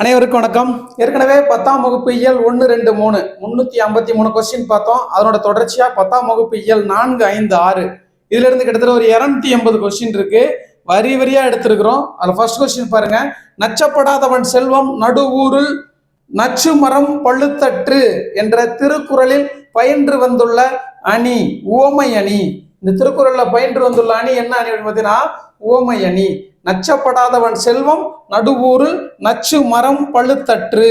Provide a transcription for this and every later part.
அனைவருக்கும் வணக்கம். ஏற்கனவே 10ஆம் வகுப்பு இயல் 1, 2, 3 353 கொஸ்டின் பார்த்தோம். அதனோட தொடர்ச்சியா 10ஆம் வகுப்பு இயல் 4, 5, 6 இதுல இருந்து கிட்டத்தட்ட ஒரு 280 கொஸ்டின் இருக்கு. வரி வரியா எடுத்திருக்கிறோம். அதுல ஃபர்ஸ்ட் கொஸ்டின் பாருங்க. நச்சப்படாதவன் செல்வம் நடு ஊருள் நச்சு மரம் பழுத்தற்று என்ற திருக்குறளில் பயின்று வந்துள்ள அணி உவமை அணி. இந்த திருக்குறள்ல பயின்று வந்துள்ள அணி என்ன அணி அப்படின்னு பார்த்தீங்கன்னா உவமை அணி. நச்சப்படாதவன் செல்வம் நடுவூரு நச்சு மரம் பழுத்தற்று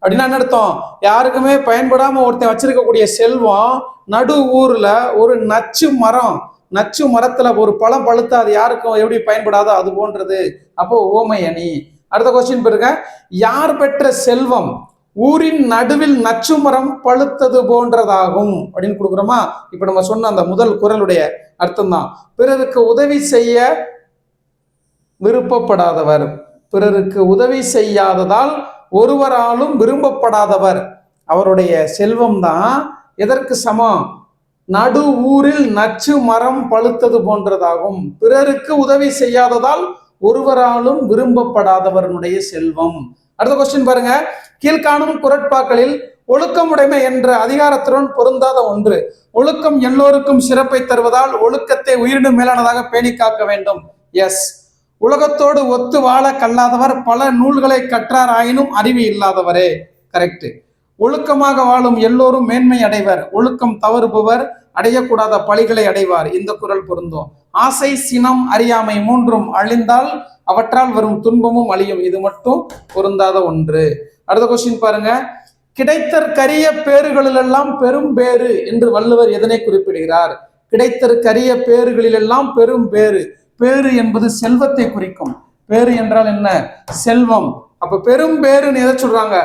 அப்படின்னா என்ன அர்த்தம்? யாருக்குமே பயன்படாம ஒருத்தன் வச்சிருக்கக்கூடிய செல்வம் நடு ஊர்ல ஒரு நச்சு மரத்துல ஒரு பழம் பழுத்தா அது யாருக்கும் எப்படி பயன்படாதோ அது போன்றது. அப்போ ஓமை அணி. அடுத்த கொஸ்டின் பாருங்க. யார் பெற்ற செல்வம் ஊரின் நடுவில் நச்சு மரம் பழுத்தது போன்றதாகும் அப்படின்னு கொடுக்குறோமா? இப்ப நம்ம சொன்ன அந்த முதல் குறளுடைய அர்த்தம் தான். பிறருக்கு உதவி செய்ய விருப்பப்படாதவர், பிறருக்கு உதவி செய்யாததால் ஒருவராலும் விரும்பப்படாதவர், அவருடைய செல்வம் தான் எதற்கு சமம்? நடு ஊரில் நச்சு மரம் பழுத்தது போன்றதாகும். பிறருக்கு உதவி செய்யாததால் ஒருவராலும் விரும்பப்படாதவருடைய செல்வம். அடுத்த கொஸ்டின் பாருங்க. கீழ்காணும் குறட்பாக்களில் ஒழுக்கமுடைமை என்ற அதிகாரத்துடன் பொருந்தாத ஒன்று. ஒழுக்கம் எல்லோருக்கும் சிறப்பை தருவதால் ஒழுக்கத்தை உயிரினும் மேலானதாக பேணி காக்க வேண்டும். எஸ். உலகத்தோடு ஒத்து வாழ கல்லாதவர் பல நூல்களை கற்றார் ஆயினும் அறிவு இல்லாதவரே. கரெக்ட். ஒழுக்கமாக வாழும் எல்லோரும் மேன்மை அடைவர். ஒழுக்கம் தவறுபவர் அடையக்கூடாத பழிகளை அடைவார். இந்த குறள் பொருந்தும். ஆசை சினம் அறியாமை மூன்றும் அழிந்தால் அவற்றால் வரும் துன்பமும் அழியும். இது மட்டும் பொருந்தாத ஒன்று. அடுத்த கொஸ்டின் பாருங்க. கிடைத்தற்கரிய பேறுகளிலெல்லாம் பெரும் பேறு என்று வள்ளுவர் எதனை குறிப்பிடுகிறார்? கிடைத்தற்கரிய பேறுகளிலெல்லாம் பெரும் பேறு. பேறு என்பது செல்வத்தை குறிக்கும். பேறு என்றால் என்ன? செல்வம். அப்ப பெரும் பேருன்னு எதை சொல்றாங்க?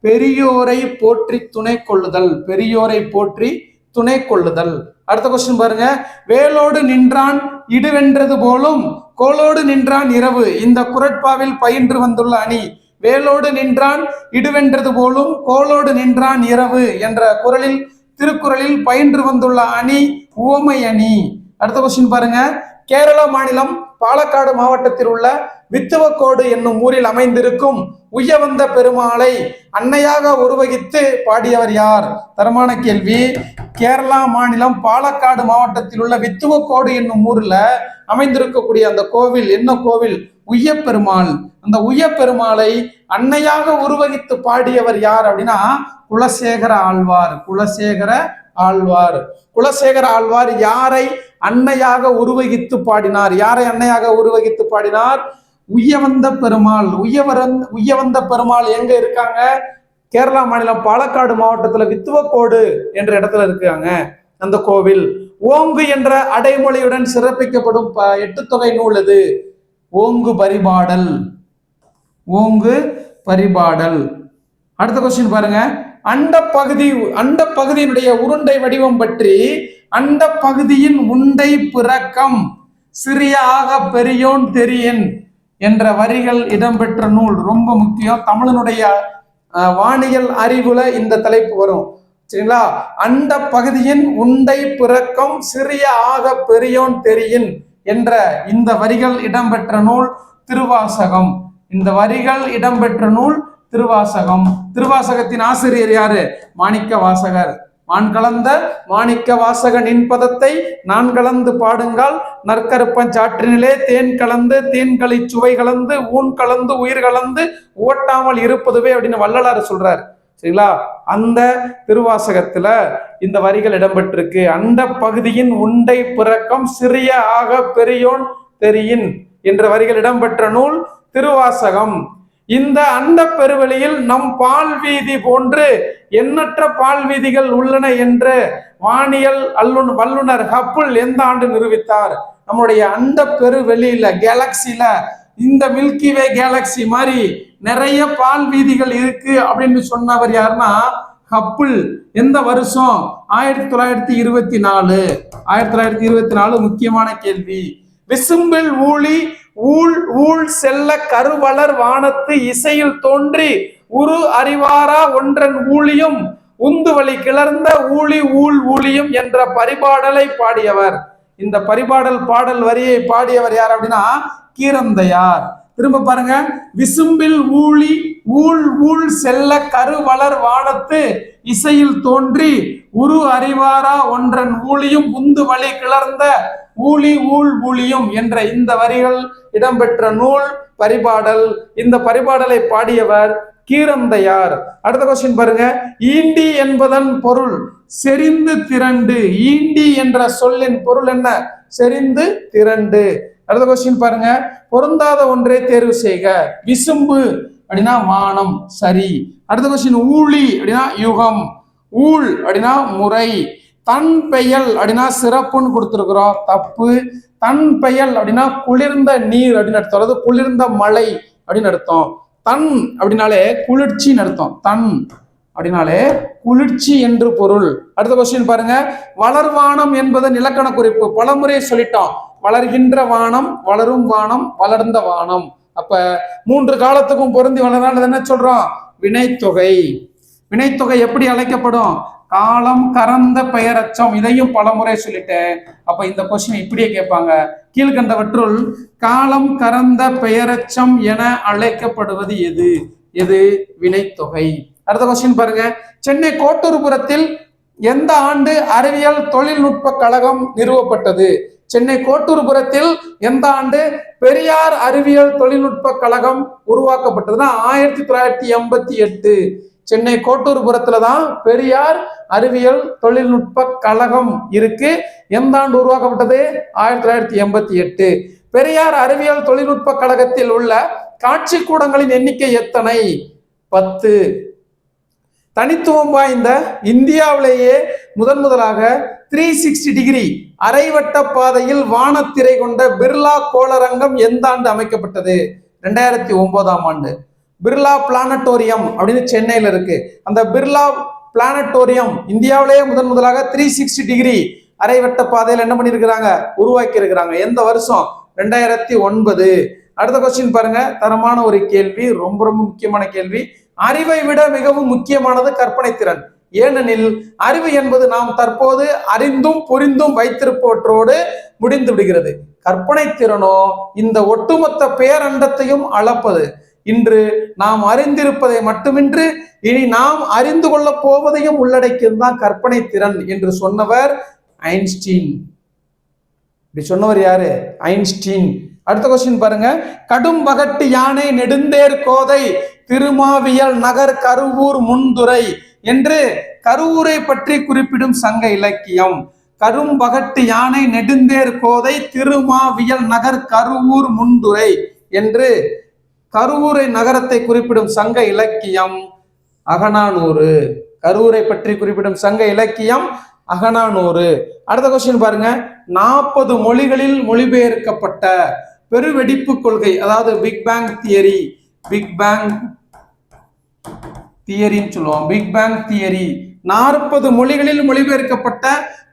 பெரியோரை போற்றி துணை கொள்ளுதல். பெரியோரை போற்றி துணை கொள்ளுதல். அடுத்த கொஸ்டின் பாருங்க. வேலோடு நின்றான் இடுவென்றது போலும் கோலோடு நின்றான் இரவு. இந்த குறட்பாவில் பயின்று வந்துள்ள அணி. வேலோடு நின்றான் இடுவென்றது போலும் கோலோடு நின்றான் இரவு என்ற திருக்குறளில் பயின்று வந்துள்ள அணி உவமை அணி. அடுத்த கொஸ்டின் பாருங்க. கேரள மாநிலம் பாலக்காடு மாவட்டத்தில் உள்ள வித்துவக்கோடு என்னும் ஊரில் அமைந்திருக்கும் உய்யவந்த பெருமாளை அன்னையாக உருவகித்து பாடியவர் யார்? தரமான கேள்வி. கேரளா மாநிலம் பாலக்காடு மாவட்டத்தில் உள்ள வித்துவக்கோடு என்னும் ஊர்ல அமைந்திருக்கக்கூடிய அந்த கோவில் என்ன கோவில்? உய்யப்பெருமாள். அந்த உய்யப்பெருமாளை அன்னையாக உருவகித்து பாடியவர் யார் அப்படின்னா குலசேகர ஆழ்வார். குலசேகர ஆழ்வார் யாரை அன்னையாக உருவகித்து பாடினார்? யாரை அன்னையாக உருவகித்து பாடினார்? உய்யவந்த பெருமாள். உய்யவந்த பெருமாள் எங்க இருக்காங்க? கேரளா மாநிலம் பாலக்காடு மாவட்டத்துல வித்துவக்கோடு என்ற இடத்துல இருக்காங்க அந்த கோவில். ஓங்கு என்ற அடைமொழியுடன் சிறப்பிக்கப்படும் 8 தொகை நூல் எது? ஓங்கு பரிபாடல். அடுத்த கொஸ்டின் பாருங்க. அண்ட பகுதியினுடைய உருண்டை வடிவம் பற்றி அண்ட பகுதியின் உண்டை பிறக்கம் சிறிய ஆக பெரியோன் தெரியன் என்ற வரிகள் இடம்பெற்ற நூல். ரொம்ப முக்கியம். தமிழனுடைய வானியல் அறிவுல இந்த தலைப்பு வரும். சரிங்களா? அண்ட பகுதியின் உண்டை பிறக்கம் சிறிய ஆக பெரியோன் தெரியின் என்ற இந்த வரிகள் இடம்பெற்ற நூல் திருவாசகம். இந்த வரிகள் இடம்பெற்ற நூல் திருவாசகம். திருவாசகத்தின் ஆசிரியர் யாரு? மாணிக்க வாசகர். மான் கலந்த மாணிக்க வாசகன் பதத்தை நான் கலந்து பாடுங்கால் நற்கருப்பஞ்சாற்றினிலே தேன் கலந்து தேன்களி சுவை கலந்து ஊன் கலந்து உயிர் கலந்து ஓட்டாமல் இருப்பதுவே அப்படின்னு வள்ளலார் சொல்றார். சரிங்களா? அந்த திருவாசகத்துல இந்த வரிகள் இடம்பெற்றிருக்கு. அண்ட பகுதியின் உண்டை பிறக்கம் சிறிய ஆக பெரியோன் தெரியின் என்ற வரிகள் இடம்பெற்ற நூல் திருவாசகம். இந்த அண்ட பெருவெளியில் நம் பால் வீதி போன்று எண்ணற்ற பால் வீதிகள் உள்ளன என்று வானியல் வல்லுனர் ஹப்புல் எந்த ஆண்டு நிரூபித்தார்? நம்முடைய அண்ட பெருவெளியில கேலக்சில இந்த மில்கிவே கேலக்சி மாதிரி நிறைய பால் வீதிகள் இருக்கு அப்படின்னு சொன்னவர் யாருன்னா ஹப்புல். எந்த வருஷம்? 1924. 1924. முக்கியமான கேள்வி. விசும்பில் ஊழி ஊழ் செல்ல கருவளர் வானத்து இசையில் தோன்றி உரு அறிவாரா ஒன்றன் ஊழியும் உந்து வழி கிளர்ந்த ஊழியும் என்ற பரிபாடலை பாடியவர். இந்த பாடல் வரியை பாடியவர் யார் அப்படின்னா கீரந்தையார். திரும்ப பாருங்க, விசும்பில் ஊழி ஊழ் ஊழ் செல்ல கருவளர் வானத்து இசையில் தோன்றி உரு அறிவாரா ஒன்றன் ஊழியும் உந்து வழி கிளர்ந்த ஊழி ஊழ் ஊழியும் என்ற இந்த வரிகள் இடம்பெற்ற நூல் பரிபாடல். இந்த பரிபாடலை பாடியவர் கீரந்தையார். அடுத்த கொஸ்டின் பாருங்க, ஈண்டி என்பதன் பொருள் செறிந்து திரண்டு. ஈண்டி என்ற சொல்லின் பொருள் என்ன? செறிந்து திரண்டு. அடுத்த கொஸ்டின் பாருங்க, பொருந்தாத ஒன்றை தேர்வு செய்க. விசும்பு அப்படின்னா வானம், சரி. அடுத்த கொஸ்டின், ஊழி அப்படின்னா யுகம், ஊழ் அப்படின்னா முறை, தன் பெயல் அப்படின்னா சிறப்புன்னு கொடுத்துருக்குறோம், தப்பு. தன் பெயல் அப்படின்னா குளிர்ந்த நீர் அப்படின்னு அர்த்தம், அதாவது குளிர்ந்த மழை அப்படின்னு அர்த்தம். தன் அப்படின்னாலே குளிர்ச்சின்னு அர்த்தம், தன் அப்படின்னாலே குளிர்ச்சி என்று பொருள். அடுத்த கொஸ்டின் பாருங்க, வளர்வானம் என்பதன் இலக்கண குறிப்பு. பலமுறை சொல்லிட்டோம், வளர்கின்ற வானம், வளரும் வானம், வளர்ந்த வானம். அப்ப 3 காலத்துக்கும் பொருந்தி வளர்ந்தால் என்ன சொல்றோம்? வினைத்தொகை. வினைத்தொகை எப்படி அழைக்கப்படும்? காலம் கறந்த பெயரச்சம். இதையும் பலமுறை சொல்லிட்டேன். அப்ப இந்த கொஸ்டின் இப்படியே கேட்பாங்க, கீழ்கண்டவற்றுள் காலம் கறந்த பெயரச்சம் என அழைக்கப்படுவது எது? எது? வினைத்தொகை. அடுத்த கொஸ்டின் பாருங்க, சென்னை கோட்டூர்புரத்தில் எந்த ஆண்டு அறிவியல் தொழில்நுட்ப கழகம் நிறுவப்பட்டது? சென்னை கோட்டூர்புரத்தில் எந்த ஆண்டு பெரியார் அறிவியல் தொழில்நுட்ப கழகம் உருவாக்கப்பட்டதுன்னா 1988. சென்னை கோட்டூர்புரத்துல தான் பெரியார் அறிவியல் தொழில்நுட்ப கழகம் இருக்கு. எந்த ஆண்டு உருவாக்கப்பட்டது? 1988. பெரியார் அறிவியல் தொழில்நுட்ப கழகத்தில் உள்ள காட்சி கூடங்களின் எண்ணிக்கை எத்தனை? 10. தனித்துவம் வாய்ந்த இந்தியாவிலேயே முதலாக 360 டிகிரி அரைவட்ட பாதையில் வானத்திரை கொண்ட பிர்லா கோளரங்கம் எந்த ஆண்டு அமைக்கப்பட்டது? 2009ஆம் ஆண்டு. பிர்லா பிளானட்டோரியம் அப்படின்னு சென்னையில் இருக்கு. அந்த பிர்லா பிளானட்டோரியம் இந்தியாவிலேயே முதலாக 360 டிகிரி அரைவட்ட பாதையில் என்ன பண்ணிருக்கிறாங்க? உருவாக்கி இருக்கிறாங்க. எந்த வருஷம்? 2009. அடுத்த கொஸ்டின் பாருங்க, தரமான ஒரு கேள்வி, ரொம்ப ரொம்ப முக்கியமான கேள்வி. அறிவை விட மிகவும் முக்கியமானது கற்பனை திறன். ஏனெனில் அறிவு என்பது நாம் தற்போது அறிந்தும் புரிந்தும் வைத்திருப்பவற்றோடு முடிந்து விடுகிறது. கற்பனை திறனோ இந்த ஒட்டுமொத்த பேரண்டத்தையும் அளப்பது. இன்று நாம் அறிந்திருப்பதை மட்டுமின்றி இனி நாம் அறிந்து கொள்ள போவதையும் உள்ளடக்கியதுதான் கற்பனை திறன் என்று சொன்னவர் ஐன்ஸ்டீன். இப்படி சொன்னவர் யாரு? ஐன்ஸ்டீன். அடுத்த கொஸ்டின் பாருங்க, கடும் பகட்டு யானை நெடுந்தேர் கோதை திருமாவியல் நகர் கருவூர் முன்துறை என்று கருவூரை பற்றி குறிப்பிடும் சங்க இலக்கியம். கரும் பகட்டு யானை நெடுந்தேர் கோதை திருமாவியல் நகர் கருவூர் முன்துறை என்று கருவூரை நகரத்தை குறிப்பிடும் சங்க இலக்கியம் அகநானூறு. கருவூரை பற்றி குறிப்பிடும் சங்க இலக்கியம் அகநானூறு. அடுத்த கொஸ்டின் பாருங்க, 40 மொழிகளில் மொழிபெயர்க்கப்பட்ட பெருவெடிப்பு கொள்கை, அதாவது big bang theory. Big bang தியரின்னு சொல்லுவோம். பிக் பேங் தியரி 40 மொழிகளில் மொழிபெயர்க்கப்பட்ட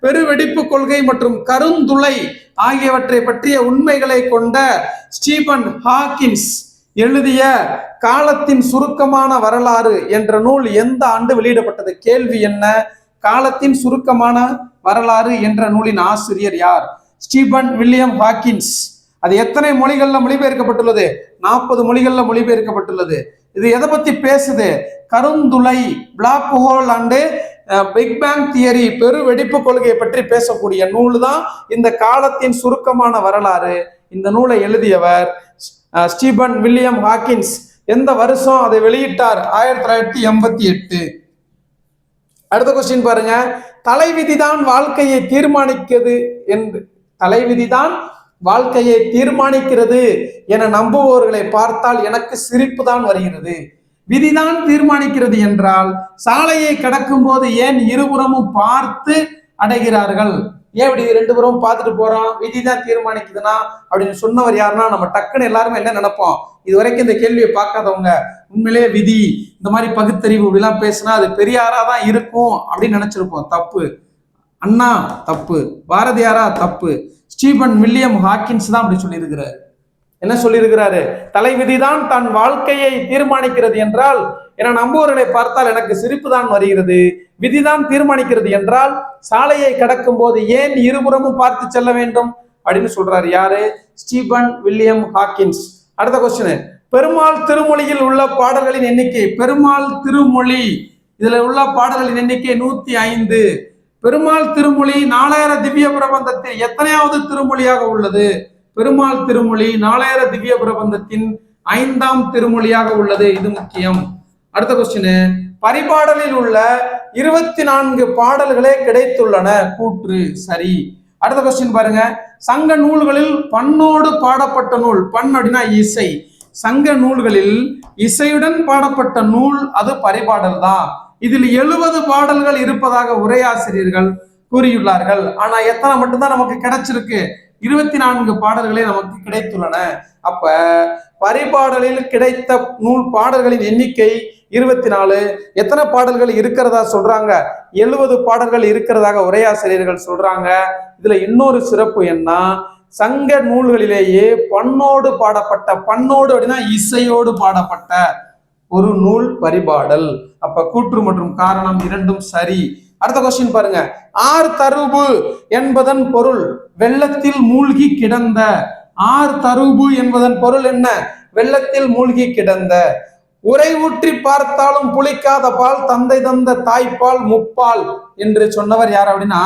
பெருவெடிப்பு கொள்கை மற்றும் கருந்துளை ஆகியவற்றை பற்றிய உண்மைகளை கொண்ட ஸ்டீபன் ஹாக்கின்ஸ் எழுதிய காலத்தின் சுருக்கமான வரலாறு என்ற நூல் எந்த ஆண்டு வெளியிடப்பட்டது? கேள்வி என்ன? காலத்தின் சுருக்கமான வரலாறு என்ற நூலின் ஆசிரியர் யார்? Stephen William Hawkins. அது எத்தனை மொழிகள்ல மொழிபெயர்க்கப்பட்டுள்ளது? 40 மொழிகள்ல மொழிபெயர்க்கப்பட்டுள்ளது. இது எதை பத்தி பேசுது? கருந்துளை, black hole and big bang theory, பெரு வெடிப்பு கொள்கையை பற்றி பேசக்கூடிய நூல் தான் இந்த காலத்தின் சுருக்கமான வரலாறு. இந்த நூலை எழுதியவர் ஸ்டீபன் வில்லியம் ஹாக்கின்ஸ். எந்த வருஷம் அதை வெளியிட்டார்? 1988. அடுத்த கொஸ்டின் பாருங்க, தலைவிதிதான் வாழ்க்கையை தீர்மானிக்கிறது என்று தலைவிதிதான் வாழ்க்கையை தீர்மானிக்கிறது என நம்புபவர்களை பார்த்தால் எனக்கு சிரிப்பு தான் வருகிறது. விதிதான் தீர்மானிக்கிறது என்றால் சாலையை கடக்கும் போது ஏன் இருபுறமும் பார்த்து அடைகிறார்கள்? ஏன் இப்படி 2 புறமும் பார்த்துட்டு போறோம்? விதிதான் தீர்மானிக்குதுன்னா அப்படின்னு சொன்னவர் யாருன்னா நம்ம டக்குன்னு எல்லாருமே என்ன நினைப்போம்? இது வரைக்கும் இந்த கேள்வியை பார்க்காதவங்க உண்மையிலே விதி இந்த மாதிரி பகுத்தறிவு இப்படிலாம் பேசினா அது பெரியாரா தான் இருக்கும் அப்படின்னு நினைச்சிருப்போம். தப்பு. அண்ணா தப்பு, பாரதியாரா தப்பு, ஸ்டீபன் வில்லியம் ஹாக்கின்ஸ் தான் அப்படி சொல்லியிருக்கிறார். என்ன சொல்லியிருக்கிறாரு? தலைவிதிதான் தன் வாழ்க்கையை தீர்மானிக்கிறது என்றால் என நம்புவர்களை பார்த்தால் எனக்கு சிரிப்பு தான் வருகிறது. விதிதான் தீர்மானிக்கிறது என்றால் சாலையை கடக்கும் போது ஏன் இருபுறமும் பார்த்து செல்ல வேண்டும் அப்படின்னு சொல்றாரு. யாரு? Stephen William Hawkins. அடுத்த கொஸ்டின், பெருமாள் திருமொழியில் உள்ள பாடல்களின் எண்ணிக்கை. பெருமாள் திருமொழி இதுல உள்ள பாடல்களின் எண்ணிக்கை 105. பெருமாள் திருமொழி 4000 திவ்ய பிரபந்தத்தில் எத்தனையாவது திருமொழியாக உள்ளது? பெருமாள் திருமொழி 4000 திவ்ய பிரபந்தத்தின் 5ஆம் திருமொழியாக உள்ளது. இது முக்கியம். அடுத்த கொஸ்டின், பரிபாடலில் உள்ள 24 பாடல்களே கிடைத்துள்ளன. கூற்று சரி. அடுத்த கொஸ்டின் பாருங்க, சங்க நூல்களில் பண்ணோடு பாடப்பட்ட நூல். பண் அப்படின்னா இசை. சங்க நூல்களில் இசையுடன் பாடப்பட்ட நூல் அது பரிபாடல் தான். இதில் 70 பாடல்கள் இருப்பதாக உரையாசிரியர்கள் கூறியுள்ளார்கள். ஆனா எத்தனை மட்டும்தான் நமக்கு கிடைச்சிருக்கு? 24 பாடல்களே நமக்கு கிடைத்துள்ளன. அப்ப பரிபாடலில் கிடைத்த நூல் பாடல்களின் எண்ணிக்கை 24. எத்தனை பாடல்கள் இருக்கிறதா சொல்றாங்க? 70 பாடல்கள் இருக்கிறதாக உரையாசிரியர்கள் சொல்றாங்க. இதுல இன்னொரு சிறப்பு என்ன, சங்க நூல்களிலேயே பண்ணோடு பாடப்பட்ட, பண்ணோடு அப்படின்னா இசையோடு பாடப்பட்ட ஒரு நூல் பரிபாடல். அப்ப கூற்று மற்றும் காரணம் இரண்டும் சரி. அடுத்த கொஸ்டின் பாருங்க, ஆர் தருபு என்பதன் பொருள் வெள்ளத்தில் மூழ்கி கிடந்த. ஆர் தருபு என்பதன் பொருள் என்ன? வெள்ளத்தில் மூழ்கி கிடந்த. உரை ஊற்றி பார்த்தாலும் புளிக்காத பால், தந்தை தந்த தாய்ப்பால் முப்பால் என்று சொன்னவர் யார் அப்படின்னா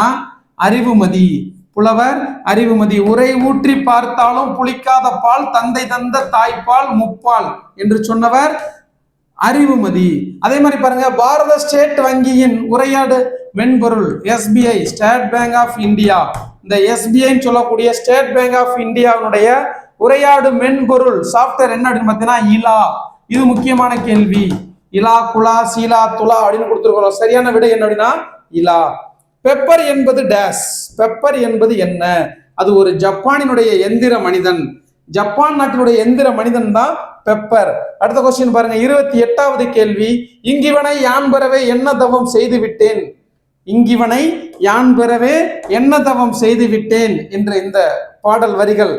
அறிவுமதி, புலவர் அறிவுமதி. உரை ஊற்றி பார்த்தாலும் புளிக்காத பால், தந்தை தந்த தாய்ப்பால் முப்பால் என்று சொன்னவர் அறிவுமதி. அதே மாதிரி பாருங்க, பாரத ஸ்டேட் வங்கியின் உரையாடு மென்பொருள் SBI, State Bank of India. இந்த SBI சொல்லக்கூடிய ஸ்டேட் பேங்க் ஆஃப் இந்தியாவுடைய உரையாடு மென்பொருள் சாப்ட்வேர் என்ன அப்படின்னு பார்த்தீங்கன்னா இலா. இது முக்கியமான கேள்வி. இலா, குலா, சீலா, துலா அப்படின்னு கொடுத்துருக்கோம். சரியான விடை என்ன அப்படின்னா இலா. பெப்பர் என்பது டேஸ். பெப்பர் என்பது என்ன? அது ஒரு ஜப்பானினுடைய எந்திர மனிதன். ஜப்பான் நாட்டினுடைய எந்திர மனிதன் தான் பெப்பர். அடுத்த கொஸ்டின் பாருங்க, 28வது கேள்வி, இங்கிவனை யான் பெறவே என்ன தவம் செய்து விட்டேன். இங்கிவனை யான் பெறவே என்ன தவம் செய்து விட்டேன் என்ற இந்த பாடல் வரிகள்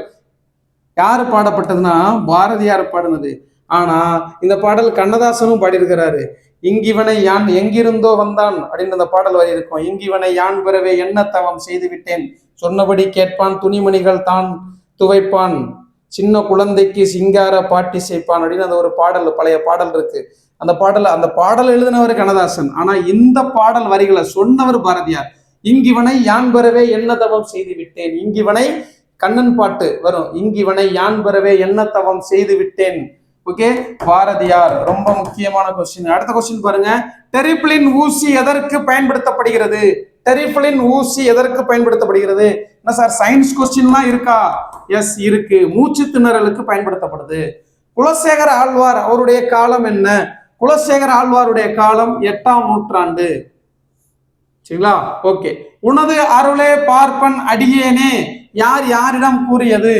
யாரு பாடப்பட்டதுன்னா பாரதியார் பாடினது. ஆனா இந்த பாடல் கண்ணதாசனும் பாடியிருக்கிறாரு. இங்கிவனை யான் எங்கிருந்தோ வந்தான் அப்படின்னு அந்த பாடல் வரி இருக்கும். இங்கிவனை யான் பெறவே என்ன தவம் செய்து விட்டேன், சொன்னபடி கேட்பான், துணிமணிகள் தான் துவைப்பான், சின்ன குழந்தைக்கு சிங்கார பாட்டி செய்ப்பான் அப்படின்னு அந்த ஒரு பாடல், பழைய பாடல் இருக்கு. அந்த பாடல் எழுதினவர் கண்ணதாசன். ஆனா இந்த பாடல் வரிகளை சொன்னவர் பாரதியார். இங்கிவனை யான் பெறவே என்ன தவம் செய்து விட்டேன். இங்கிவனை கண்ணன் பாட்டு வரும், இங்கிவனை யான் பெறவே என்ன தவம் செய்து விட்டேன். ஓகே, பாரதியார். ரொம்ப முக்கியமான கொஸ்டின். அடுத்த கொஸ்டின் பாருங்க, டெரிப்ளின் ஊசி எதற்கு பயன்படுத்தப்படுகிறது? டெரிப்ளின் ஊசி எதற்கு பயன்படுத்தப்படுகிறது? என்ன சார் சயின்ஸ் கொஸ்டின்லாம் இருக்கா? எஸ் இருக்கு. மூச்சு திணறலுக்கு பயன்படுத்தப்படுது. குலசேகர ஆழ்வார் அவருடைய காலம் என்ன? குலசேகர ஆழ்வாருடைய காலம் 8ஆம் நூற்றாண்டு. சரிங்களா? ஓகே. உனது அருளே பார்ப்பன் அடியேனே யார் யாரிடம் கூறியது?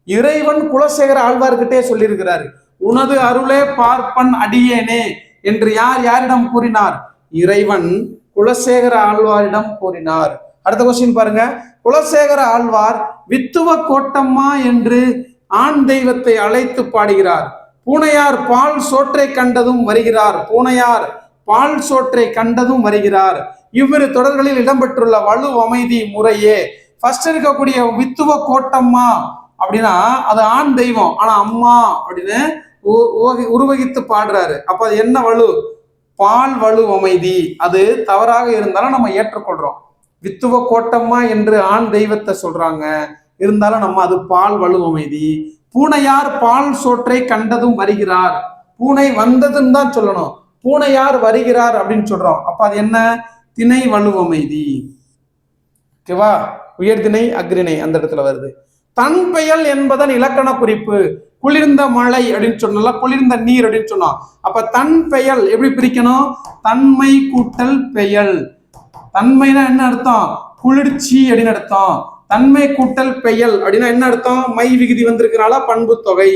இறைவன் குலசேகர ஆழ்வார்கிட்டே சொல்லியிருக்கிறாரு. உனது அருளே பார்ப்பன் அடியேனே என்று யார் யாரிடம் கூறினார்? இறைவன் குலசேகர ஆழ்வாரிடம் கூறினார். அடுத்த கொஸ்டின் பாருங்க, குலசேகர ஆழ்வார் வித்துவ கோட்டம்மா என்று ஆண் தெய்வத்தை அழைத்து பாடுகிறார். பூனையார் பால் சோற்றை கண்டதும் வருகிறார். பூனையார் பால் சோற்றை கண்டதும் வருகிறார். இவ்விரு தொடர்களில் இடம்பெற்றுள்ள வலு அமைதி முறையே. ஃபர்ஸ்ட் இருக்கக்கூடிய வித்துவ கோட்டம்மா அப்படின்னா அது ஆண் தெய்வம், ஆனா அம்மா அப்படின்னு உருவகித்து பாடுறாரு. அப்ப அது என்ன வலு? பால் வலு அமைதி. அது தவறாக இருந்தாலும் நம்ம ஏற்றுக்கொள்றோம். வித்துவ கோட்டம்மா என்று ஆண் தெய்வத்தை சொல்றாங்க, இருந்தாலும் நம்ம அது பால் வலு அமைதி. பூனையார் பால் சோற்றை கண்டதும் வருகிறார். பூனை வந்ததுன்னு தான் சொல்லணும், பூனையார் வருகிறார் அப்படின்னு சொல்றோம். அப்ப அது என்ன? திணை வலு அமைதி. ஓகேவா? உயர்திணை அக்ரிணை அந்த இடத்துல வருது. தன் பெயல் என்பதன் இலக்கண குறிப்பு. குளிர்ந்த மழை அப்படின்னு சொன்னோம்ல, குளிர்ந்த நீர் அப்படின்னு சொன்னோம். அப்ப தன் பெயல் எப்படி பிரிக்கணும்? தன்மை கூட்டல் பெயல். தன்மைனா என்ன அர்த்தம்? குளிர்ச்சி அப்படின்னு அர்த்தம். தன்மை கூட்டல் பெயல் அப்படின்னா என்ன அர்த்தம்? மை விகுதி வந்திருக்கிறனால பண்பு தொகை.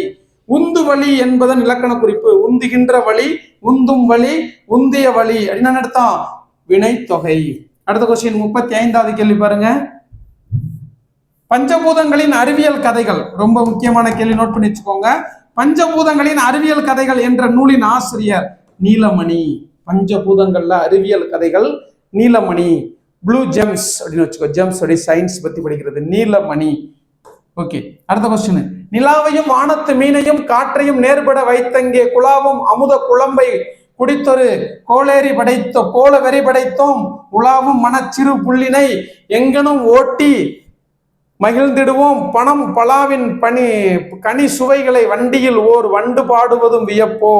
உந்து வழி என்பதன் இலக்கண குறிப்பு. உந்துகின்ற வழி, உந்தும் வழி, உந்திய வழி அப்படின்னு என்ன அர்த்தம்? வினை தொகை. அடுத்த கொஸ்டின் 35வது கேள்வி பாருங்க, பஞ்சபூதங்களின் அறிவியல் கதைகள். ரொம்ப முக்கியமான கேள்வி, நோட் பண்ணி வச்சுக்கோங்க. பஞ்சபூதங்களின் அறிவியல் கதைகள் என்ற நூலின் ஆசிரியர் நீலமணி. பஞ்சபூதங்கள்ல அறிவியல் கதைகள் நீலமணி. ப்ளூ ஜெம்ஸ் அப்படின்னு வச்சுக்கோ. ஜெம்ஸ் அப்படி சயின்ஸ் பத்தி படிக்கிறது நீலமணி. ஓகே, அடுத்த கொஸ்டின், நிலாவையும் வானத்து மீனையும் காற்றையும் நேர்பட வைத்தங்கே குலாவும் அமுத குழம்பை குடித்தொரு கோல வெறி படைத்தோம் உலாவும் மனச்சிறு புள்ளினை எங்கனும் ஓட்டி மகிழ்ந்திடுவோம் பணம் பலாவின் கனி சுவைகளை வண்டியில் ஓர் வண்டு பாடுவதும் வியப்போ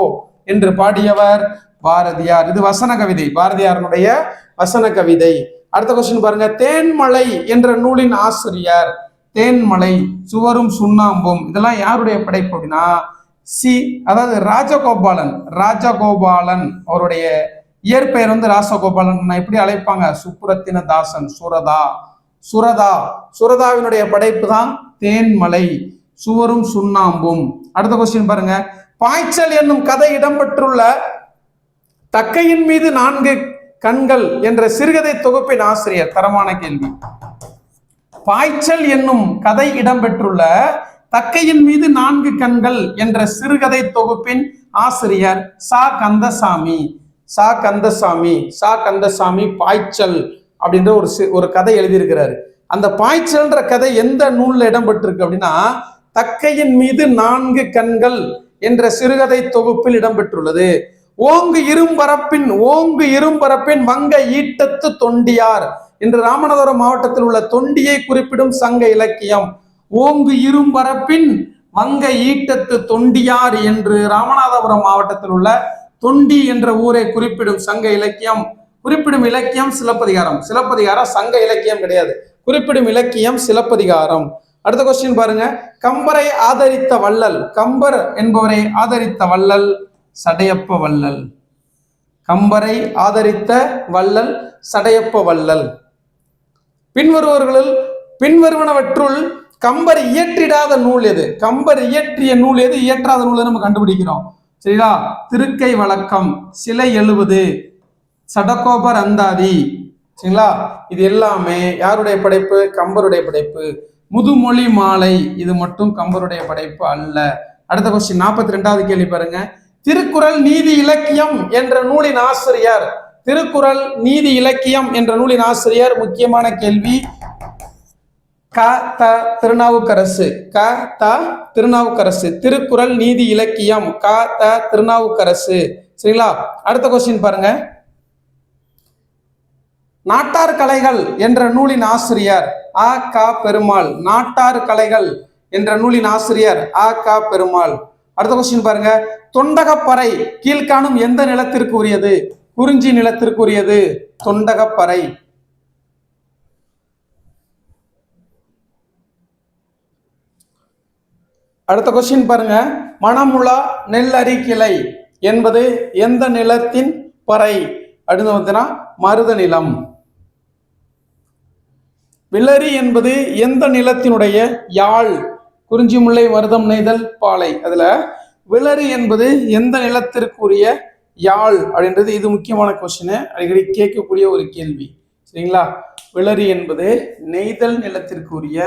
என்று பாடியவர் பாரதியார். இது வசன கவிதை, பாரதியாரனுடைய வசன கவிதை. அடுத்த கொஸ்டின் பாருங்க. தேன்மலை என்ற நூலின் ஆசிரியர். தேன்மலை, சுவரும் சுண்ணாம்பும், இதெல்லாம் யாருடைய படைப்பு அப்படின்னா அதாவது ராஜகோபாலன் அவருடைய இயற்பெயர் வந்து ராசகோபாலன். எப்படி அழைப்பாங்க? சுப்புரத்தின தாசன், சுரதாவினுடைய படைப்பு தான் தேன்மலை, சுவரும் சுண்ணாம்பும். அடுத்த கொஸ்டின் பாருங்க. பாய்ச்சல் என்னும் கதை இடம்பெற்றுள்ள தக்கையின் மீது 4 கண்கள் என்ற சிறுகதை தொகுப்பின் ஆசிரியர். தரமான கேள்வி. பாய்ச்சல் என்னும் கதை இடம்பெற்றுள்ள தக்கையின் மீது 4 கண்கள் என்ற சிறுகதை தொகுப்பின் ஆசிரியர் சா கந்தசாமி பாய்ச்சல் அப்படின்ற ஒரு கதை எழுதியிருக்கிறாரு. அந்த பாய்ச்சல்ன்ற கதை எந்த நூல்ல இடம்பெற்றிருக்கு அப்படின்னா தக்கையின் மீது 4 கண்கள் என்ற சிறுகதை தொகுப்பில் இடம்பெற்றுள்ளது. ஓங்கு இரும்பரப்பின் வங்க ஈட்டத்து தொண்டியார் என்று ராமநாதபுரம் மாவட்டத்தில் உள்ள தொண்டியை குறிப்பிடும் சங்க இலக்கியம். ஓங்கு இரும்பரப்பின் வங்க ஈட்டத்து தொண்டியார் என்று ராமநாதபுரம் மாவட்டத்தில் உள்ள தொண்டி என்ற ஊரை குறிப்பிடும் சங்க இலக்கியம். குறிப்பிடும் இலக்கியம் சிலப்பதிகாரம். சங்க இலக்கியம் கிடையாது, குறிப்பிடும் இலக்கியம் சிலப்பதிகாரம். அடுத்த கொஸ்டின் பாருங்க. கம்பரை ஆதரித்த வள்ளல். கம்பர் என்பவரை ஆதரித்த வள்ளல் சடையப்ப வள்ளல். கம்பரை ஆதரித்த வள்ளல் சடையப்ப வள்ளல். பின்வருவனவற்றுள் கம்பர் இயற்றிடாத நூல் எது? கம்பர் இயற்றிய நூல் எது, இயற்றாத நூல் நம்ம கண்டுபிடிக்கிறோம். சரிங்களா? திருக்கை வழக்கம், சிலை 70, சடகோபர் அந்தாதி. சரிங்களா? இது எல்லாமே யாருடைய படைப்பு? கம்பருடைய படைப்பு. முதுமொழி மாலை, இது மட்டும் கம்பருடைய படைப்பு அல்ல. அடுத்த கொஸ்டின் 42வது கேள்வி பாருங்க. திருக்குறள் நீதி இலக்கியம் என்ற நூலின் ஆசிரியர். திருக்குறள் நீதி இலக்கியம் என்ற நூலின் ஆசிரியர். முக்கியமான கேள்வி. திருநாவுக்கரசு. திருக்குறள் நீதி இலக்கியம் திருநாவுக்கரசு. சரிங்களா? அடுத்த கொஸ்டின் பாருங்க. நாட்டார் கலைகள் என்ற நூலின் ஆசிரியர் பெருமாள். நாட்டார் கலைகள் என்ற நூலின் ஆசிரியர் பெருமாள். அடுத்த கொஸ்டின் பாருங்க. தொண்டகப்பறை கீழ்காணும் எந்த நிலத்திற்கு உரியது? குறிஞ்சி நிலத்திற்கு உரியது தொண்டகப்பறை. அடுத்த கொஸ்டின் பாருங்க. மணமுலா நெல்லரி கிளை என்பது எந்த நிலத்தின் பறை? அடுத்து பார்த்தீங்கன்னா மருத நிலம். விளரி என்பது எந்த நிலத்தினுடைய யாழ்? குறிஞ்சி முல்லை மருதம் நெய்தல் பாலை. அதுல விளரி என்பது எந்த நிலத்திற்குரிய யாழ் அப்படின்றது இது முக்கியமான கொஸ்டின், அடிக்கடி கேட்கக்கூடிய ஒரு கேள்வி. சரிங்களா? விளரி என்பது நெய்தல் நிலத்திற்குரிய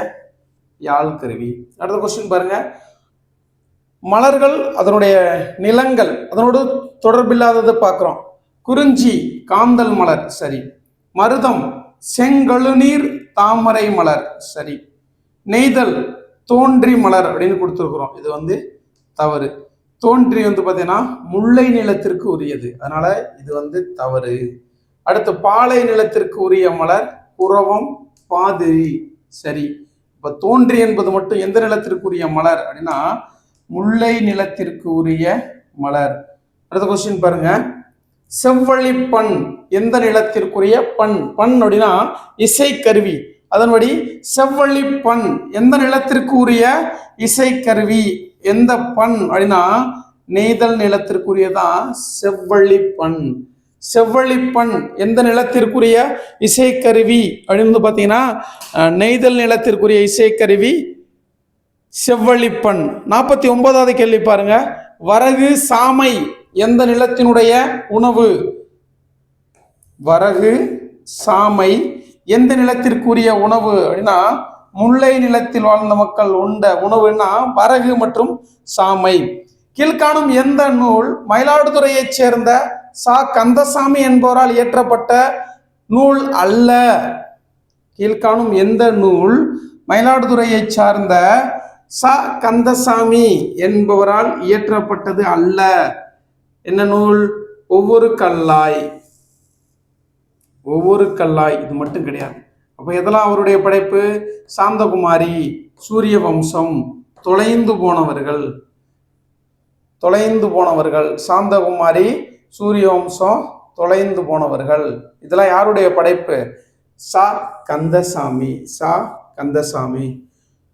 யாழ் கருவி. அடுத்த கொஸ்டின் பாருங்க. மலர்கள் அதனுடைய நிலங்கள் அதனோடு தொடர்பில்லாதது பார்க்கிறோம். குறிஞ்சி காந்தல் மலர், சரி. மருதம் செங்கழுநீர் தாமரை மலர், சரி. நெய்தல் தோன்றி மலர் அப்படின்னு கொடுத்துருக்குறோம், இது வந்து தவறு. தோன்றி வந்து பார்த்தீங்கன்னா முல்லை நிலத்திற்கு உரியது, அதனால இது வந்து தவறு. அடுத்து பாலை நிலத்திற்கு உரிய மலர் புறவம் பாதிரி, சரி. இப்ப தோன்றி என்பது மட்டும் எந்த நிலத்திற்குரிய மலர் அப்படின்னா முல்லை நிலத்திற்கு உரிய மலர். அடுத்த கொஸ்டின் பாருங்க. செவ்வழி பண் எந்த நிலத்திற்குரிய பண்? பண் அப்படின்னா இசைக்கருவி, அதன்படி செவ்வழி பண் எந்த நிலத்திற்கு உரிய இசைக்கருவி? எந்த பண் அப்படின்னா நெய்தல் நிலத்திற்குரியதான் செவ்வழி பண். செவ்வழி பண் எந்த நிலத்திற்குரிய இசைக்கருவி அப்படின்னு பார்த்தீங்கன்னா நெய்தல் நிலத்திற்குரிய இசைக்கருவி செவ்வழி பண். 49வது கேள்வி பாருங்க. வரகு சாமை எந்த நிலத்தினுடைய உணவு? வரகு சாமை எந்த நிலத்திற்குரிய உணவு அப்படின்னா முல்லை நிலத்தில் வாழ்ந்த மக்கள் உண்ட உணவுன்னா வரகு மற்றும் சாமை. கீழ்காணும் எந்த நூல் மயிலாடுதுறையைச் சேர்ந்த சா கந்தசாமி என்பவரால் இயற்றப்பட்ட நூல் அல்ல? கீழ்காணும் எந்த நூல் மயிலாடுதுறையை சார்ந்த ச கந்தசாமி என்பவரால் இயற்றப்பட்டது அல்ல. என்ன நூல்? ஒவ்வொரு கல்லாய். ஒவ்வொரு கல்லாய் இது மட்டும் கிடையாது. அப்ப எதெல்லாம் அவருடைய படைப்பு? சாந்தகுமாரி, சூரிய வம்சம், தொலைந்து போனவர்கள், சாந்தகுமாரி, சூரிய வம்சம், தொலைந்து போனவர்கள், இதெல்லாம் யாருடைய படைப்பு? சா கந்தசாமி.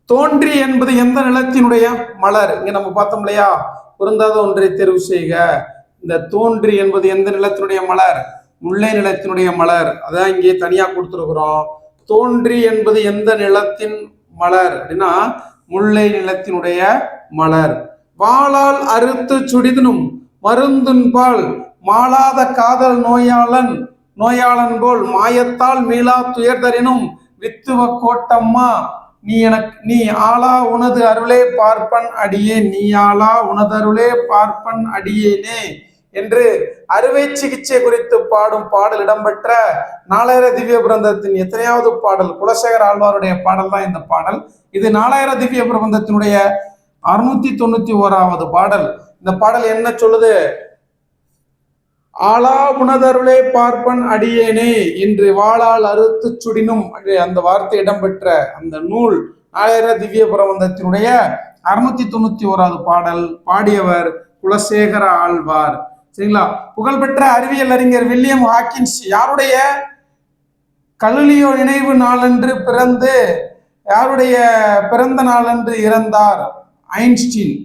தோன்றி என்பது எந்த நிலத்தினுடைய மலர்? இங்க நம்ம பார்த்தோம் இல்லையா, பொருந்தாத ஒன்றை தேர்வு செய்க. இந்த தோன்றி என்பது எந்த நிலத்தினுடைய மலர்? முல்லை நிலத்தினுடைய மலர். அதான் இங்கே தனியா கொடுத்துருக்குறோம். தோன்றி என்பது எந்த நிலத்தின் மலர் அப்படின்னா முல்லை நிலத்தினுடைய மலர். வாளால் அறுத்து சுடிதனும் மருந்துன்பால் மாளாத காதல் நோயாளன் போல் மாயத்தால் மீளா துயர்தரினும் வித்துவ கோட்டம்மா நீ ஆளா உனது அருளே பார்ப்பன் அடியேன், நீ ஆளா உனதருளே பார்ப்பன் அடியேனே என்று அறுவை சிகிச்சை குறித்து பாடும் பாடல் இடம்பெற்ற நாலாயிர திவ்ய பிரபந்தத்தின் எத்தனையாவது பாடல்? குலசேகர ஆழ்வாருடைய பாடல் தான் இந்த பாடல். இது நாலாயிர திவ்ய பிரபந்தத்தினுடைய 691வது பாடல். இந்த பாடல் என்ன சொல்லுது? ஆளா உனதருளே பார்ப்பன் அடியேனே என்று வாளால் அறுத்து சுடினும் அந்த வார்த்தை இடம்பெற்ற அந்த நூல் நாலாயிர திவ்ய பிரபந்தத்தினுடைய 691வது பாடல். பாடியவர் குலசேகர ஆழ்வார். சரிங்களா? புகழ்பெற்ற அறிவியல் அறிஞர் வில்லியம் ஹாக்கின்ஸ் யாருடைய கலிலியோ நினைவு நாளன்று பிறந்து யாருடைய பிறந்த நாளன்று இறந்தார்? ஐன்ஸ்டீன்.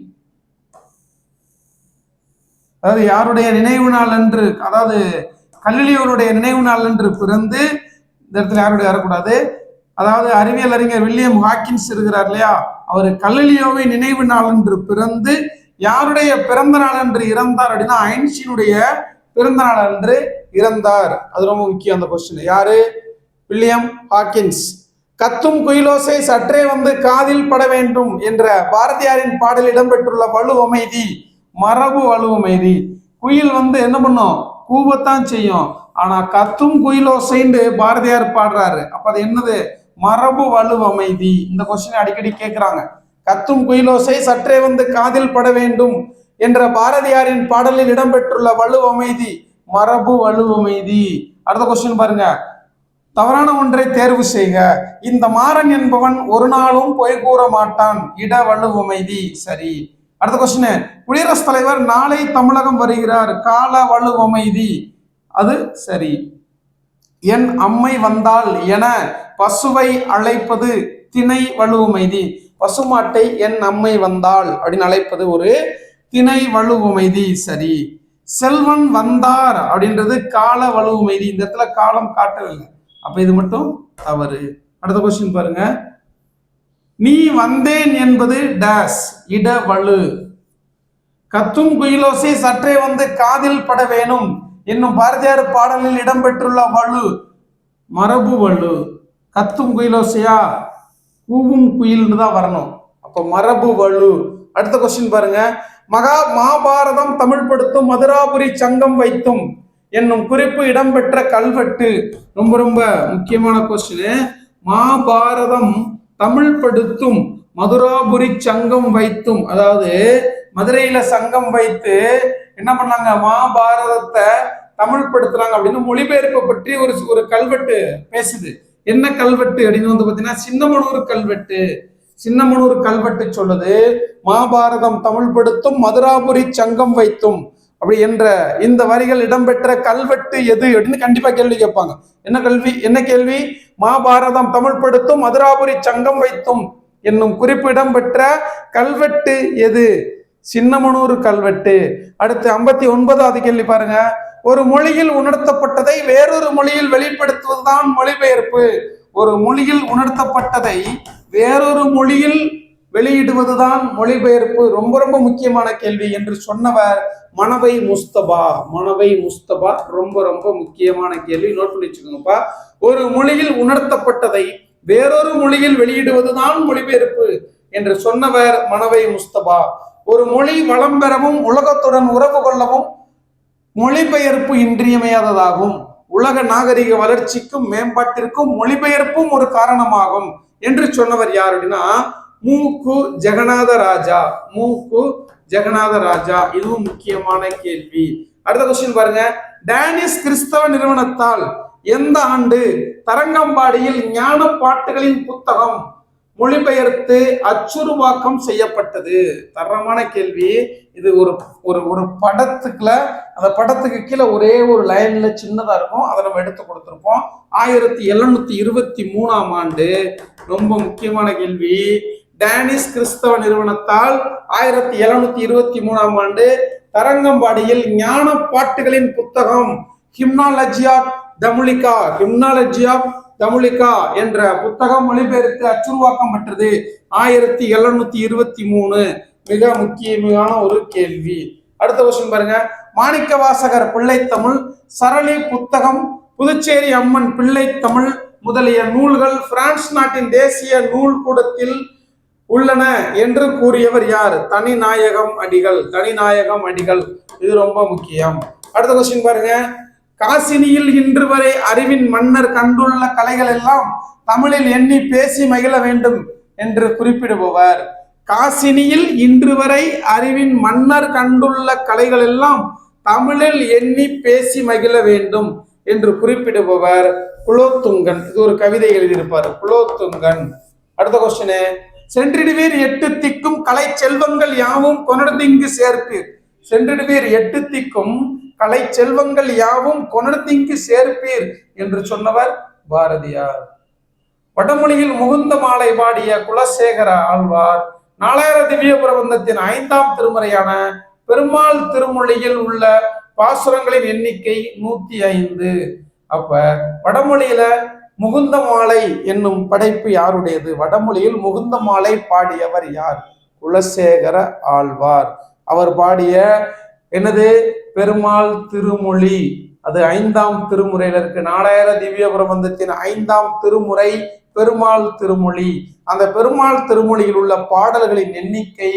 அதாவது யாருடைய நினைவு நாள் அன்று, அதாவது கலிலியோருடைய நினைவு நாள் அன்று பிறந்து, இந்த இடத்துல யாருடைய வரக்கூடாது, அதாவது அறிவியல் அறிஞர் வில்லியம் ஹாக்கின்ஸ் இருக்கிறார் இல்லையா, அவர் கலிலியோவை நினைவு நாள் அன்று பிறந்து யாருடைய பிறந்த நாள் அன்று இறந்தார் அப்படின்னா ஐன்ஸ்டீனுடைய பிறந்த நாள் அன்று இறந்தார். அது ரொம்ப முக்கியம் அந்த கொஸ்டின். யாரு? William Hawkins. கத்தும் குயிலோசை சற்றே வந்து காதில் பட வேண்டும் என்ற பாரதியாரின் பாடல் இடம்பெற்றுள்ள வலுவமைதி மரபு வலுவமைதி. குயில் என்ன பண்ணும்? கூவத்தான் செய்யும். ஆனா கத்தும் குயிலோசைன்னு பாரதியார் பாடுறாரு. அப்ப அது என்னது? மரபு வலுவமைதி. இந்த கொஸ்டின் அடிக்கடி கேட்கிறாங்க. கத்தும் குயிலோசை சற்றே வந்து காதில் பட வேண்டும் என்ற பாரதியாரின் பாடலில் இடம்பெற்றுள்ள வலுவமைதி மரபு வலுவமைதி. அடுத்த கொஸ்டின் பாருங்க. தவறான ஒன்றை தேர்வு செய்க. இந்த மாறன் என்பவன் ஒரு நாளும் பொய் கூற மாட்டான். இட வலுவமைதி சரி. அடுத்த கொஸ்டின். குடியரசுத் தலைவர் நாளை தமிழகம் வருகிறார். கால வலுவமைதி அது சரி. என் அம்மை வந்தால் என பசுவை அழைப்பது திணை வலுவமைதி. பசுமாட்டை என் அம்மை வந்தால் அப்படின்னு அழைப்பது ஒரு திணை வலுவமைதி சரி. செல்வன் வந்தார் அப்படின்றது கால வலுவமைதி. இந்த இடத்துல காலம் காட்டவில்லை. அப்ப இது மட்டும் தவறு. அடுத்த கொஸ்டின் பாருங்க. நீ வந்தேன் என்பது டேஸ் இட வலு. கத்தும் குயிலோசை சற்றே வந்து காதில் பட வேணும் என்னும் பாரதியார் பாடலில் இடம்பெற்றுள்ள வலு மரபு வலு. கத்தும் குயிலோசையா? கூவும் குயில்னு தான் வரணும். அப்ப மரபு வலு. அடுத்த கொஸ்டின் பாருங்க. மாபாரதம் தமிழ் படுத்தும் மதுராபுரி சங்கம் வைத்தும் என்னும் குறிப்பு இடம்பெற்ற கல்வெட்டு. ரொம்ப ரொம்ப முக்கியமான கொஸ்டின். மாபாரதம் தமிழ் படுத்தும் மதுராபுரி சங்கம் வைத்தும், அதாவது மதுரையில சங்கம் வைத்து என்ன பண்ணாங்க? மாபாரதத்தை தமிழ் படுத்துறாங்க அப்படின்னு மொழிபெயர்ப்பை பற்றி ஒரு கல்வெட்டு பேசுது. என்ன கல்வெட்டு அப்படின்னு பாத்தீங்கன்னா சின்னமனூர் கல்வெட்டு. சின்னமனூர் கல்வெட்டு சொல்லுது மாபாரதம் தமிழ் படுத்தும் மதுராபுரி சங்கம் வைத்தும் அப்படி என்ற இந்த வரிகள் இடம்பெற்ற கல்வெட்டு எது அப்படின்னு கண்டிப்பா கேள்வி கேட்பாங்க. என்ன கேள்வி? மாபாரதம் தமிழ் படுத்தும் மதுராபுரி சங்கம் வைத்தும் என்னும் குறிப்பு இடம்பெற்ற கல்வெட்டு எது? சின்னமனூர் கல்வெட்டு. அடுத்து 59வது கேள்வி பாருங்க. ஒரு மொழியில் உணர்த்தப்பட்டதை வேறொரு மொழியில் வெளிப்படுத்துவதுதான் மொழிபெயர்ப்பு. ஒரு மொழியில் உணர்த்தப்பட்டதை வேறொரு மொழியில் வெளியிடுவதுதான் மொழிபெயர்ப்பு. ரொம்ப ரொம்ப முக்கியமான கேள்வி என்று சொன்னவர் மனவை முஸ்தபா. மனவை முஸ்தபா ரொம்ப ரொம்ப முக்கியமான கேள்வி. நோட் பண்ணி வச்சுக்கோங்கப்பா. ஒரு மொழியில் உணர்த்தப்பட்டதை வேறொரு மொழியில் வெளியிடுவதுதான் மொழிபெயர்ப்பு என்று சொன்னவர் மனவை முஸ்தபா. ஒரு மொழி வளம் பெறவும் உலகத்துடன் உறவு கொள்ளவும் மொழிபெயர்ப்பு இன்றியமையாததாகும். உலக நாகரிக வளர்ச்சிக்கும் மேம்பாட்டிற்கும் மொழிபெயர்ப்பும் ஒரு காரணமாகும் என்று சொன்னவர் யார் அப்படின்னா மூக்கு ஜெகநாத ராஜா. மூக்கு ஜெகநாத ராஜா, இதுவும் முக்கியமான கேள்வி. அடுத்த கொஸ்டின் பாருங்க. டேனிஷ் கிறிஸ்தவ நிறுவனத்தால் எந்த ஆண்டு தரங்கம்பாடியில் ஞான பாட்டுகளின் புத்தகம் மொழிபெயர்த்து அச்சுருவாக்கம் செய்யப்பட்டது? தரமான கேள்வி இது. ஒரு ஒரு ஒரு படத்துக்குள்ள, அந்த படத்துக்கு கீழே ஒரே ஒரு லைன்ல சின்னதா இருக்கும், அதை நம்ம எடுத்து கொடுத்துருப்போம். 1723ஆம் ஆண்டு. ரொம்ப முக்கியமான கேள்வி. டேனிஷ் கிறிஸ்தவ நிறுவனத்தால் 1723ஆம் ஆண்டு தரங்கம்பாடியில் ஞான பாட்டுகளின் புத்தகம் ஹிம்னாலஜி ஆஃப் தமிழிகா, ஹிம்னாலஜி ஆஃப் தமிழிகா என்ற புத்தகம் மொழிபெயர்த்து அச்சுருவாக்கம் பெற்றது 1723. மிக முக்கியமான ஒரு கேள்வி. அடுத்த கொஸ்டின் பாருங்க. மாணிக்க வாசகர் பிள்ளைத்தமிழ், சரளி புத்தகம், புதுச்சேரி அம்மன் பிள்ளைத்தமிழ் முதலிய நூல்கள் பிரான்ஸ் நாட்டின் தேசிய நூல் கூடத்தில் உள்ளன என்று கூறியவர் யார்? தனிநாயகம் அடிகள். தனிநாயகம் அடிகள், இது ரொம்ப முக்கியம். அடுத்த கொஸ்டின் பாருங்க. காசினியில் இன்று வரை அறிவின் மன்னர் கண்டுள்ள கலைகள் எல்லாம் தமிழில் எண்ணி பேசி மகிழ வேண்டும் என்று குறிப்பிடுபவர்? காசினியில் இன்று வரை அறிவின் மன்னர் கண்டுள்ள கலைகள் எல்லாம் தமிழில் எண்ணி பேசி மகிழ வேண்டும் என்று குறிப்பிடுபவர் குலோத்துங்கன். இது ஒரு கவிதை எழுதியிருப்பார், குலோத்துங்கன். அடுத்த கொஸ்டின். சென்றிடுவீர் எட்டு திக்கும் கலை செல்வங்கள் யாவும் கொணர்ந்திங்கு சேர்ப்பீர். சென்றிடுவீர் எட்டு திக்கும் கலை செல்வங்கள் யாவும் கொணர்ந்திங்கு சேர்ப்பீர் என்று சொன்னவர் பாரதியார். வடமொழியில் முகுந்த மாலை பாடிய குலசேகர ஆழ்வார் 4000 திவ்ய பிரபந்தத்தின் 5ஆம் திருமுறையான பெருமாள் திருமொழியில் உள்ள பாசுரங்களின் எண்ணிக்கை 105. அப்ப வடமொழியில முகுந்த மாலை என்னும் படைப்பு யாருடையது? வடமொழியில் முகுந்த மாலை பாடியவர் யார்? குலசேகர ஆழ்வார். அவர் பாடிய என்னது? பெருமாள் திருமொழி. அது 5ஆம் திருமுறையில இருக்கு. 4000 திவ்ய பிரபந்தத்தின் 5ஆம் திருமுறை பெருமாள் திருமொழி. அந்த பெருமாள் திருமொழியில் உள்ள பாடல்களின் எண்ணிக்கை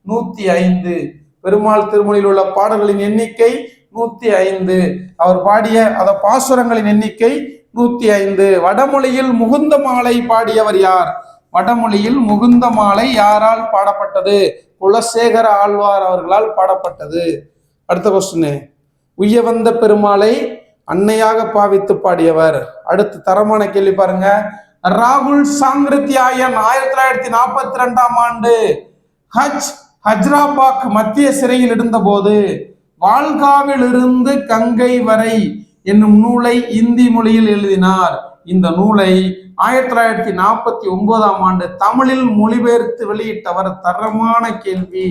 105. பெருமாள் திருமொழியில் உள்ள பாடல்களின் எண்ணிக்கை 105. அவர் பாடிய அந்த பாசுரங்களின் எண்ணிக்கை 105. வடமொழியில் முகுந்த மாலை பாடியவர் யார்? வடமொழியில் முகுந்த மாலை யாரால் பாடப்பட்டது? குலசேகர ஆழ்வார் அவர்களால் பாடப்பட்டது. அடுத்த கொஸ்டின். உய்ய வந்த பெருமாளை அன்னையாக பாவித்து பாடியவர்? அடுத்து தரமான கேள்வி பாருங்க. ராகுல் சாங்கிருத்யாயன் 1942ஆம் ஆண்டு ஹஜ்ராபாக் மத்திய சிறையில் இருந்தபோது வால்காவில் இருந்து கங்கை வரை என்னும் நூலை இந்தி மொழியில் எழுதினார். இந்த நூலை 1949ஆம் ஆண்டு தமிழில் மொழிபெயர்த்து வெளியிட்டவர். தரமான கேள்வி.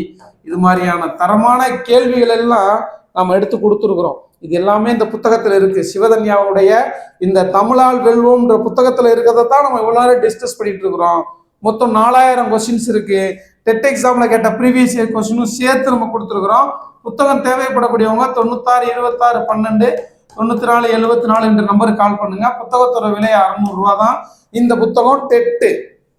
இது மாதிரியான தரமான கேள்விகள் எல்லாம் நாம் எடுத்து கொடுத்துருக்குறோம். இது எல்லாமே இந்த புத்தகத்துல இருக்கு. சிவதன்யாவுடைய இந்த தமிழால் வெல்வோம்ன்ற புத்தகத்துல இருக்கிறத தான் நம்ம இவ்வளவு நேரம் டிஸ்கஸ் பண்ணிட்டு இருக்கிறோம். மொத்தம் 4000 கொஸ்டின்ஸ் இருக்கு. டெட் எக்ஸாம்ல கேட்ட ப்ரீவியஸ் இயர் கொஸ்டினும் சேர்த்து நம்ம கொடுத்துருக்குறோம். புத்தகம் தேவைப்படக்கூடியவங்க 96 26 12 94 74 என்ற நம்பருக்கு கால் பண்ணுங்க. புத்தகத்தோட விலை 600 ரூபா தான். இந்த புத்தகம் டெட்டு,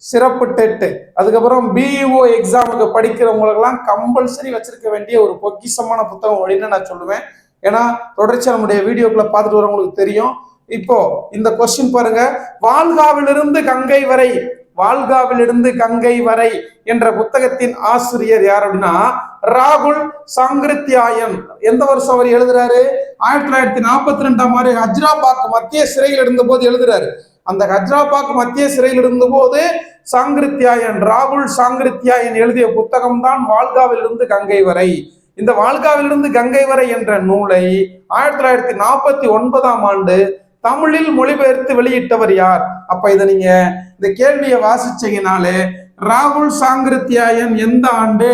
சிறப்பு டெட்டு, அதுக்கப்புறம் பிஇஓ எக்ஸாமுக்கு படிக்கிறவங்களுக்கெல்லாம் கம்பல்சரி வச்சிருக்க வேண்டிய ஒரு பொக்கிஷமான புத்தகம் அப்படின்னு நான் சொல்லுவேன். ஏன்னா தொடர்ச்சியா நம்முடைய வீடியோக்குள்ள பார்த்துட்டு வரவங்களுக்கு தெரியும். இப்போ இந்த கொஸ்டின் பாருங்க. வால்காவிலிருந்து கங்கை வரை, வால்காவிலிருந்து கங்கை வரை என்ற புத்தகத்தின் ஆசிரியர் யார் அப்படின்னா ராகுல் சாங்கிருத்யாயன். எந்த வருஷம் அவர் எழுதுறாரு? 1942ஆம் ஆண்டு ஹஜ்ராபாக் மத்திய சிறையில் இருந்த போது எழுதுறாரு. அந்த ஹஜ்ராபாக் மத்திய சிறையில் இருந்த போது சாங்கிருத்யாயன், ராகுல் சாங்கிருத்யாயன் எழுதிய புத்தகம் தான் வால்காவிலிருந்து கங்கை வரை. இந்த வால்காவிலிருந்து கங்கை வரை என்ற நூலை 1949ஆம் ஆண்டு தமிழில் மொழிபெயர்த்து வெளியிட்டவர் யார்? அப்ப இதை நீங்க இந்த கேள்வியை வாசிச்சீங்கனாலே ராகுல் சாங்கிருத்யாயன் எந்த ஆண்டு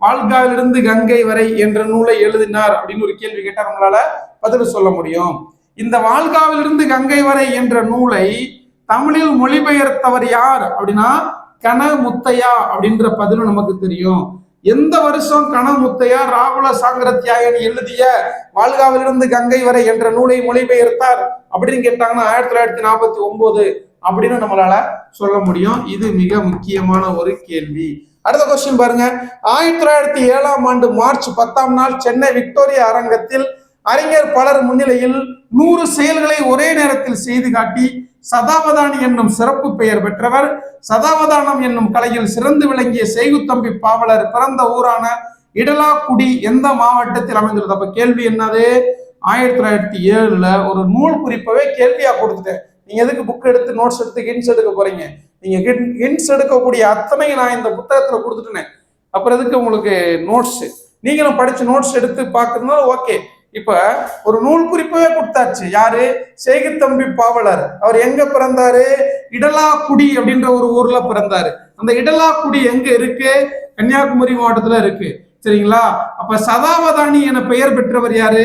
வால்காவிலிருந்து கங்கை வரை என்ற நூலை எழுதினார் அப்படின்னு ஒரு கேள்வி கேட்டா நம்மளால பதில் சொல்ல முடியும். இந்த வால்காவிலிருந்து கங்கை வரை என்ற நூலை தமிழில் மொழிபெயர்த்தவர் யார் அப்படின்னா கன முத்தையா அப்படின்ற பதிலும் நமக்கு தெரியும். எந்த வருஷம் கன முத்தையா ராகுல சாங்கிருத்யாயன் எழுதிய வால்காவிலிருந்து கங்கை வரை என்ற நூலை மொழிபெயர்த்தார் அப்படின்னு கேட்டாங்கன்னா 1949 அப்படின்னு நம்மளால சொல்ல முடியும். இது மிக முக்கியமான ஒரு கேள்வி. அடுத்த கொஸ்டின் பாருங்க. 1907ஆம் ஆண்டு மார்ச் 10ஆம் நாள் சென்னை விக்டோரியா அரங்கத்தில் அறிஞர் பலர் முன்னிலையில் 100 செயல்களை ஒரே நேரத்தில் செய்து காட்டி சதாவதானி என்னும் சிறப்பு பெயர் பெற்றவர். சதாவதானம் என்னும் கலையில் சிறந்து விளங்கிய செய்குத்தம்பி பாவலர் பிறந்த ஊரான இடலாக்குடி எந்த மாவட்டத்தில் அமைந்துள்ளது? அப்ப கேள்வி என்னது? 1907 ஒரு நூல் குறிப்பவே கேள்வியா கொடுத்துட்டேன். நீங்க எதுக்கு புக் எடுத்து நோட்ஸ் எடுத்து ஹிண்ட்ஸ் எடுக்க போறீங்க? நீங்க ஹிண்ட்ஸ் எடுக்கக்கூடிய அத்தனை நான் இந்த புத்தகத்துல கொடுத்துட்டேன். அப்புறம் எதுக்கு உங்களுக்கு நோட்ஸ்? நீங்களும் படிச்சு நோட்ஸ் எடுத்து பார்க்கணும்னா ஓகே. இப்ப ஒரு நூல் குறிப்பவே கொடுத்தாச்சு. யாரு? செய்குத்தம்பி பாவலர். அவர் எங்க பிறந்தாரு? இடலாக்குடி அப்படின்ற ஒரு ஊர்ல பிறந்தாரு. அந்த இடலாக்குடி எங்க இருக்கு? கன்னியாகுமரி மாவட்டத்துல இருக்கு. சரிங்களா? அப்ப சதாவதானி என பெயர் பெற்றவர் யாரு?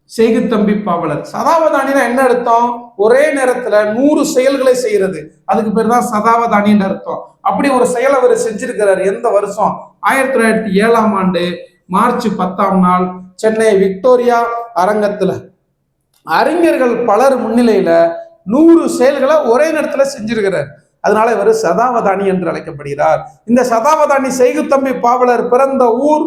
செய்குத்தம்பி பாவலர். சதாவதானினா என்ன அர்த்தம்? ஒரே நேரத்துல 100 செயல்களை செய்யறது, அதுக்கு பேர் தான் சதாவதானின்னு அர்த்தம். அப்படி ஒரு செயல் அவர் செஞ்சிருக்கிறார். எந்த வருஷம்? 1907 மார்ச் 10 சென்னை விக்டோரியா அரங்கத்துல அறிஞர்கள் பலர் முன்னிலையில 100 செயல்களை ஒரே நேரத்துல செஞ்சிருக்கிறார். அதனால இவர் சதாவதானி என்று அழைக்கப்படுகிறார். இந்த சதாவதானி செய்குத்தம்பி பாவலர் பிறந்த ஊர்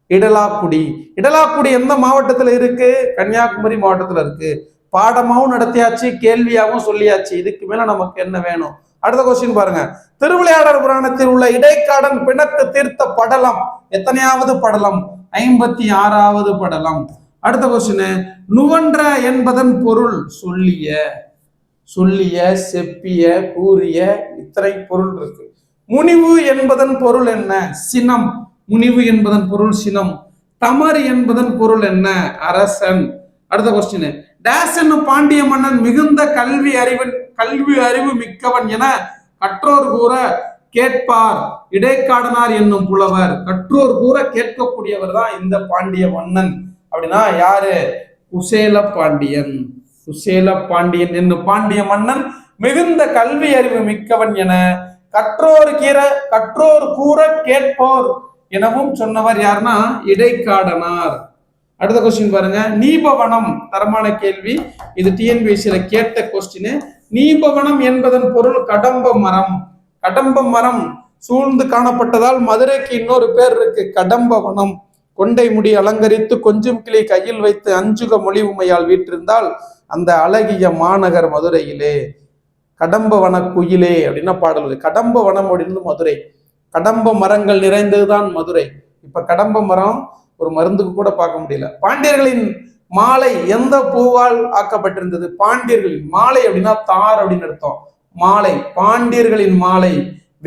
இடலாக்குடி. இடலாக்குடி எந்த மாவட்டத்துல இருக்கு? கன்னியாகுமரி மாவட்டத்துல இருக்கு. பாடமாவும் நடத்தியாச்சு, கேள்வியாகவும் சொல்லியாச்சு. இதுக்கு மேல நமக்கு என்ன வேணும்? அடுத்த கொஸ்டின் பாருங்க. திருவிளையாடல் புராணத்தில் உள்ள இடைக்காடன் பிணக்கு தீர்த்த படலம் எத்தனையாவது படலம்? 56வது படலம். அடுத்த கொஸ்டின், நுவன்ற என்பதன் பொருள்? சொல்லிய. சொல்லிய, செப்பிய, கூறிய, இத்தனை பொருள் இருக்கு. முனிவு என்பதன் பொருள் என்ன? சினம். முனிவு என்பதன் பொருள் சினம். தமர் என்பதன் பொருள் என்ன? அரசன். அடுத்த கொஸ்டின், டேஸ் என்னும் பாண்டிய மன்னன் மிகுந்த கல்வி அறிவு மிக்கவன் என கற்றோர் கூற கேட்பார் இடைக்காடனார் என்னும் புலவர். கற்றோர் கூற கேட்கக்கூடியவர் தான் இந்த பாண்டிய மன்னன். அப்படின்னா யாரு? குசேல பாண்டியன். குசேல பாண்டியன் என்னும் பாண்டிய மன்னன் மிகுந்த கல்வி அறிவு மிக்கவன் என கற்றோர் கூற கேட்போர் எனவும் சொன்னவர் யாருன்னா இடைக்காடனார். அடுத்த கொஸ்டின் பாருங்க. நீபவனம். தரமான கேள்வி இது, டிஎன்பிஎஸ்சியில கேட்ட கொஸ்டின். நீபவனம் என்பதன் பொருள் கடம்ப மரம். கடம்ப மரம் சூழ்ந்து காணப்பட்டதால் மதுரைக்கு இன்னொரு பேர் இருக்கு, கடம்பவனம். கொண்டை முடி அலங்கரித்து கொஞ்சம் கிளி கையில் வைத்து அஞ்சுக மொழி உமையால் வீற்றிருந்தால் அந்த அழகிய மாநகர் மதுரையிலே. கடம்பவன குயிலே அப்படின்னா பாடல். கடம்பவனம் அப்படின்னு மதுரை. கடம்ப மரங்கள் நிறைந்ததுதான் மதுரை. இப்ப கடம்ப மரம் ஒரு மருந்துக்கு கூட பார்க்க முடியல. பாண்டியர்களின் மாலை எந்த பூவால் ஆக்கப்பட்டிருந்தது? பாண்டியர்களின் மாலை அப்படின்னா தார் அப்படின்னு அர்த்தம். மாலை, பாண்டியர்களின் மாலை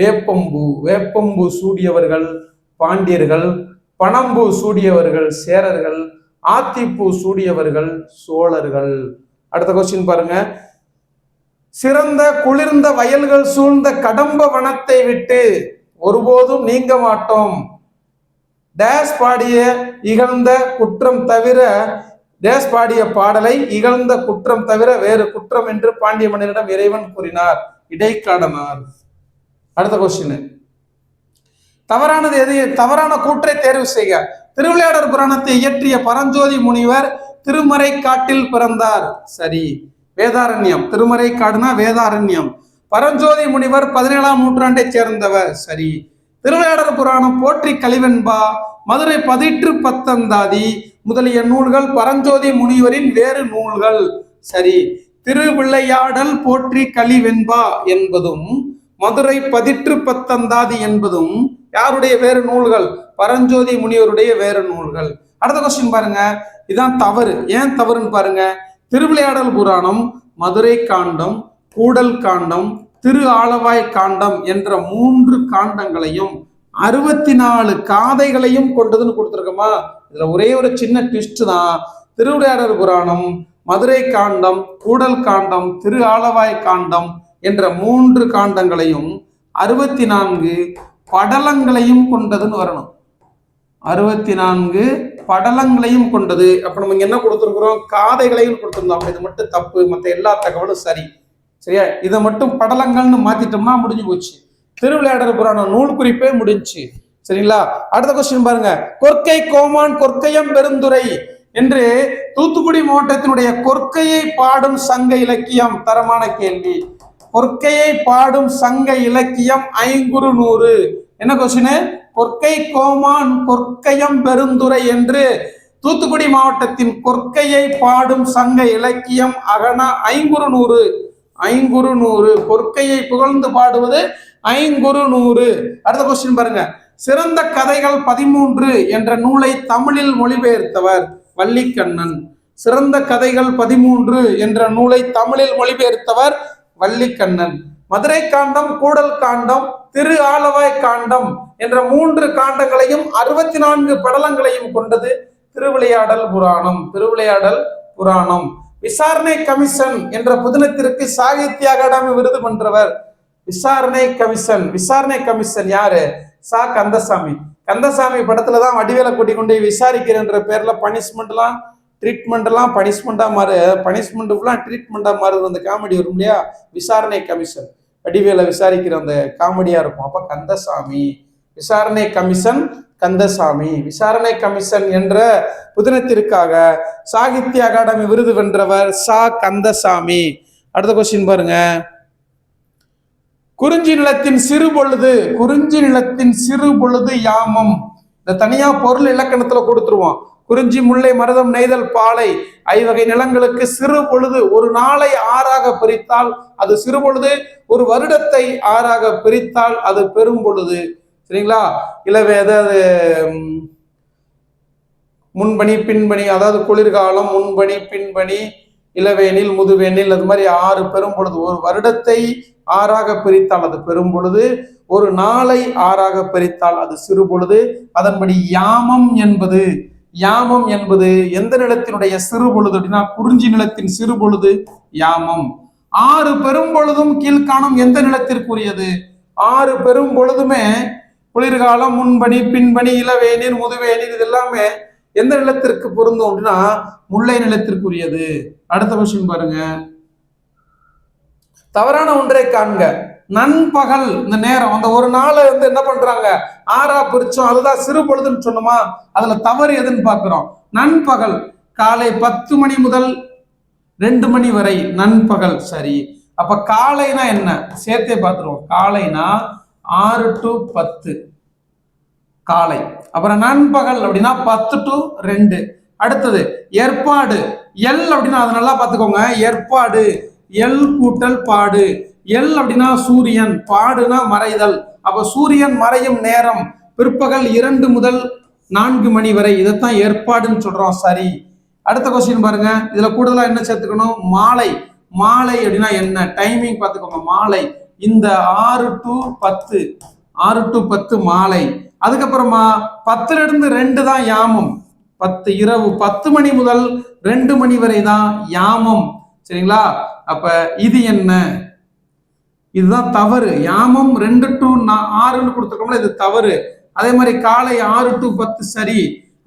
வேப்பம்பூ. வேப்பம்பூ சூடியவர்கள் பாண்டியர்கள், பனம்பூ சூடியவர்கள் சேரர்கள், ஆத்திப்பூ சூடியவர்கள் சோழர்கள். அடுத்த கொஸ்டின் பாருங்க. சிறந்த குளிர்ந்த வயல்கள் சூழ்ந்த கடம்ப வனத்தை விட்டு ஒருபோதும் நீங்க மாட்டோம். டேஸ் பாடிய இகழ்ந்த குற்றம் தவிர, டேஸ் பாடிய பாடலை இகழ்ந்த குற்றம் தவிர வேறு குற்றம் என்று பாண்டிய மன்னரிடம் இறைவன் கூறினார். இடைக்காடனார். அடுத்த கொஸ்டின், தவறானது எது? தவறான கூற்றை தேர்வு செய்க. திருவிளையாடல் புராணத்தை இயற்றிய பரஞ்சோதி முனிவர் திருமறை காட்டில் பிறந்தார். சரி. வேதாரண்யம். திருமறை காடுனா வேதாரண்யம். பரஞ்சோதி முனிவர் 17ஆம் நூற்றாண்டை சேர்ந்தவர். சரி. திருவிளையாடல் புராணம் போற்றி கலிவெண்பா, மதுரை பதிற்று பத்தந்தாதி முதலிய நூல்கள் பரஞ்சோதி முனிவரின் வேறு நூல்கள். சரி. திருவிளையாடல் போற்றி கலிவெண்பா என்பதும் மதுரை பதிற்று பத்தந்தாதி என்பதும் யாருடைய வேறு நூல்கள்? பரஞ்சோதி முனிவருடைய வேறு நூல்கள். அடுத்த கொஸ்டின் பாருங்க. இதான் தவறு. ஏன் தவறுன்னு பாருங்க. திருவிளையாடல் புராணம் மதுரை காண்டம், கூடல் காண்டம், திரு ஆலவாய் காண்டம் என்ற 3 காண்டங்களையும் 64 காதைகளையும் கொண்டதுன்னு கொடுத்துருக்கோமா? இதுல ஒரே ஒரு சின்ன ட்விஸ்ட் தான். திருவிளையாடல் புராணம் மதுரை காண்டம், கூடல் காண்டம், திரு ஆலவாய் காண்டம் என்ற 3 காண்டங்களையும் 64 படலங்களையும் கொண்டதுன்னு வரணும். 64 படலங்களையும் கொண்டது. அப்ப நம்ம இங்க என்ன கொடுத்துருக்கிறோம்? காதைகளையும் கொடுத்துருந்தோம். அப்ப இது மட்டும் தப்பு, மற்ற எல்லா தகவலும் சரி. சரியா? இதை மட்டும் படலங்கள்னு மாத்திட்டோம்னா முடிஞ்சு போச்சு. திருவிளையாடல் புராணம் நூல் குறிப்பே முடிஞ்சு. சரிங்களா? அடுத்த கொஸ்டின் பாருங்க. கொற்கை கோமான் கொற்கையம் பெருந்துரை என்று தூத்துக்குடி மாவட்டத்தினுடைய கொற்கையை பாடும் சங்க இலக்கியம். தரமான கேள்வி. கொற்கையை பாடும் சங்க இலக்கியம் 500. என்ன கொஸ்டின்? கொற்கை கோமான் கொற்கையம் பெருந்துரை என்று தூத்துக்குடி மாவட்டத்தின் கொற்கையை பாடும் சங்க இலக்கியம் அகன ஐங்குறுநூறு. ஐங்குறுநூறு. கொற்கையை புகழ்ந்து பாடுவது ஐங்குறுநூறு. அடுத்த கொஸ்டின் பாருங்க. சிறந்த கதைகள் 13 என்ற நூலை தமிழில் மொழிபெயர்த்தவர் வள்ளிக்கண்ணன். சிறந்த கதைகள் 13 என்ற நூலை தமிழில் மொழிபெயர்த்தவர் வள்ளிக்கண்ணன். மதுரை காண்டம், கூடல் காண்டம், திரு ஆலவாய் காண்டம் என்ற 3 காண்டங்களையும் 64 படலங்களையும் கொண்டது திருவிளையாடல் புராணம். திருவிளையாடல் புராணம். விசாரணை கமிஷன் என்ற புதினத்திற்கு சாகித்ய அகாடமி விருது வென்றவர் விசாரணை கமிஷன். விசாரணை கமிஷன் யாரு? சா கந்தசாமி. கந்தசாமி படத்துலதான் வடிவேலை கூட்டி கொண்டு விசாரிக்கிற பேர்ல பனிஷ்மெண்ட்லாம் ட்ரீட்மெண்ட்லாம் பனிஷ்மெண்டா மாறு, பனிஷ்மெண்ட்டுலாம் ட்ரீட்மெண்டா மாறுது அந்த காமெடி வரும் இல்லையா? விசாரணை கமிஷன். வடிவேலை விசாரிக்கிற அந்த காமெடியா இருக்கும். அப்ப கந்தசாமி. விசாரணை கமிஷன் கந்தசாமி. விசாரணை கமிஷன் என்ற புதினத்திற்காக சாகித்ய அகாடமி விருது வென்றவர் சா கந்தசாமி. அடுத்த கொஸ்டின் பாருங்க. குறிஞ்சி நிலத்தின் சிறு பொழுது. குறிஞ்சி நிலத்தின் சிறு பொழுது யாமம். இந்த தனியா பொருள் இலக்கணத்துல கொடுத்துருவோம். குறிஞ்சி, முல்லை, மருதம், நெய்தல், பாலை 5 வகை நிலங்களுக்கு சிறு பொழுது. ஒரு நாளை 6ஆக பிரித்தால் அது சிறு பொழுது. ஒரு வருடத்தை 6ஆக பிரித்தால் அது பெரும் பொழுது. சரிங்களா? இல்லவே அதாவது முன்பணி பின்பணி, அதாவது குளிர்காலம், முன்பணி பின்பணி, இளவேனில் முதுவேனில், அது மாதிரி 6 பெரும் பொழுது. ஒரு வருடத்தை 6ஆக பிரித்தால் அது பெரும் பொழுது. ஒரு நாளை 6ஆக பிரித்தால் அது சிறு பொழுது. அதன்படி யாமம் என்பது எந்த நிலத்தினுடைய சிறு பொழுது அப்படின்னா குறிஞ்சி நிலத்தின் சிறு பொழுது யாமம். 6 பெரும் பொழுதும் கீழ்காணும் எந்த நிலத்திற்குரியது? 6 பெரும் பொழுதுமே குளிர்காலம், முன்பணி, பின்பணி, இளவேநீர், முதுவேநீர் இது எல்லாமே எந்த நிலத்திற்கு பொருந்தும் அப்படின்னா முல்லை நிலத்திற்குரியது. அடுத்த கொஸ்டின் பாருங்க. தவறான ஒன்றை காண்க. நண்பகல் இந்த நேரம், அந்த ஒரு நாளை என்ன பண்றாங்க 6ஆ பிரிச்சோம், அதுதான் சிறு பொழுதுன்னு சொன்னோமா? அதுல தவறு எதுன்னு பாக்குறோம். நண்பகல் காலை 10 மணி முதல் 2 மணி வரை நண்பகல். சரி, அப்ப காலைனா என்ன சேர்த்தே பார்த்துருவோம். காலைனா 6 to 10 காலை. அப்புறம் நண்பகல் அப்படின்னா 10 to 2. அடுத்தது ஏற்பாடு. எல் அப்படின்னா அது நல்லா பார்த்துக்கோங்க. ஏற்பாடு எல் கூட்டல் பாடு. எல் அப்படின்னா சூரியன், பாடுனா மறைதல். அப்ப சூரியன் மறையும் நேரம் பிற்பகல் 2 முதல் 4 மணி வரை. இதைத்தான் ஏற்பாடுன்னு சொல்றோம். சரி, அடுத்த கொஸ்டின் பாருங்க. இதுல கூடுதலா என்ன சேர்த்துக்கணும்? மாலை. மாலை அப்படின்னா என்ன? டைமிங் பார்த்துக்கோங்க. மாலை இந்த 6 to 10 மாலை. அதுக்கப்புறமா 10ல இருந்து 2 தான் யாமம். 10 இரவு 10 மணி முதல் 2 மணி வரை தான் யாமம். சரிங்களா? அப்ப இது என்ன? இதுதான் தவறு. யாமம் 2 to 6ன்னு கொடுத்துருக்கோம்ல, இது தவறு. அதே மாதிரி காலை 6 to 10 சரி.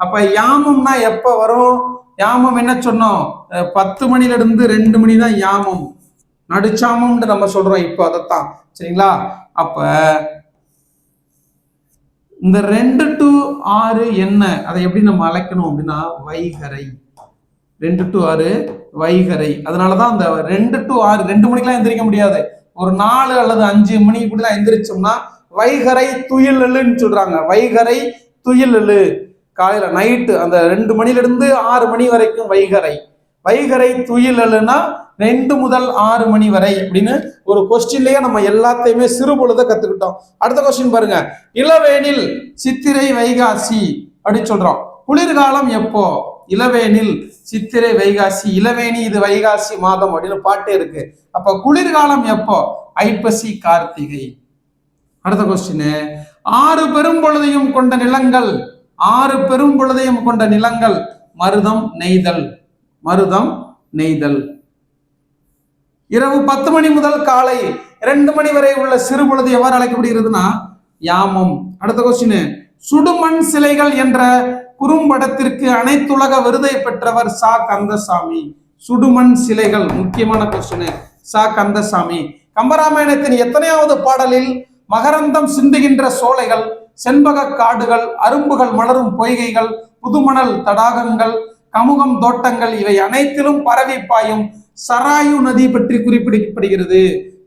அப்ப யாமம்னா எப்ப வரும்? யாமம் என்ன சொன்னோம்? 10 மணில இருந்து 2 மணி தான் யாமம். நடுச்சாமம்னு நம்ம சொல்றோம் இப்போ அதைத்தான். சரிங்களா? அப்ப இந்த 2 to 6 என்ன? அதை எப்படி நம்ம அழைக்கணும் அப்படின்னா வைகரை. 2 to 6 வைகரை. அதனாலதான் அந்த 2 to 6 2 மணிக்கெல்லாம் எந்திரிக்க முடியாது. ஒரு 4 அல்லது 5 மணிக்குள்ள எந்திரிச்சோம்னா வைகரை துயிலெழுன்னு சொல்றாங்க. வைகரை துயிலெழு. காலையில நைட்டு அந்த 2 மணில இருந்து 6 மணி வரைக்கும் வைகரை. வைகரை துயிலெழுனா 2 முதல் 6 மணி வரை அப்படின்னு ஒரு கொஸ்டின்லயே நம்ம எல்லாத்தையுமே சிறு பொழுத கத்துக்கிட்டோம். அடுத்த கொஸ்டின் பாருங்க. இளவேனில் சித்திரை வைகாசி அப்படின்னு சொல்றோம். குளிர்காலம் எப்போ? இளவேனில் சித்திரை வைகாசி. இளவேணி இது வைகாசி மாதம் அப்படின்னு பாட்டே இருக்கு. அப்ப குளிர்காலம் எப்போ? ஐப்பசி கார்த்திகை. அடுத்த கொஸ்டின். 6 பெரும் பொழுதையும் கொண்ட நிலங்கள். 6 பெரும் பொழுதையும் கொண்ட நிலங்கள் மருதம், நெய்தல். மருதம், நெய்தல். இரவு 10 மணி முதல் காலை 2 மணி வரை உள்ள சிறு பொழுது எவ்வாறு அழைக்கப்படுகிறதுனா யாமம். அடுத்த கொஸ்டின். சுடுமண் சிலைகள் என்ற குறும்படத்திற்கு அனைத்துலக விருதை பெற்றவர் சா கந்தசாமி. சுடுமண் சிலைகள் முக்கியமான கொஸ்டின். சா கந்தசாமி. கம்பராமாயணத்தின் எத்தனையாவது பாடலில் மகரந்தம் சிந்துகின்ற சோலைகள், செண்பக காடுகள், அரும்புகள் மலரும் பொய்கைகள், புதுமணல் தடாகங்கள், கமுகம் தோட்டங்கள் இவை அனைத்திலும் பரவி பாயும் சராயு நதி பற்றி குறிப்பிடப்படுகிறது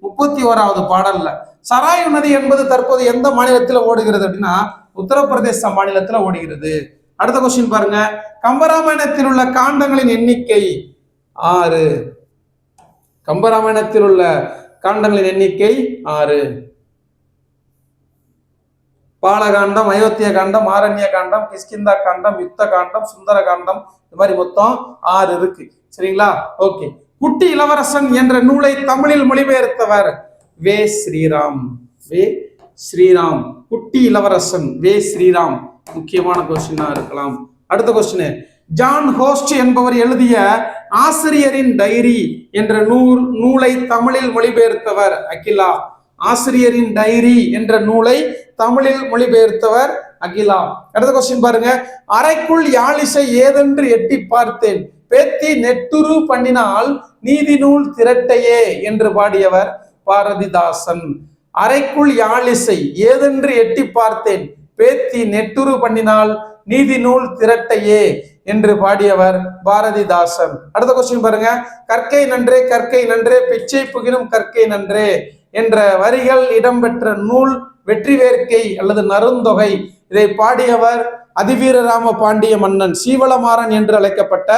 31வது பாடல்ல. சராயு நதி என்பது தற்போது எந்த மாநிலத்தில் ஓடுகிறது அப்படின்னா உத்தரப்பிரதேச மாநிலத்தில் ஓடுகிறது. அடுத்த கொஸ்டின் பாருங்க, கம்பராமாயணத்தில் உள்ள காண்டங்களின் எண்ணிக்கை 6. கம்பராமாயணத்தில் உள்ள காண்டங்களின் எண்ணிக்கை 6. பாலகாண்டம், அயோத்திய காண்டம், ஆரண்ய காண்டம், கிஷ்கிந்தா காண்டம், யுத்த காண்டம், சுந்தர காண்டம், இந்த மாதிரி மொத்தம் 6 இருக்கு. சரிங்களா? ஓகே. குட்டி இளவரசன் என்ற நூலை தமிழில் மொழிபெயர்த்தவர் வே ஸ்ரீராம். வே ஸ்ரீராம். குட்டி இளவரசன் வே ஸ்ரீராம். முக்கியமான கொஸ்டினா இருக்கலாம். அடுத்த கொஸ்டின், ஜான் ஹோஸ்ட் என்பவர் எழுதிய ஆசிரியரின் டைரி என்ற நூலை தமிழில் மொழிபெயர்த்தவர் அகிலா. ஆசிரியரின் டைரி என்ற நூலை தமிழில் மொழிபெயர்த்தவர் அகிலா. அடுத்த கொஸ்டின் பாருங்க, அறைக்குள் யாழிசை ஏதென்று எட்டி பார்த்தேன், பேத்தி நெட்டுரு பண்ணினால் நீதி நூல் திரட்டையே என்று பாடியவர் பாரதிதாசன். அறைக்குள் யாழிசை ஏதென்று எட்டி பார்த்தேன், பேத்தி நெட்டுரு பண்ணினால் நீதி நூல் திரட்டையே என்று பாடியவர் பாரதிதாசன். அடுத்த கொஸ்டின் பாருங்க, கற்கை நன்றே கற்கை நன்றே பிச்சை புகினும் கற்கை நன்றே என்ற வரிகள் இடம்பெற்ற நூல் வெற்றி வேர்க்கை அல்லது நருந்தொகை. இதை பாடியவர் அதிவீரராம பாண்டிய மன்னன். சீவளமாறன் என்று அழைக்கப்பட்ட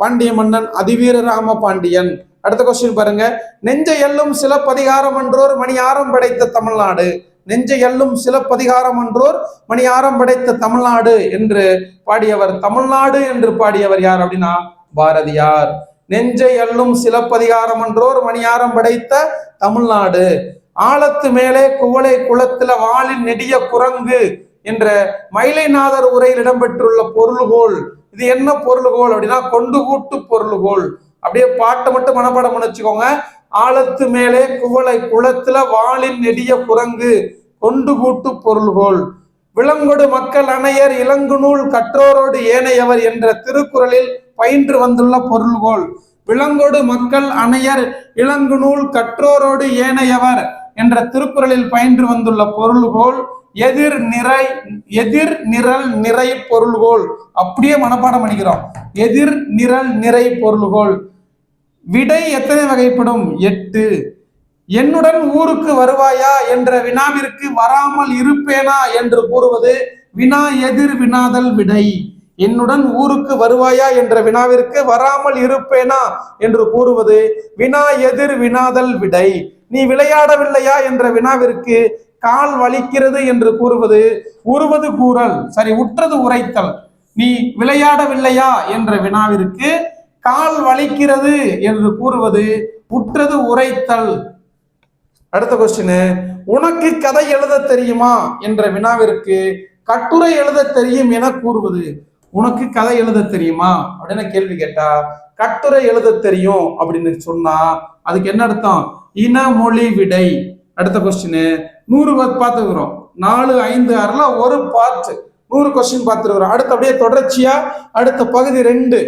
பாண்டிய மன்னன் அதிவீரராம பாண்டியன். அடுத்த கொஸ்டின் பாருங்க, நெஞ்சை எல்லும் சிலப்பதிகாரம் என்றோர் மணியாரம் படைத்த தமிழ்நாடு. நெஞ்சை எல்லும் சிலப்பதிகாரம் என்றோர் மணியாரம் படைத்த தமிழ்நாடு என்று பாடியவர், தமிழ்நாடு என்று பாடியவர் யார் அப்படின்னா பாரதியார். நெஞ்சை எல்லும் சிலப்பதிகாரம் என்றோர் மணியாரம் படைத்த தமிழ்நாடு. ஆழத்து மேலே குவளை குளத்துல வாளின் நெடிய குரங்கு என்ற மயிலைநாதர் உரையில் இடம்பெற்றுள்ள பொருள்கோள். இது என்ன பொருள்கோள் அப்படின்னா கொண்டு கூட்டு பொருள்கோள். அப்படியே பாட்டை மட்டும் மனப்பாடம் பண்ணி வச்சுக்கோங்க. ஆழத்து மேலே குவளை குளத்துல வாளின் நெடிய குரங்கு கொண்டு கூட்டு பொருள்கோள். விலங்கொடு மக்கள் அணையர் இளங்குநூல் கற்றோரோடு ஏனையவர் என்ற திருக்குறளில் பயின்று வந்துள்ள பொருள்கோள். விலங்கொடு மக்கள் அணையர் இளங்குநூல் கற்றோரோடு ஏனையவர் என்ற திருக்குறளில் பயின்று வந்துள்ள பொருள்கோள் எதிர் நிரல் நிறை பொருள்கோள். அப்படியே மனப்பாடம் பண்ணிக்கிறோம். எதிர் நிரல் நிறை பொருள்கோள். விடை எத்தனை வகைப்படும்? 8. என்னுடன் ஊருக்கு வருவாயா என்ற வினாவிற்கு வராமல் இருப்பேனா என்று கூறுவது வினா எதிர் வினாதல் விடை. என்னுடன் ஊருக்கு வருவாயா என்ற வினாவிற்கு வராமல் இருப்பேனா என்று கூறுவது வினா எதிர் வினாதல் விடை. நீ விளையாடவில்லையா என்ற வினாவிற்கு கால் வலிக்கிறது என்று கூறுவது உருவது கூறல், உற்றது உரைத்தல். நீ விளையாடவில்லையா என்ற வினாவிற்கு கால் வலிக்கிறது என்று கூறுவது உற்றது உரைத்தல். அடுத்த கொஸ்டின், உனக்கு கதை எழுத தெரியுமா என்ற வினாவிற்கு கட்டுரை எழுத தெரியும் என கூறுவது. உனக்கு கதை எழுத தெரியுமா அப்படின்னு கேள்வி கேட்டா கட்டுரை எழுத தெரியும் அப்படின்னு சொன்னா அதுக்கு என்ன அர்த்தம்? இனமொழி விடை. அடுத்த கொஸ்டின், 100 பார்த்துக்கிறோம். 4, 5, 6ல ஒரு பார்ட் 100 கொஸ்டின் பார்த்துருக்கிறோம். அடுத்து அப்படியே தொடர்ச்சியா அடுத்த பகுதி 2.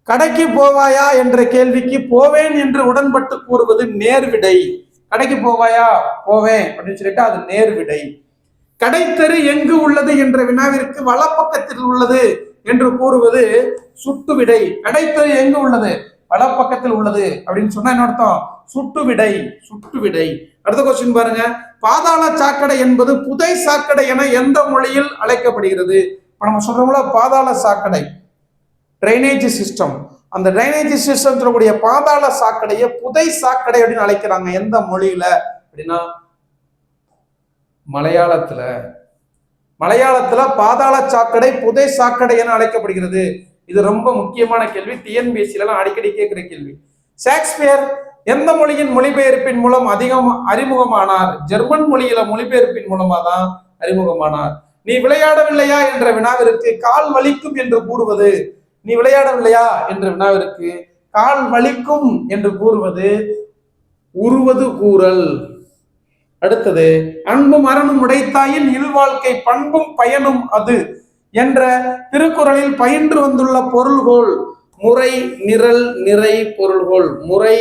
கடைக்கு போவாயா என்ற கேள்விக்கு போவேன் என்று உடன்பட்டு கூறுவது நேர்விடை. கடைக்கு போவாயா? போவேன் அப்படின்னு சொல்லிட்டு அது நேர்விடை. கடைத்தெரு எங்கு உள்ளது என்ற வினாவிற்கு வலப்பக்கத்தில் உள்ளது என்று கூறுவது சுட்டு விடை. கடைத்தெரு எங்கு உள்ளது? வலப்பக்கத்தில் உள்ளது அப்படின்னு சொன்னா என்ன அர்த்தம்? சுட்டு விடை. சுட்டு விடை. அடுத்த கொஸ்டின் பாருங்க, பாதாள சாக்கடை என்பது புதை சாக்கடை என எந்த மொழியில் அழைக்கப்படுகிறது? இப்ப நம்ம சொல்றோம்ல பாதாள சாக்கடை, டிரைனேஜ் சிஸ்டம். அந்த டிரைனேஜ் சிஸ்டம் சொல்லக்கூடிய பாதாள சாக்கடையை புதை சாக்கடை அப்படின்னு அழைக்கிறாங்க. எந்த மொழியில அப்படின்னா மலையாளத்துல. மலையாளத்துல பாதாள சாக்கடை புதை சாக்கடை என அழைக்கப்படுகிறது. இது ரொம்ப முக்கியமான கேள்வி. டிஎன்பிஎஸ்சில எல்லாம் அடிக்கடி கேட்கிற கேள்வி. ஷேக்ஸ்பியர் எந்த மொழியின் மொழிபெயர்ப்பின் மூலம் அதிகம் அறிமுகமானார்? ஜெர்மன் மொழியில மொழிபெயர்ப்பின் மூலமா தான் அறிமுகமானார். நீ விளையாடவில்லையா என்ற வினாவிற்கு கால் வலிக்கும் என்று கூறுவது. நீ விளையாடவில்லையா என்ற வினாவிற்கு கால் வலிக்கும் என்று கூறுவது உருவது கூறல். அடுத்தது, அன்பும் அரணும் உடைத்தாயின் இல்வாழ்க்கை பண்பும் பயனும் அது என்ற திருக்குறளில் பயின்று வந்துள்ள பொருள்கோள் முறை நிரல் நிறை பொருள்கோள். முறை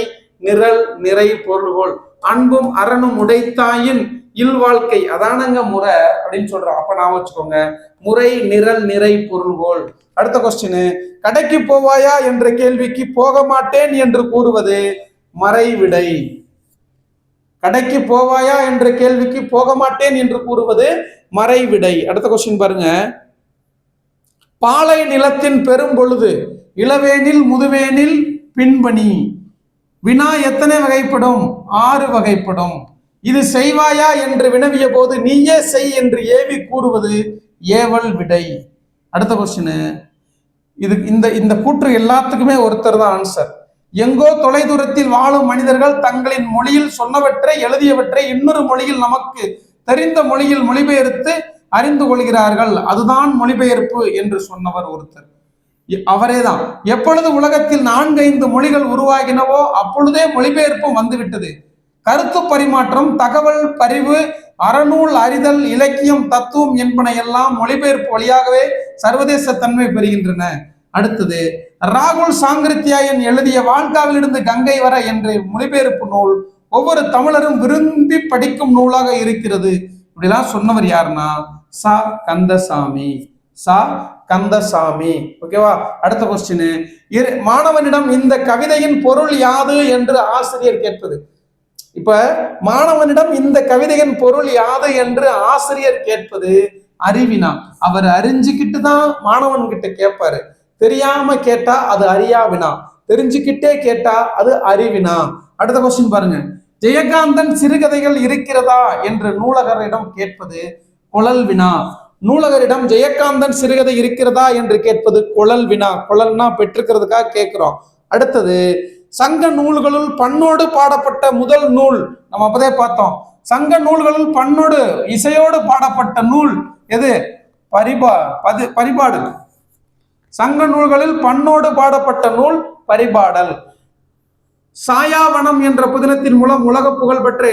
நிரல் நிறை பொருள்கோள். அன்பும் அரணும் உடைத்தாயின் இல்வாழ்க்கை அதானங்க முறை அப்படின்னு சொல்றோம். அப்ப நான் வச்சுக்கோங்க, முறை நிரல் நிறை பொருள்கோள். அடுத்த கொஸ்டின், கடைக்கு போவாயா என்ற கேள்விக்கு போக மாட்டேன் என்று கூறுவது மறைவிடை. கடைக்கு போவாயா என்ற கேள்விக்கு போக மாட்டேன் என்று கூறுவது மறைவிடை. அடுத்த கொஸ்டின் பாருங்க, பாலை நிலத்தின் பெரும் பொழுது, இளவேனில் முதுவேனில் பின்பணி. வினா எத்தனை வகைப்படும்? 6 வகைப்படும். இது செய்வாயா என்று வினவிய போது நீயே செய் என்று ஏவி கூறுவது ஏவல் விடை. அடுத்த கொஸ்டின். இது இந்த கூற்று எல்லாத்துக்குமே ஒருத்தர் தான் ஆன்சர். எங்கோ தொலைதூரத்தில் வாழும் மனிதர்கள் தங்களின் மொழியில் சொன்னவற்றை எழுதியவற்றை இன்னொரு மொழியில் நமக்கு தெரிந்த மொழியில் மொழிபெயர்த்து அறிந்து கொள்கிறார்கள், அதுதான் மொழிபெயர்ப்பு என்று சொன்னவர் ஒருத்தர். அவரேதான். எப்பொழுது உலகத்தில் 4-5 மொழிகள் உருவாகினவோ அப்பொழுதே மொழிபெயர்ப்பும் வந்துவிட்டது. கருத்து பரிமாற்றம், தகவல் பரிவு, அறநூல் அறிதல், இலக்கியம், தத்துவம் என்பன எல்லாம் மொழிபெயர்ப்பு வழியாகவே சர்வதேச தன்மை பெறுகின்றன. அடுத்தது, ராகுல் சாங்கிருத்தியாயன் எழுதிய வாழ்காவிலிருந்து கங்கை வர என்ற மொழிபெயர்ப்பு நூல் ஒவ்வொரு தமிழரும் விரும்பி படிக்கும் நூலாக இருக்கிறது. இப்படிலாம் சொன்னவர் யாருன்னா சா கந்தசாமி. சா கந்தசாமி. ஓகேவா? அடுத்த கொஸ்டின். மாணவனிடம் இந்த கவிதையின் பொருள் யாது என்று ஆசிரியர் கேட்பது. இப்ப மாணவனிடம் இந்த கவிதையின் பொருள் யாது என்று ஆசிரியர் கேட்பது அறிவினா. அவர் அறிஞ்சுக்கிட்டு தான் மாணவன் கிட்ட கேட்பாரு. தெரியாம கேட்டா அது அறியாவினா, தெரிஞ்சுக்கிட்டே கேட்டா அது அறிவினா. அடுத்த கொஸ்டின் பாருங்க. ஜெயகாந்தன் சிறுகதைகள் இருக்கிறதா என்று நூலகரிடம் கேட்பது குழல் வினா. நூலகரிடம் ஜெயகாந்தன் சிறுகதை இருக்கிறதா என்று கேட்பது குழல் வினா. குழல்னா பெற்றுக்கிறதுக்காக கேட்கிறோம். அடுத்தது, சங்க நூல்களுள் பண்ணோடு பாடப்பட்ட முதல் நூல். நம்ம அப்பதே பார்த்தோம். சங்க நூல்களுள் பண்ணோடு இசையோடு பாடப்பட்ட நூல் எது? பரிபாடு. சங்க நூல்களில் பண்ணோடு பாடப்பட்ட நூல் பரிபாடல். சாயாவனம் என்ற புதினத்தின் மூலம் உலக புகழ்பெற்ற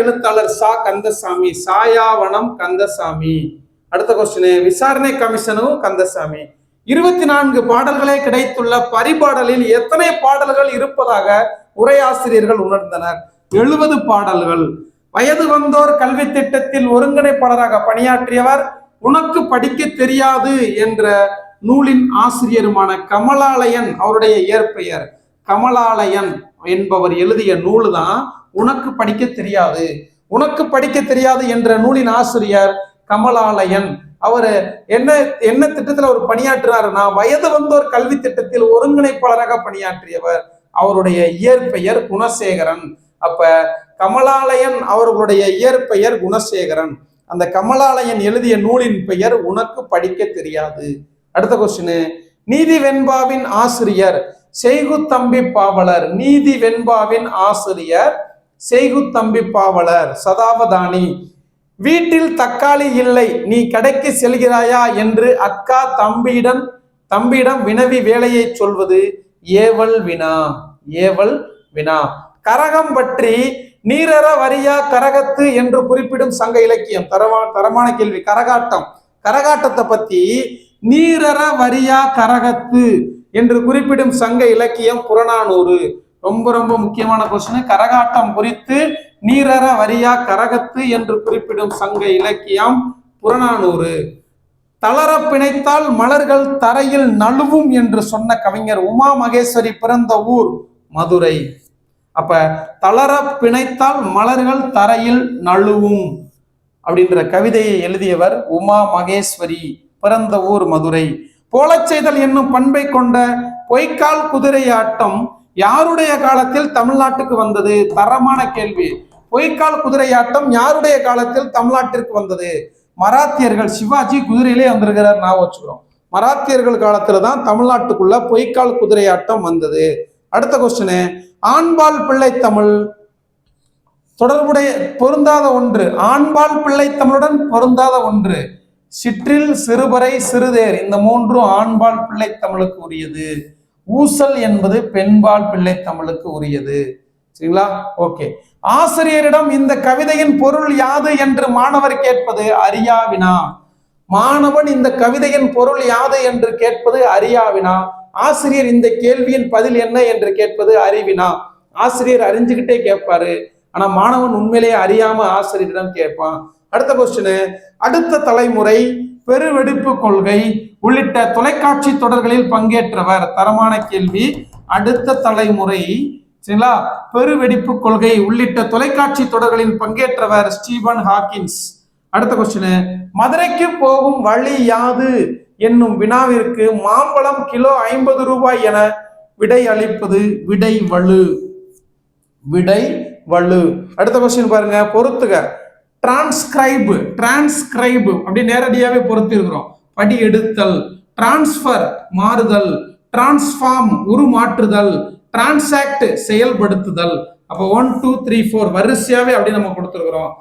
எழுத்தாளர் சா கந்தசாமி. சாயாவனம் கந்தசாமி. அடுத்த கொஸ்டின். விசாரணை கமிஷனும் கந்தசாமி. 24 பாடல்களே கிடைத்துள்ள பரிபாடலில் எத்தனை பாடல்கள் இருப்பதாக உரையாசிரியர்கள் உணர்ந்தனர்? 70 பாடல்கள். வயது வந்தோர் கல்வி திட்டத்தில் ஒருங்கிணைப்பாளராக பணியாற்றியவர் உனக்கு படிக்க தெரியாது என்ற நூலின் ஆசிரியருமான கமலாலயன். அவருடைய இயற்பெயர் கமலாலயன் என்பவர் எழுதிய நூல் தான் உனக்கு படிக்க தெரியாது. உனக்கு படிக்க தெரியாது என்ற நூலின் ஆசிரியர் கமலாலயன். அவர் என்ன திட்டத்தில் அவர் பணியாற்றுறாருன்னா வயது வந்தோர் கல்வி திட்டத்தில் ஒருங்கிணைப்பாளராக பணியாற்றியவர். அவருடைய இயற்பெயர் குணசேகரன். அப்ப கமலாலயன் அவர்களுடைய இயற்பெயர் குணசேகரன். அந்த கமலாலயன் எழுதிய நூலின் பெயர் உனக்கு படிக்க தெரியாது. அடுத்த கொஸ்டின். நீதி வெண்பாவின் ஆசிரியர் செய்குத்தம்பி பாவலர். நீதி வெண்பாவின் ஆசிரியர் செய்குத்தம்பி பாவலர். சதாவதானி. வீட்டில் தக்காளி இல்லை, நீ கடைக்கு செல்கிறாயா என்று அக்கா தம்பியிடம் வினவி வேலையை சொல்வது ஏவல் வினா. ஏவல் வினா. கரகம் பற்றி நீரற வரியா கரகத்து என்று குறிப்பிடும் சங்க இலக்கியம். தரமான கேள்வி. கரகாட்டத்தை பத்தி நீரற வரியா கரகத்து என்று குறிப்பிடும் சங்க இலக்கியம் புறநானூறு. ரொம்ப முக்கியமான கொஸ்டின். கரகாட்டம் குறித்து நீரற வரியா கரகத்து என்று குறிப்பிடும் சங்க இலக்கியம் புறநானூறு. தளர பிணைத்தால் மலர்கள் தரையில் நழுவும் என்று சொன்ன கவிஞர் உமா மகேஸ்வரி பிறந்த ஊர் மதுரை. அப்ப தளர பிணைத்தால் மலர்கள் தரையில் நழுவும் அப்படின்ற கவிதையை எழுதியவர் உமா மகேஸ்வரி, பிறந்த ஊர் மதுரை. போலச் செய்தல் என்னும் பண்பை கொண்ட பொய்க்கால் குதிரை ஆட்டம் யாருடைய காலத்தில் தமிழ்நாட்டுக்கு வந்தது? தரமான கேள்வி. பொய்க்கால் குதிரை ஆட்டம் யாருடைய காலத்தில் தமிழ்நாட்டிற்கு வந்தது? மராத்தியர்கள். சிவாஜி குதிரையிலே வந்திருக்கிறார், நான் வச்சுக்கிறோம். மராத்தியர்கள் காலத்துல தான் தமிழ்நாட்டுக்குள்ள பொய்க்கால் குதிரை ஆட்டம் வந்தது. அடுத்த கொஸ்டின். ஆண்பால் பிள்ளை தமிழ் தொடர்புடைய பொருந்தாத ஒன்று. ஆண்பால் பிள்ளை தமிழுடன் பொருந்தாத ஒன்று. சிற்றில், சிறுபறை, சிறுதேர். இந்த 3 ஆண்பால் பிள்ளை தமிழுக்கு உரியது. ஊசல் என்பது பெண்பால் பிள்ளை தமிழுக்கு உரியது. சரிங்களா? ஓகே. ஆசிரியரிடம் இந்த கவிதையின் பொருள் யாது என்று மாணவர் கேட்பது அறியாவினா. மாணவன் இந்த கவிதையின் பொருள் யாது என்று கேட்பது அறியாவினா. ஆசிரியர் இந்த கேள்வியின் பதில் என்ன என்று கேட்பது அறிவினா. ஆசிரியர் அறிஞ்சுக்கிட்டே கேட்பாரு, ஆனா மாணவன் உண்மையிலேயே அறியாம ஆசிரியரிடம் கேட்பான். அடுத்த கொஸ்டின். அடுத்த தலைமுறை, பெருவெடிப்பு கொள்கை உள்ளிட்ட தொலைக்காட்சி தொடர்களில் பங்கேற்றவர். தரமான கேள்வி. அடுத்த தலைமுறை, சரிங்களா, பெருவெடிப்பு கொள்கை உள்ளிட்ட தொலைக்காட்சி தொடர்களில் பங்கேற்றவர் ஸ்டீபன் ஹாக்கின்ஸ். அடுத்த கொஸ்டின். மதுரைக்கு போகும் வழி யாது என்னும் வினாவிற்கு மாம்பழம் கிலோ 50 ரூபாய் என விடை அளிப்பது விடை வலு. விடை வலு. அடுத்த கொஸ்டின் பாருங்க, பொறுத்துக. டிரான்ஸ்கிரைப் அப்படி நேரடியாவே பொறுத்து இருக்கிறோம். படி எடுத்தல், டிரான்ஸ்பர் மாறுதல், டிரான்ஸ்ஃபார்ம் உருமாற்றுதல், டிரான்சாக்ட் செயல்படுத்துதல். அப்ப 1 2 3 4 வரிசையாவே அப்படி நம்ம கொடுத்துருக்கிறோம்.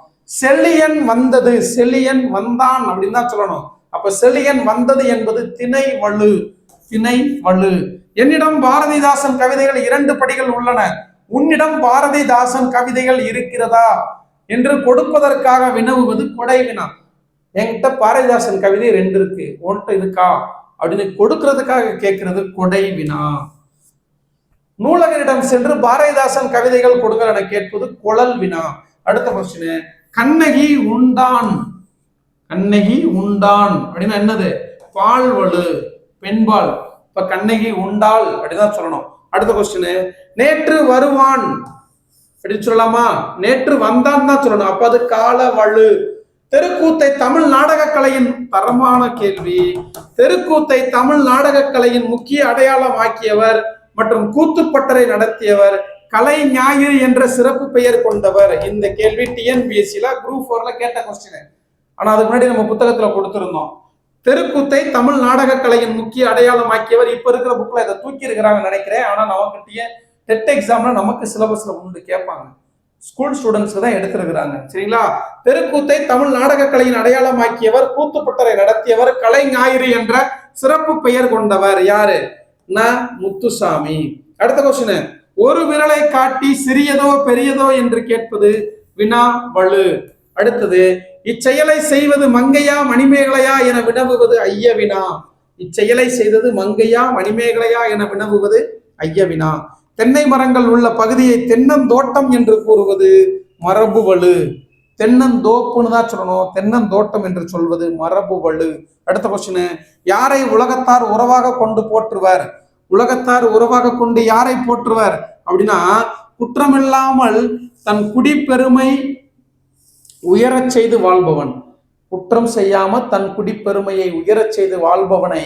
செலியன் வந்தது, செலியன் வந்தான் அப்படின்னு தான் சொல்லணும். அப்ப செலியன் வந்தது என்பது திணை வலு. திணை வலு. என்னிடம் பாரதிதாசன் கவிதைகள் 2 படிகள் உள்ளன, உன்னிடம் பாரதிதாசன் கவிதைகள் இருக்கிறதா என்று கொடுப்பதற்காக வினவுவது கொடை வினா. என்கிட்ட பாரதிதாசன் கவிதை 2 இருக்கு, உன்கிட்ட இருக்கா அப்படின்னு கொடுக்கறதுக்காக கேட்கிறது கொடை வினா. நூலகரிடம் சென்று பாரதிதாசன் கவிதைகள் கொடுங்கள் என கேட்பது குழல் வினா. அடுத்த கொஸ்டின், கண்ணகி உண்டான். கண்ணகி உண்டான் அப்படின்னா என்னது? பால்வலு, பெண்பால். இப்ப கண்ணகி உண்டாள் அப்படிதான் சொல்லணும். அடுத்த கொஸ்டின், நேற்று வருவான் அப்படின்னு சொல்லலாமா? நேற்று வந்தான் தான் சொல்லணும். அப்ப அது கால வலு. தெருக்கூத்தை தமிழ் நாடக கலையின் தரமான கேள்வி. தெருக்கூத்தை தமிழ் நாடக கலையின் முக்கிய அடையாளம் ஆக்கியவர் மற்றும் கூத்துப்பட்டறை நடத்தியவர், கலை ஞாயிறு என்ற சிறப்பு பெயர் கொண்டவர். இந்த கேள்வி டிஎன்பிஎஸ்சில குரூப் 4ல கேட்ட கொஸ்டின். ஆனா அதுக்கு முன்னாடி நம்ம புத்தகத்துல கொடுத்திருந்தோம். தெருக்கூத்தை தமிழ் நாடக கலையின் முக்கிய அடையாளம் ஆக்கியவர். இப்ப இருக்கிற புக்ல இதை தூக்கி இருக்கிறாங்கன்னு நினைக்கிறேன். ஆனா நமக்கு டெட் எக்ஸாம்ல நமக்கு சிலபஸ்ல உண்டு, கேட்பாங்க. ஸ்கூல் ஸ்டூடெண்ட்ஸ்க்கு தான் எடுத்திருக்கிறாங்க. சரிங்களா? தெருக்கூத்தை தமிழ் நாடக கலையின் அடையாளம் ஆக்கியவர், கூத்துப்பட்டறை நடத்தியவர், கலை ஞாயிறு என்ற சிறப்பு பெயர் கொண்டவர். யாரு? முத்துசாமி. அடுத்த கொஸ்டின், ஒரு விரலை காட்டி சிறியதோ பெரியதோ என்று கேட்பது வினா வலு. அடுத்தது, இச்செயலை செய்வது மங்கையா மணிமேகலையா என வினவுவது ஐய வினா. இச்செயலை செய்தது மங்கையா மணிமேகலையா என வினவுவது ஐய வினா. தென்னை மரங்கள் உள்ள பகுதியை தென்னந்தோட்டம் என்று கூறுவது மரபு வலு. தென்னந்தோப்புன்னு தான் சொல்லணும், தென்னந்தோட்டம் என்று சொல்வது மரபு வலு. அடுத்த கொஸ்டின், யாரை உலகத்தார் உறவாக கொண்டு போற்றுவர்? உலகத்தார் உறவாக கொண்டு யாரை போற்றுவர் அப்படின்னா, குற்றமில்லாமல் தன் குடிப்பெருமை உயரச் செய்து வாழ்பவன். குற்றம் செய்யாம தன் குடிப்பெருமையை உயரச் செய்து வாழ்பவனை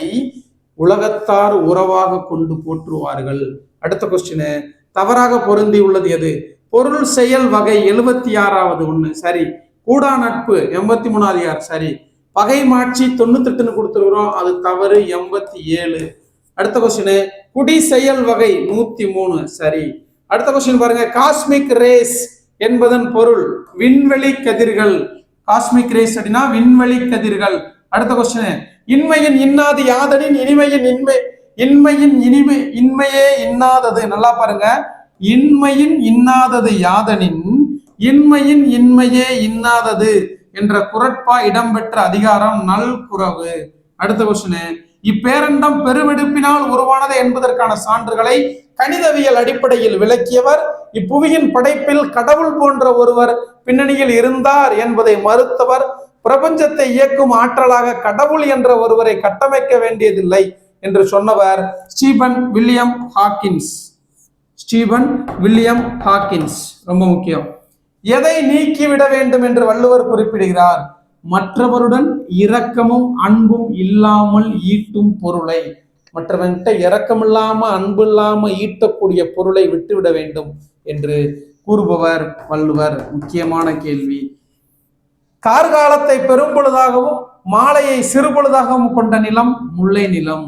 உலகத்தார் உறவாக கொண்டு போற்றுவார்கள். அடுத்த கொஸ்டின், தவறாக பொருந்தி உள்ளது எது? பொருள் செயல் வகை 76வது ஒண்ணு சரி. கூடா நட்பு 83வது யார்? சரி. பகை மாட்சி 98ன்னு கொடுத்துருக்கிறோம், அது தவறு, 87. அடுத்த கொஸ்டின், குடி செயல் வகை 103 சரி. அடுத்த கொஸ்டின் பாருங்க, காஸ்மிக் ரேஸ் என்பதன் பொருள் விண்வெளி கதிர்கள். காஸ்மிக் ரேஸ் அப்படின்னா விண்வெளி கதிர்கள். அடுத்த கொஸ்டின், இன்மையின் இன்னாது யாதனின் இன்மையின் இன்மையே இன்னாதது. நல்லா பாருங்க, இன்மையின் இன்னாதது யாதனின் இன்மையின் இன்மையே இன்னாதது என்ற குறட்பா இடம்பெற்ற அதிகாரம் நல்குறவு. அடுத்த கொஸ்டின், இப்பேரண்டம் பெருவெடுப்பினால் உருவானது என்பதற்கான சான்றுகளை கணிதவியல் அடிப்படையில் விளக்கியவர். இப்புவியின் படைப்பில் கடவுள் போன்ற ஒருவர் பின்னணியில் இருந்தார் என்பதை மறுத்தவர். பிரபஞ்சத்தை இயக்கும் ஆற்றலாக கடவுள் என்ற ஒருவரை கட்டமைக்க வேண்டியதில்லை என்று சொன்னவர் Stephen William Hawkins. Stephen William Hawkins ரொம்ப முக்கியம். எதை நீக்கிவிட வேண்டும் என்று வள்ளுவர் குறிப்பிடுகிறார்? மற்றவருடன் இரக்கமும் அன்பும் இல்லாமல் ஈட்டும் பொருளை. மற்றவன்கிட்ட இரக்கம் இல்லாம அன்பு இல்லாம ஈட்டக்கூடிய பொருளை விட்டுவிட வேண்டும் என்று கூறுபவர் வள்ளுவர். முக்கியமான கேள்வி. கார்காலத்தை பெரும்பொழுதாகவும் மாலையை சிறுபொழுதாகவும் கொண்ட நிலம் முல்லை நிலம்.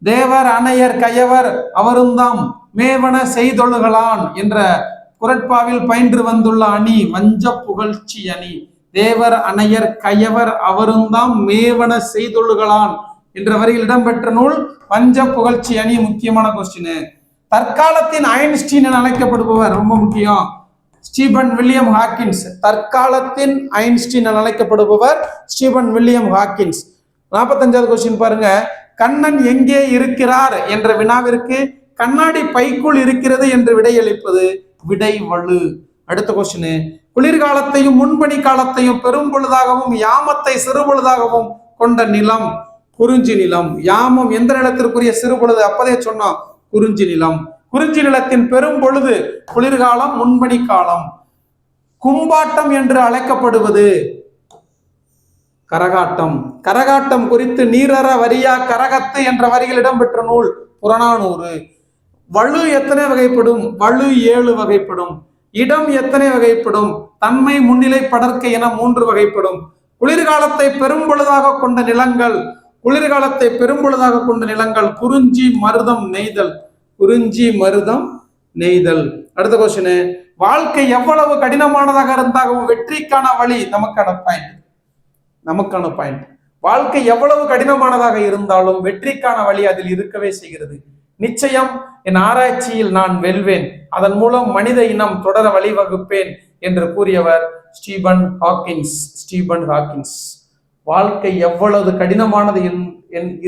தேவர் அணையர் கயவர் அவருந்தாம் மேவன செய்தொழுகலான் என்ற குறட்பாவில் பயின்று வந்துள்ள அணி வஞ்ச புகழ்ச்சி அணி. தேவர் அணையர் கயவர் அவருந்தாம் மேவன செய்தொழுகலான் என்ற வரியில் இடம்பெற்ற நூல் வஞ்ச புகழ்ச்சி அணி. முக்கியமான கொஸ்டின். தற்காலத்தின் ஐன்ஸ்டீன் என அழைக்கப்படுபவர் ரொம்ப முக்கியம், ஸ்டீபன் வில்லியம் ஹாக்கின்ஸ். தற்காலத்தின் ஐன்ஸ்டீன் என அழைக்கப்படுபவர் ஸ்டீபன் வில்லியம் ஹாக்கின்ஸ். 45வது கொஸ்டின் பாருங்க, கண்ணன் எங்கே இருக்கிறார் என்ற வினாவிற்கு கண்ணாடி பைக்குள் இருக்கிறது என்று விடையளிப்பது விடை வலு. அடுத்த கொஸ்டின், குளிர்காலத்தையும் முன்பனி காலத்தையும் பெரும்பொழுதாகவும் யாமத்தை சிறுபொழுதாகவும் கொண்ட நிலம் குறிஞ்சி நிலம். யாமம் எந்த நிலத்திற்குரிய சிறுபொழுது? அப்பதே சொன்னோம், குறிஞ்சி நிலம். குறிஞ்சி நிலத்தின் பெரும் பொழுது குளிர்காலம், முன்பனி காலம். கும்பாட்டம் என்று அழைக்கப்படுவது கரகாட்டம். கரகாட்டம் குறித்து நீரற வரியா கரகத்து என்ற வரிகள் இடம்பெற்ற நூல் புறநானூறு. வலு எத்தனை வகைப்படும்? வலு 7 வகைப்படும். இடம் எத்தனை வகைப்படும்? தன்மை, முன்னிலை, படர்க்கை என 3 வகைப்படும். குளிர்காலத்தை பெரும்பொழுதாக கொண்ட நிலங்கள். குளிர்காலத்தை பெரும்பொழுதாக கொண்ட நிலங்கள் குறிஞ்சி, மருதம், நெய்தல். குறிஞ்சி, மருதம், நெய்தல். அடுத்த கொஸ்டின், வாழ்க்கை எவ்வளவு கடினமானதாக இருந்தாகவும் வெற்றிக்கான வழி. நமக்கான பாயிண்ட். வாழ்க்கை எவ்வளவு கடினமானதாக இருந்தாலும் வெற்றிக்கான வழி அதில் இருக்கவே செய்கிறது. நிச்சயம் என் ஆராய்ச்சியில் நான் வெல்வேன், அதன் மூலம் மனித இனம் தொடர வழிவகுப்பேன் என்று கூறியவர் ஸ்டீபன் ஹாக்கின்ஸ். வாழ்க்கை எவ்வளவு கடினமானது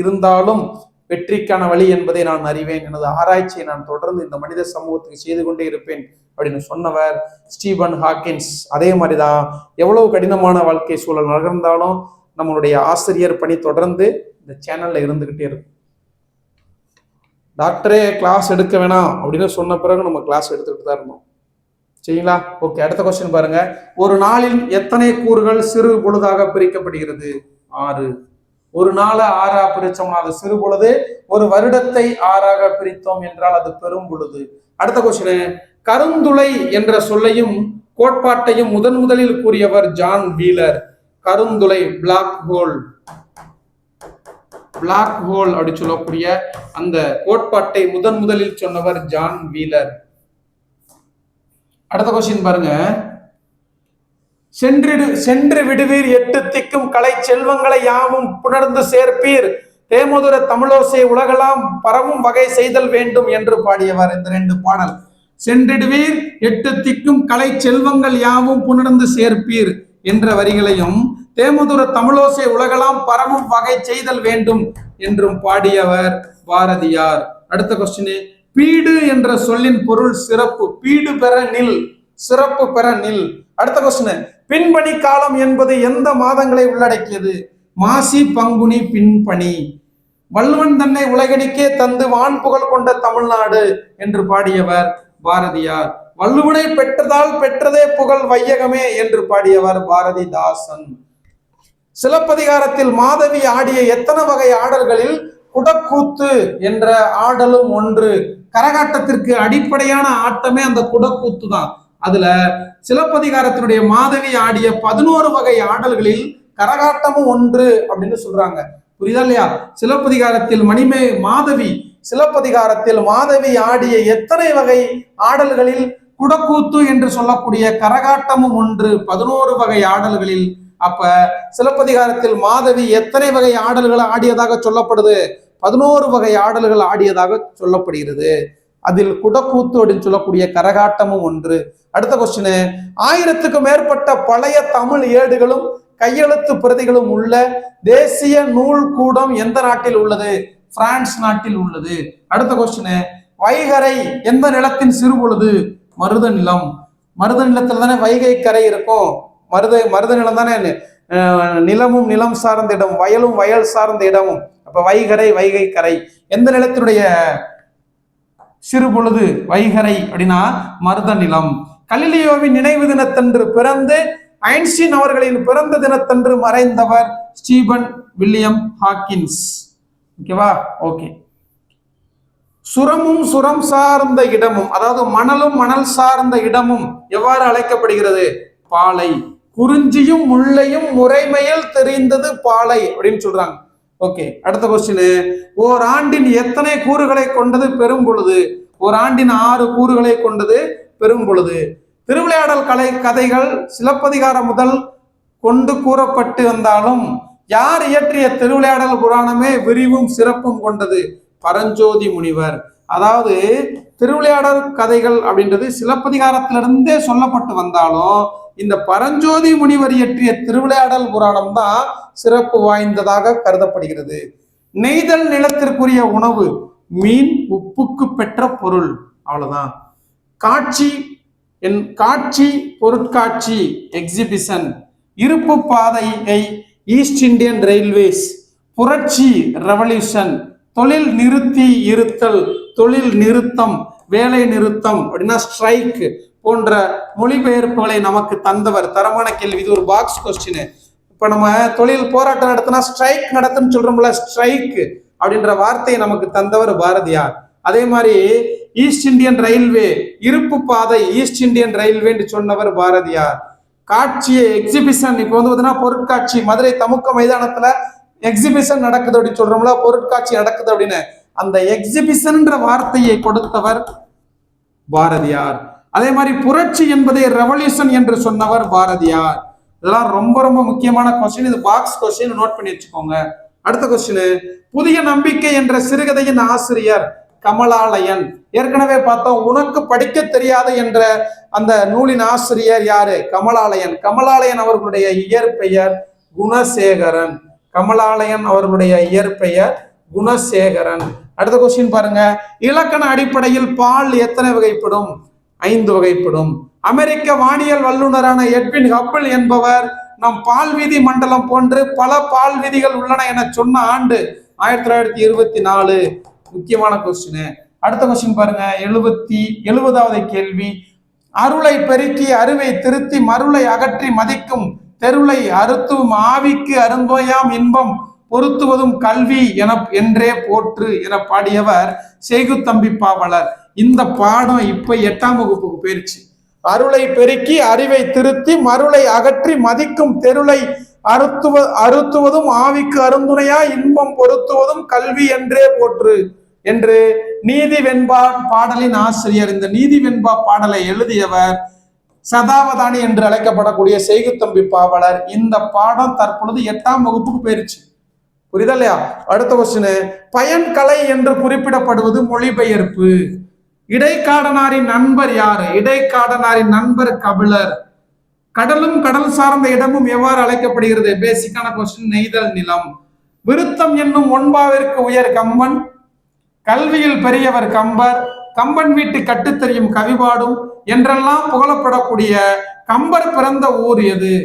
இருந்தாலும் வெற்றிக்கான வழி என்பதை நான் அறிவேன், எனது ஆராய்ச்சியை நான் தொடர்ந்து இந்த மனித சமூகத்துக்கு செய்து கொண்டே இருப்பேன் அப்படின்னு சொன்னவர் ஸ்டீபன் ஹாக்கின்ஸ். அதே மாதிரிதான் எவ்வளவு கடினமான வாழ்க்கை சூழல் நகர்ந்தாலும் நம்மளுடைய ஆசிரியர் பணி தொடர்ந்து இந்த சேனல்ல இருந்துகிட்டே இருக்கும். டாக்டரே கிளாஸ் எடுக்க வேணாம் அப்படின்னு சொன்ன பிறகு நம்ம கிளாஸ் எடுத்துக்கிட்டு தான் இருந்தோம். சரிங்களா? ஓகே, அடுத்த கொஸ்டின் பாருங்க. ஒரு நாளில் எத்தனை கூறுகள் சிறு பொழுதாக பிரிக்கப்படுகிறது? 6. ஒரு நாளை 6ஆ பிரிச்சோம்னா அது சிறு பொழுது. ஒரு வருடத்தை 6ஆக பிரித்தோம் என்றால் அது பெரும் பொழுது. அடுத்த கொஸ்டின், கருந்துளை என்ற சொல்லையும் கோட்பாட்டையும் முதலில் கூறியவர் ஜான் வீலர். கருந்துளை, பிளாக் ஹோல் அப்படி சொல்லக்கூடிய அந்த கோட்பாட்டை முதலில் சொன்னவர் ஜான் வீலர். அடுத்த கொஸ்டின் பாருங்க. சென்று விடுவீர் 8 திக்கும் கலை செல்வங்களை யாவும் புணர்ந்து சேர்ப்பீர், தேமதுர தமிழோசை உலகெல்லாம் பரவும் வகை செய்தல் வேண்டும் என்று பாடியவர். இந்த 2 பாடல், சென்றிடுவீர் 8 திக்கும் கலை செல்வங்கள் யாவும் புணர்ந்து சேர்ப்பீர் என்ற வரிகளையும், தேமதுர தமிழோசை உலகெல்லாம் பரவும் வகை செய்தல் வேண்டும் என்றும் பாடியவர் பாரதியார். அடுத்த கொஸ்டின், பீடு என்ற சொல்லின் பொருள் சிறப்பு. பீடு பெற நில், சிறப்பு பெற நில். அடுத்த கொஸ்டின், பின்பணி காலம் என்பது எந்த மாதங்களை உள்ளடக்கியது? மாசி, பங்குனி, பின்பணி. வள்ளுவன் தன்னை உலகனுக்கே தந்து வான் புகழ் கொண்ட தமிழ்நாடு என்று பாடியவர் பாரதியார். வள்ளுவனை பெற்றதால் பெற்றதே புகழ் வையகமே என்று பாடியவர் பாரதிதாசன். சிலப்பதிகாரத்தில் மாதவி ஆடிய எத்தனை வகை ஆடல்களில் குடக்கூத்து என்ற ஆடலும் ஒன்று. கரகாட்டத்திற்கு அடிப்படையான ஆட்டமே அந்த குடக்கூத்து தான். அதுல சிலப்பதிகாரத்தினுடைய மாதவி ஆடிய 11 வகை ஆடல்களில் கரகாட்டமும் ஒன்று அப்படின்னு சொல்றாங்க. புரியுதா இல்லையா? சிலப்பதிகாரத்தில் சிலப்பதிகாரத்தில் மாதவி ஆடிய எத்தனை வகை ஆடல்களில் குடக்கூத்து என்று சொல்லக்கூடிய கரகாட்டமும் ஒன்று, 11 வகை ஆடல்களில். அப்ப சிலப்பதிகாரத்தில் மாதவி எத்தனை வகை ஆடல்கள் ஆடியதாக சொல்லப்படுது? 11 வகை ஆடல்கள் ஆடியதாக சொல்லப்படுகிறது. அதில் குடக்கூத்து அப்படின்னு சொல்லக்கூடிய கரகாட்டமும் ஒன்று. அடுத்த கொஸ்டின், 1000க்கும் மேற்பட்ட பழைய தமிழ் ஏடுகளும் கையெழுத்து பிரதிகளும் உள்ள தேசிய நூல் கூடம் எந்த நாட்டில் உள்ளது? பிரான்ஸ் நாட்டில் உள்ளது. அடுத்த கொஸ்டின், வைகரை எந்த நிலத்தின் சிறுபொழுது? மருத நிலம். மருத நிலத்துல தானே வைகை கரை இருக்கும். மருத நிலம் தானே நிலமும் நிலம் சார்ந்த இடம், வயலும் வயல் சார்ந்த இடமும். அப்ப வைகை கரை. எந்த நிலத்தினுடைய சிறுபொழுது? வைகரை அப்படின்னா மருத நிலம். கலிலியோவின் நினைவு தினத்தன்று பிறந்து ஐன்ஸ்டீன் அவர்களின் பிறந்த தினத்தன்று மறைந்தவர் ஸ்டீபன் வில்லியம் ஹாக்கின்ஸ். ஓகேவா? ஓகே. சுரமும் சுரம் சார்ந்த இடமும், அதாவது மணலும் மணல் சார்ந்த இடமும் எவ்வாறு அழைக்கப்படுகிறது? பாலை. குறிஞ்சியும் முல்லையும் முறைமையில் தெரிந்தது பாலை அப்படின்னு சொல்றாங்க. ஓகே, அடுத்த கொஸ்டின், ஓர் ஆண்டின் எத்தனை கூறுகளை கொண்டது பெரும்பொழுது? ஓர் ஆண்டின் 6 கூறுகளை கொண்டது பெரும்பொழுது. திருவிளையாடல் கதைகள் சிலப்பதிகாரம் முதல் கொண்டு கூறப்பட்டு வந்தாலும் யார் இயற்றிய திருவிளையாடல் புராணமே விரிவும் சிறப்பும் கொண்டது? பரஞ்சோதி முனிவர். அதாவது திருவிளையாடல் கதைகள் அப்படின்றது சிலப்பதிகாரத்திலிருந்தே சொல்லப்பட்டு வந்தாலும் இந்த பரஞ்சோதி முனிவர் இயற்றிய திருவிளையாடல் புராணம் தான் சிறப்பு வாய்ந்ததாக கருதப்படுகிறது. நெய்தல் நிலத்திற்குரிய உணவு மீன், உப்புக்கு பெற்ற பொருள். அவ்வளவுதான். காட்சி பொருட்காட்சி எக்ஸிபிஷன். இருப்பு பாதையை ஈஸ்ட் இந்தியன் ரயில்வேஸ். புரட்சி ரெவல்யூஷன். தொழில் நிறுத்தி இருத்தல், தொழில் நிறுத்தம், வேலை நிறுத்தம் அப்படின்னா ஸ்ட்ரைக் போன்ற மொழிபெயர்ப்புகளை நமக்கு தந்தவர். தரமான கேள்வி. இது ஒரு பாக்ஸ் கொஸ்டின். இப்ப நம்ம தொழில் போராட்டம் நடத்தினா ஸ்ட்ரைக் நடத்துன்னு சொல்றோம்ல, ஸ்ட்ரைக் அப்படின்ற வார்த்தையை நமக்கு தந்தவர் பாரதியார். அதே மாதிரி ஈஸ்ட் இந்தியன் ரயில்வே, இருப்பு பாதை ஈஸ்ட் இந்தியன் ரயில்வேன்னு சொன்னவர் பாரதியார். காட்சியை எக்ஸிபிஷன், இப்போ வந்து பார்த்தீங்கன்னா பொருட்காட்சி மதுரை தமுக்க மைதானத்துல எக்ஸிபிஷன் நடக்குது அப்படின்னு சொல்றோம்ல, பொருட்காட்சி நடக்குது அப்படின்னு, அந்த எக்ஸிபிஷன்ன்ற வார்த்தையை கொடுத்தவர் பாரதியார். அதே மாதிரி புரட்சி என்பதை ரெவல்யூஷன் என்று சொன்னவர் பாரதியார். இதெல்லாம் ரொம்ப ரொம்ப முக்கியமான கொஸ்டின். இது பாக்ஸ் கொஸ்டின், நோட் பண்ணி வச்சுக்கோங்க. அடுத்த கொஸ்டின், புதிய நம்பிக்கை என்ற சிறுகதையின் ஆசிரியர் கமலாலயன். ஏற்கனவே பார்த்தோம், உனக்கு படிக்க தெரியாது என்ற அந்த நூலின் ஆசிரியர் யாரு? கமலாலயன். கமலாலயன் அவர்களுடைய இயற்பெயர் குணசேகரன். கமலாலயன் அவர்களுடைய இயற்பெயர் குணசேகரன். அடுத்த கொஸ்டின் பாருங்க, இலக்கண அடிப்படையில் பால் எத்தனை வகைப்படும்? 5 வகைப்படும். அமெரிக்க வானியல் வல்லுநரான எட்வின் ஹப்பிள் என்பவர் நம் பால்வீதி மண்டலம் போன்று பல பால் விதிகள் உள்ளன என சொன்ன ஆண்டு 1924. முக்கியமான கொஸ்டின். அடுத்த கொஸ்டின் பாருங்க, 70வது கேள்வி, அருளை பெருக்கி அறிவை திருத்தி மருளை அகற்றி மதிக்கும் தெருளை அறுத்தும் ஆவிக்கு அருந்தோயாம் இன்பம் பொருத்துவதும் கல்வி என்றே போற்று என பாடியவர் செய்குத்தம்பி பாவலர். இந்த பாடம் இப்ப 8ஆம் வகுப்புக்கு போயிருச்சு. அருளை பெருக்கி அறிவை திருத்தி மருளை அகற்றி மதிக்கும் தெருளை அறுத்துவதும் ஆவிக்கு அருந்துணையா இன்பம் பொருத்துவதும் கல்வி என்றே போற்று என்று நீதி வெண்பா பாடலின் ஆசிரியர். இந்த நீதி வெண்பா பாடலை எழுதியவர் சதாவதானி என்று அழைக்கப்படக்கூடிய செய்குத்தம்பி பாவலர். இந்த பாடம் தற்பொழுது 8ஆம் வகுப்புக்கு போயிருச்சு. புரியுதா இல்லையா? அடுத்த கொஸ்டின், பயன் கலை என்று குறிப்பிடப்படுவது மொழிபெயர்ப்பு. இடைக்காடனாரின் நண்பர் யாரு? இடைக்காடனாரின் நண்பர் கபிலர். கடலும் கடல் சார்ந்த இடமும் எவ்வாறு அழைக்கப்படுகிறது? பேசிக்கான கொஸ்டின், நெய்தல் நிலம். விருத்தம் என்னும் ஒன்பாவிற்கு உயர் கம்பன். கல்வியில் பெரியவர் கம்பர். கம்பன் வீட்டு கட்டுத்தெரியும் கவிபாடும் என்றெல்லாம் புகழப்படக்கூடிய கம்பர் பிறந்த ஊர் எது?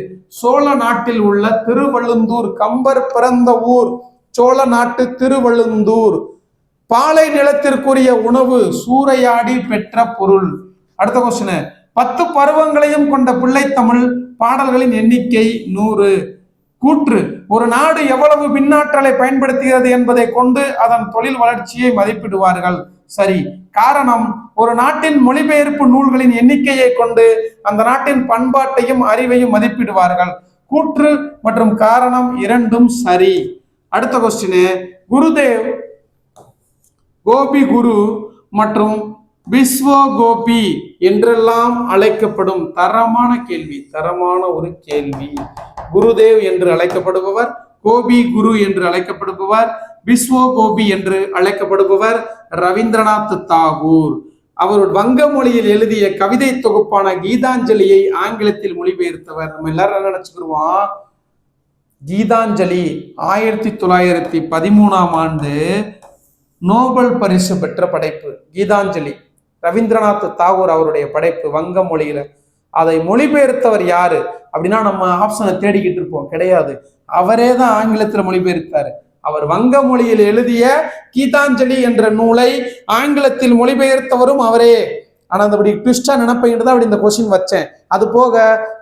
சோழ நாட்டில் உள்ள திருவள்ளுந்தூர். கம்பர் பிறந்த ஊர் சோழ நாட்டு திருவள்ளுந்தூர். பாலை நிலத்திற்குரிய உணவு சூறையாடி பெற்ற பொருள். அடுத்த கொஸ்டின், 10 பருவங்களையும் கொண்ட பிள்ளைத்தமிழ் பாடல்களின் எண்ணிக்கை 100. கூற்று, ஒரு நாடு எவ்வளவு மின்னாற்றலை பயன்படுத்துகிறது என்பதை கொண்டு அதன் தொழில் வளர்ச்சியை மதிப்பிடுவார்கள். சரி. காரணம், ஒரு நாட்டின் மொழிபெயர்ப்பு நூல்களின் எண்ணிக்கையை கொண்டு அந்த நாட்டின் பண்பாட்டையும் அறிவையும் மதிப்பிடுவார்கள். கூற்று மற்றும் காரணம் இரண்டும் சரி. அடுத்த கொஸ்டின், குருதேவ், கோபி குரு மற்றும் விஸ்வ கோபி என்றெல்லாம் அழைக்கப்படும். தரமான கேள்வி, தரமான ஒரு கேள்வி. குருதேவ் என்று அழைக்கப்படுபவர், கோபி குரு என்று அழைக்கப்படுபவர், விஸ்வ கோபி என்று அழைக்கப்படுபவர் ரவீந்திரநாத் தாகூர். அவர் வங்க மொழியில் எழுதிய கவிதை தொகுப்பான கீதாஞ்சலியை ஆங்கிலத்தில் மொழிபெயர்த்தவர். நம்ம எல்லாரும் நினைச்சுக்கிடுவோம், கீதாஞ்சலி 1913ஆம் ஆண்டு நோபல் பரிசு பெற்ற படைப்பு. கீதாஞ்சலி ரவீந்திரநாத் தாகூர் அவருடைய படைப்பு, வங்க மொழியில. அதை மொழிபெயர்த்தவர் யாரு அப்படின்னா நம்ம ஆப்ஷனை தேடிக்கிட்டு இருப்போம், கிடையாது. அவரே தான் ஆங்கிலத்தில் மொழிபெயர்த்தாரு. அவர் வங்க மொழியில் எழுதிய கீதாஞ்சலி என்ற நூலை ஆங்கிலத்தில் மொழிபெயர்த்தவரும் அவரே. ஆனா அந்த ட்விஸ்டா நினைப்பையிட்டு தான் அப்படி இந்த கொஸ்டின் வச்சேன். அது போக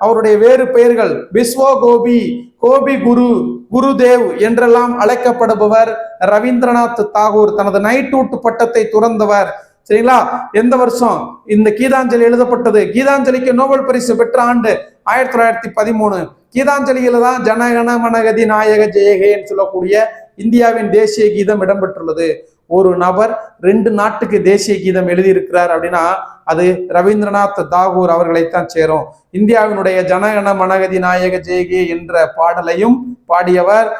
அவருடைய வேறு பெயர்கள் விஸ்வ கோபி, கோபி குரு, குருதேவ் என்றெல்லாம் அழைக்கப்படுபவர் ரவீந்திரநாத் தாகூர். தனது நைட்வுட் பட்டத்தை துறந்தவர். சரிங்களா? எந்த வருஷம் இந்த கீதாஞ்சலி எழுதப்பட்டது? கீதாஞ்சலிக்கு நோபல் பரிசு பெற்ற ஆண்டு 1913. கீதாஞ்சலியில தான் ஜனகண மனகதி நாயக ஜெயகேன்னு சொல்லக்கூடிய இந்தியாவின் தேசிய கீதம் இடம்பெற்றுள்ளது. ஒரு நபர் 2 நாட்டுக்கு தேசிய கீதம் எழுதியிருக்கிறார் அப்படின்னா அது ரவீந்திரநாத் தாகூர் அவர்களைத்தான் சேரும். இந்தியாவினுடைய ஜனகண மனகதி நாயக ஜெயகே என்ற பாடலையும் பாடியவர்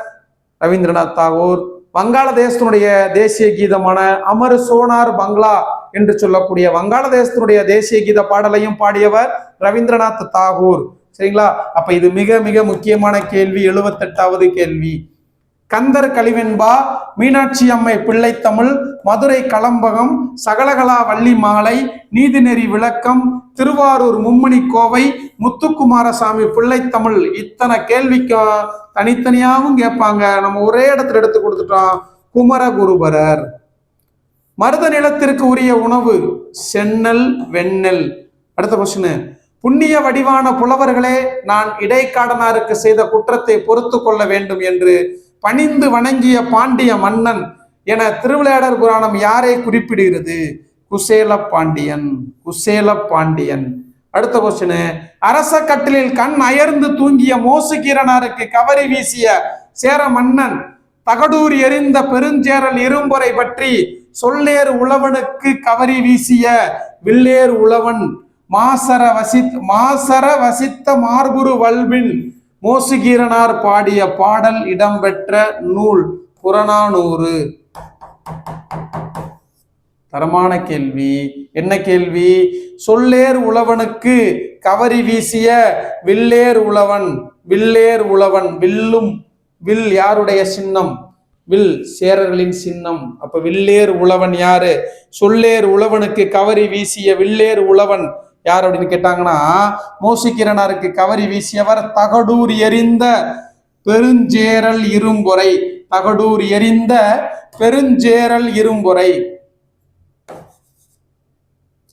ரவீந்திரநாத் தாகூர். வங்காளதேசத்தினுடைய தேசிய கீதமான அமர் சோனார் பங்களா என்று சொல்லக்கூடிய வங்காளதேசத்தினுடைய தேசிய கீத பாடலையும் பாடியவர் ரவீந்திரநாத் தாகூர். சரிங்களா? அப்ப இது மிக மிக முக்கியமான கேள்வி. 78வது கேள்வி, கந்தர் கலிவெண்பா, மீனாட்சி அம்மை பிள்ளைத்தமிழ், மதுரை களம்பகம், சகலகலா வள்ளி மாலை, நீதிநெறி விளக்கம், திருவாரூர் மும்மணி கோவை, முத்துக்குமாரசாமி பிள்ளைத்தமிழ். இத்தனை கேள்விக்கும் தனித்தனியாகவும் கேட்பாங்க. நம்ம ஒரே இடத்துல எடுத்து கொடுத்துட்டோம், குமரகுருபரர். மருத நிலத்திற்கு உரிய உணவு சென்னல், வெண்ணெல். அடுத்த கொஸ்டின், புண்ணிய வடிவான புலவர்களே, நான் இடைக்காடனாருக்கு செய்த குற்றத்தை பொறுத்து கொள்ள வேண்டும் என்று பணிந்து வணங்கிய பாண்டிய மன்னன் என திருவிளையாடற் புராணம் யாரை குறிப்பிடுகிறது? குசேல பாண்டியன். குசேல பாண்டியன். அடுத்த கொஸ்டின், அரச கட்டிலில் கண் அயர்ந்து தூங்கிய மோசுகீரனாருக்கு கவரி வீசிய சேர மன்னன் தகடூர் எறிந்த பெருஞ்சேரல் இரும்பொறை பற்றி சொல்லேர் உழவனுக்கு கவரி வீசிய வில்லேர் உழவன் மாசர வசித்த மார்புரு வல்பின் மோசுகீரனார் பாடிய பாடல் இடம்பெற்ற நூல் புறநானூறு. தரமான கேள்வி. என்ன கேள்வி? சொல்லேர் உழவனுக்கு கவரி வீசிய வில்லேர் உழவன். வில்லேர் உழவன். வில்லும் வில் யாருடைய சின்னம்? வில் சேரர்களின் சின்னம். அப்ப வில்லேர் உழவன் யாரு? சொல்லேர் உழவனுக்கு கவரி வீசிய வில்லேர் உழவன் யார் அப்படின்னு கேட்டாங்கன்னா, மோசுகீரனாருக்கு கவரி வீசியவர் தகடூர் எறிந்த பெருஞ்சேரல் இரும்பொறை. தகடூர் எறிந்த பெருஞ்சேரல் இரும்பொறை.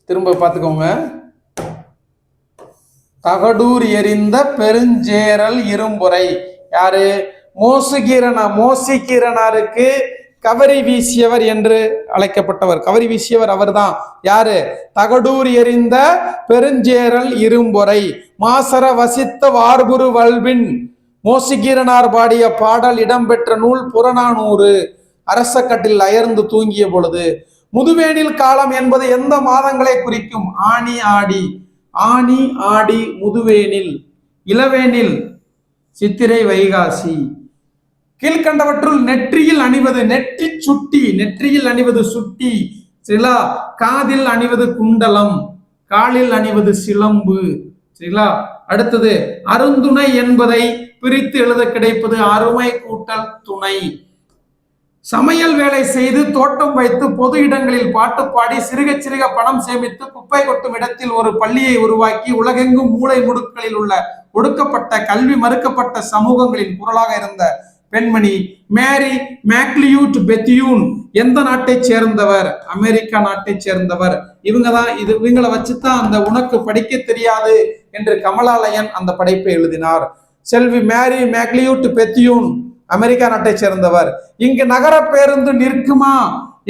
திரும்ப பார்த்துக்கோங்க. தகடூர் எறிந்த பெருஞ்சேரல் இரும்பொறை யாரு? மோசுகீரனாருக்கு கவரி வீசியவர் என்று அழைக்கப்பட்டவர். கவரி வீசியவர் அவர்தான். யாரு? தகடூர் எறிந்த பெருஞ்சேரல் இரும்பொறை மாசர வசித்த வார்புரு வல்பின் மோசுகீரனார் பாடிய பாடல் இடம்பெற்ற நூல் புறநானூறு. அரச கட்டில் அயர்ந்து தூங்கிய பொழுது. முதுவேனில் காலம் என்பது எந்த மாதங்களை குறிக்கும்? ஆனி ஆடி. ஆனி ஆடி முதுவேனில். இளவேனில் சித்திரை வைகாசி. கீழ்கண்டவற்றுள் நெற்றியில் அணிவது நெற்றி சுட்டி. நெற்றியில் அணிவது சுட்டி. சரிங்களா? காதில் அணிவது குண்டலம். காலில் அணிவது சிலம்பு. சரிங்களா? அடுத்தது அருந்துணை என்பதை பிரித்து எழுத கிடைப்பது அருமை கூட்டல் துணை. சமையல் வேலை செய்து தோட்டம் வைத்து பொது இடங்களில் பாட்டு பாடி சிறுக சிறுக பணம் சேமித்து குப்பை கொட்டும் இடத்தில் ஒரு பள்ளியை உருவாக்கி உலகெங்கும் மூளை முடுக்களில் உள்ள ஒடுக்கப்பட்ட கல்வி மறுக்கப்பட்ட சமூகங்களின் குரலாக இருந்த பெண்மணி மேரி மேக்லியூட் பெத்தியூன் எந்த நாட்டை சேர்ந்தவர்? அமெரிக்கா நாட்டை சேர்ந்தவர். இவங்களை வச்சுதான் அந்த உனக்கு படிக்க தெரியாது என்று கமலாலயன் அந்த படைப்பை எழுதினார். செல்வி மேரி மேக்லியூட் பெத்தியூன் அமெரிக்கா நாட்டை சேர்ந்தவர். இங்கு நகர பேருந்து நிற்குமா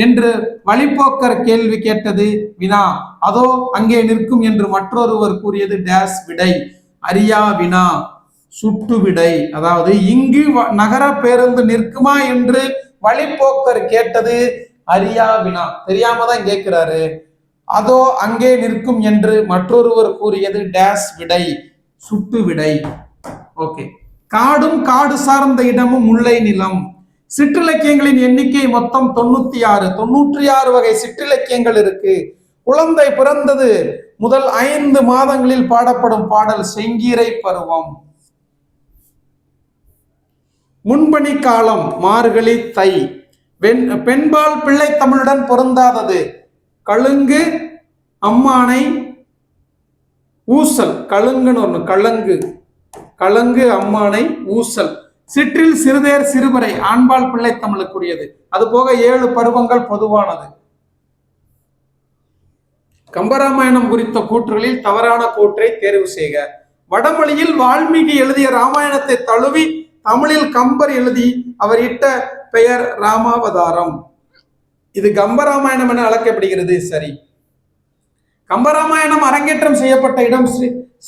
என்று வழிபோக்கர் கேள்வி கேட்டது வினா. அதோ அங்கே நிற்கும் என்று மற்றொருவர் கூறியது டேஸ் விடை. அரியா வினா. சுட்டு விடை. அதாவது இங்கு நகர பேருந்து நிற்குமா என்று வழிபோக்கர் கேட்டது அரியா வினா. தெரியாம தான் கேட்கிறாரு. அதோ அங்கே நிற்கும் என்று மற்றொருவர் கூறியது டேஸ் விடை. சுட்டு விடை. ஓகே. காடும் காடு சார்ந்த இடமும் முல்லை நிலம். சிற்றிலக்கியங்களின் எண்ணிக்கை மொத்தம் 96. 96 வகை சிற்றிலக்கியங்கள் இருக்கு. குழந்தை பிறந்தது முதல் 5 மாதங்களில் பாடப்படும் பாடல் செங்கீரை பருவம். முன்பணி காலம் மார்கழி தை. பெண்பால் பிள்ளை தமிழுடன் பொருந்தாதது கழுங்கு அம்மானை ஊசல். கழுங்குன்னு ஒண்ணு. கலங்கு அம்மானை ஊசல். சிற்றில் சிறுதேர் சிறுவரை ஆண்பால் பிள்ளை தமிழுக்குரியது. அது போக 7 பருவங்கள் பொதுவானது. கம்பராமாயணம் குறித்த கூற்றுகளில் தவறான கூற்றை தேர்வு செய்க. வடமொழியில் வால்மீகி எழுதிய ராமாயணத்தை தழுவி தமிழில் கம்பர் எழுதி அவர் இட்ட பெயர் ராமாவதாரம். இது கம்பராமாயணம் என அழைக்கப்படுகிறது. சரி. கம்பராமாயணம் அரங்கேற்றம் செய்யப்பட்ட இடம்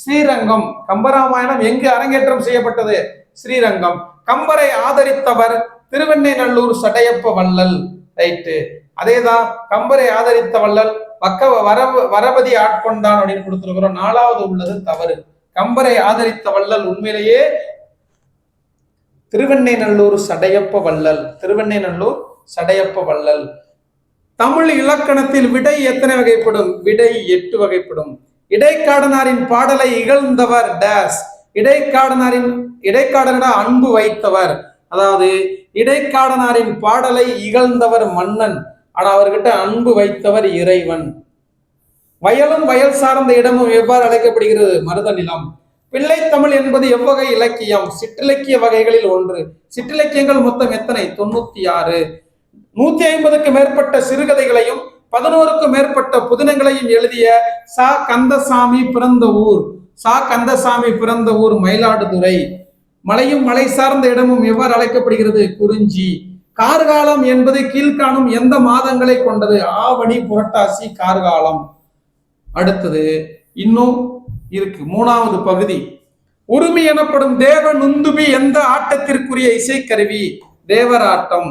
ஸ்ரீரங்கம். கம்பராமாயணம் எங்கு அரங்கேற்றம் செய்யப்பட்டது? ஸ்ரீரங்கம். கம்பரை ஆதரித்தவர் திருவெண்ணெய்நல்லூர் சடையப்ப வள்ளல். ரைட்டு. அதேதான். கம்பரை ஆதரித்த வள்ளல் வரபதி ஆட்கொண்டான் அப்படின்னு கொடுத்திருக்கிறோம். 4வது உள்ளது தவறு. கம்பரை ஆதரித்த வள்ளல் உண்மையிலேயே திருவெண்ணெய்நல்லூர் சடையப்ப வள்ளல். திருவெண்ணெய்நல்லூர் சடையப்ப வள்ளல். தமிழ் இலக்கணத்தில் விடை எத்தனை வகைப்படும்? விடை 8 வகைப்படும். இடைக்காடனாரின் பாடலை இகழ்ந்தவர் டேஸ். இடைக்காடனிடம் அன்பு வைத்தவர். அதாவது இடைக்காடனாரின் பாடலை இகழ்ந்தவர் மன்னன். ஆனா அவர்கிட்ட அன்பு வைத்தவர் இறைவன். வயலும் வயல் சார்ந்த இடமும் எவ்வாறு அழைக்கப்படுகிறது? மருத நிலம். பிள்ளைத்தமிழ் என்பது எவ்வகை இலக்கியம்? சிற்றிலக்கிய வகைகளில் ஒன்று. சிற்றிலக்கியங்கள் மொத்தம் எத்தனை? 96. 150க்கு மேற்பட்ட சிறுகதைகளையும் 11க்கும் மேற்பட்ட புதினங்களையும் எழுதிய ச. கந்தசாமி பிறந்த ஊர் சா கந்தசாமி பிறந்த ஊர் மயிலாடுதுறை. மலையும் மலை சார்ந்த இடமும் எவ்வாறு அழைக்கப்படுகிறது? குறிஞ்சி. கார்காலம் என்பது கீழ்காணும் எந்த மாதங்களை கொண்டது? ஆவணி, புரட்டாசி, கார்காலம். அடுத்தது இன்னும் இருக்கு, மூணாவது பகுதி. உருமி எனப்படும் தேவ நுந்துபி எந்த ஆட்டத்திற்குரிய இசைக்கருவி? தேவராட்டம்.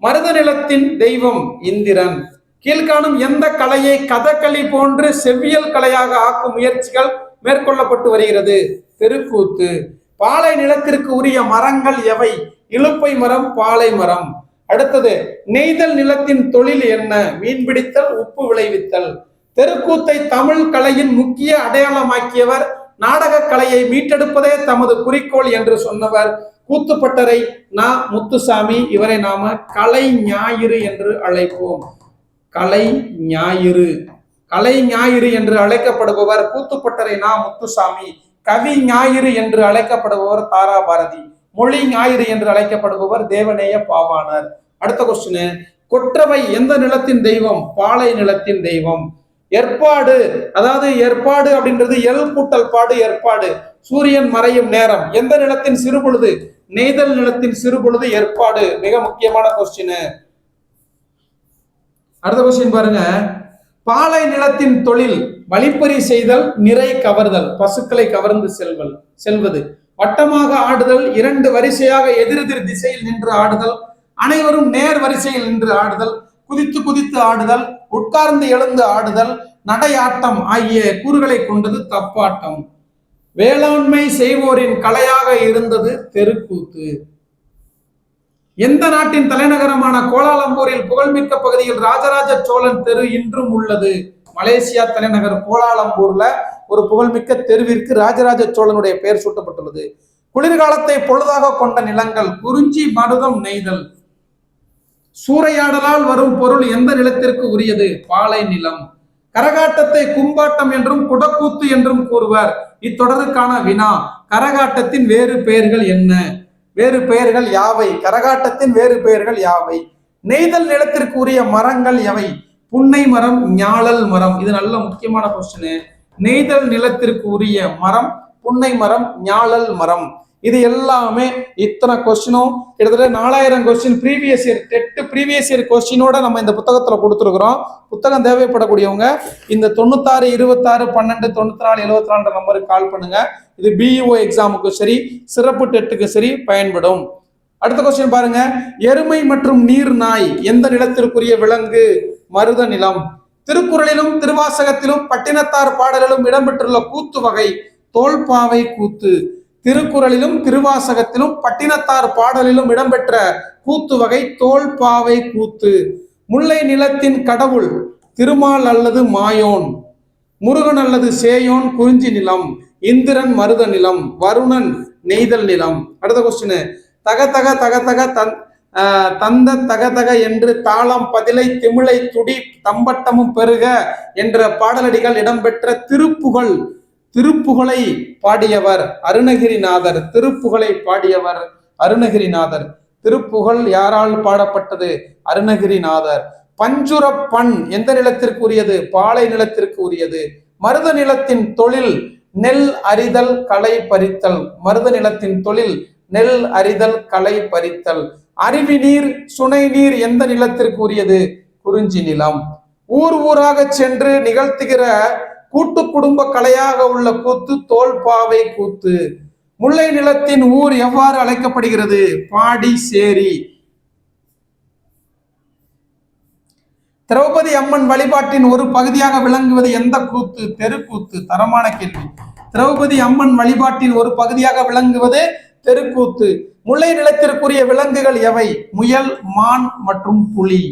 மருத நிலத்தின் தெய்வம் இந்திரன். கீழ்காணும் எந்த கலையை கதகளி போன்று செவ்வியல் கலையாக ஆக்கும் முயற்சிகள் மேற்கொள்ளப்பட்டு வருகிறது? தெருக்கூத்து. பாலை நிலத்திற்கு உரிய மரங்கள் எவை? இலுப்பை மரம், பாலை மரம். அடுத்தது நெய்தல் நிலத்தின் தொழில் என்ன? மீன்பிடித்தல், உப்பு விளைவித்தல். தெருக்கூத்தை தமிழ் கலையின் முக்கிய அடையாளமாக்கியவர், நாடக கலையை மீட்டெடுப்பதே தமது குறிக்கோள் என்று சொன்னவர் கூத்துப்பட்டறை நா. முத்துசாமி. இவரை நாம கலை ஞாயிறு என்று அழைப்போம். கலை ஞாயிறு. கலை ஞாயிறு என்று அழைக்கப்படுபவர் கூத்துப்பட்டறை நா. முத்துசாமி. கவி ஞாயிறு என்று அழைக்கப்படுபவர் தாரா பாரதி. மொழி ஞாயிறு என்று அழைக்கப்படுபவர் தேவநேய பாவாணர். அடுத்த கொஸ்டின், கொற்றவை எந்த நிலத்தின் தெய்வம்? பாலை நிலத்தின் தெய்வம். ஏற்பாடு, அதாவது ஏற்பாடு அப்படின்றது எல் கூட்டல் பாடு, ஏற்பாடு. சூரியன் மறையும் நேரம் எந்த நிலத்தின் சிறுபொழுது? நெய்தல் நிலத்தின் சிறுபொழுது ஏற்பாடு. மிக முக்கியமான கொஸ்டின். அடுத்த கொஸ்டின் பாருங்க, பாலை நிலத்தின் தொழில் வழிப்பறி செய்தல், நிறை கவர்தல், பசுக்களை கவர்ந்து செல்வது. வட்டமாக ஆடுதல், இரண்டு வரிசையாக எதிரெதிர் திசையில் நின்று ஆடுதல், அனைவரும் நேர் வரிசையில் நின்று ஆடுதல், குதித்து குதித்து ஆடுதல், உட்கார்ந்து எழுந்து ஆடுதல், நடையாட்டம் ஆகிய கூறுகளை கொண்டது தப்பாட்டம். வேளாண்மை செய்வோரின் கலையாக இருந்தது தெருக்கூத்து. எந்த நாட்டின் தலைநகரமான கோலாலம்பூரில் புகழ்மிக்க பகுதியில் ராஜராஜ சோழன் தெரு இன்றும் உள்ளது? மலேசியா தலைநகர் கோலாலம்பூர்ல ஒரு புகழ்மிக்க தெருவிற்கு ராஜராஜ சோழனுடைய பெயர் சூட்டப்பட்டுள்ளது. குளிர்காலத்தை பொழுதாக கொண்ட நிலங்கள் குறிஞ்சி, மருதம், நெய்தல். சூறையாடலால் வரும் பொருள் எந்த நிலத்திற்கு உரியது? பாலை நிலம். கரகாட்டத்தை கும்பாட்டம் என்றும் குடக்கூத்து என்றும் கூறுவர். இத்தொடருக்கான வினா, கரகாட்டத்தின் வேறு பெயர்கள் என்ன? வேறு பெயர்கள் யாவை? கரகாட்டத்தின் வேறு பெயர்கள் யாவை? நெய்தல் நிலத்திற்கு உரிய மரங்கள் எவை? புன்னை மரம், ஞாழல் மரம். இது நல்ல முக்கியமான கொஸ்டின். நெய்தல் நிலத்திற்கு உரிய மரம் புன்னை மரம், ஞாழல் மரம். இது எல்லாமே இத்தனை கொஸ்டினும் கிட்டத்தட்ட 4000 question previous year TET previous year கொஸ்டினோட நம்ம இந்த புத்தகத்துல கொடுத்துருக்குறோம். புத்தகம் தேவைப்படக்கூடியவங்க இந்த 96 26 12 94 74 நம்பருக்கு கால் பண்ணுங்க. இது பிஇஓ எக்ஸாமுக்கு சரி, சிறப்பு டெட்டுக்கு சரி பயன்படும். அடுத்த கொஸ்டின் பாருங்க, எருமை மற்றும் நீர் நாய் எந்த நிலத்திற்குரிய விலங்கு? மருத நிலம். திருக்குறளிலும் திருவாசகத்திலும் பட்டினத்தார் பாடலிலும் இடம்பெற்றுள்ள கூத்து வகை தோல்பாவை கூத்து. திருக்குறளிலும் திருவாசகத்திலும் பட்டினத்தார் பாடலிலும் இடம்பெற்ற கூத்து வகை தோல்பாவை கூத்து. முல்லை நிலத்தின் கடவுள் திருமால் அல்லது மாயோன். முருகன் அல்லது சேயோன் குறிஞ்சி நிலம். இந்திரன் மருத நிலம். வருணன் நெய்தல் நிலம். அடுத்த கொஸ்டின், தக தக தக தக தந்த தக தக என்று தாளம் பதிலை திமிழை துடி தம்பட்டமும் பெருக என்ற பாடலடிகள் இடம்பெற்ற திருப்புகழ். திருப்புகழை பாடியவர் அருணகிரிநாதர். திருப்புகழை பாடியவர் அருணகிரிநாதர். திருப்புகழ் யாரால் பாடப்பட்டது? அருணகிரிநாதர். பஞ்சுரப்பண் எந்த நிலத்திற்கு உரியது? பாலை நிலத்திற்கு உரியது. மருத நிலத்தின் தொழில் நெல் அறிதல், களை பறித்தல். மருத நிலத்தின் தொழில் நெல் அறிதல், களை பறித்தல். அருவி நீர், சுனை நீர் எந்த நிலத்திற்கு உரியது? குறிஞ்சி நிலம். ஊர் ஊராக சென்று நிகழ்த்துகிற கூட்டு குடும்ப கலையாக உள்ள கூத்து தோல்பாவை கூத்து. முல்லை நிலத்தின் ஊர் எவ்வாறு அழைக்கப்படுகிறது? பாடி சேரி. திரௌபதி அம்மன் வழிபாட்டின் ஒரு பகுதியாக விளங்குவது எந்த கூத்து? தெருக்கூத்து. தரமான கேள்வி. திரௌபதி அம்மன் வழிபாட்டின் ஒரு பகுதியாக விளங்குவது தெருக்கூத்து. முல்லை நிலத்திற்குரிய விலங்குகள் எவை? முயல், மான் மற்றும் புலி.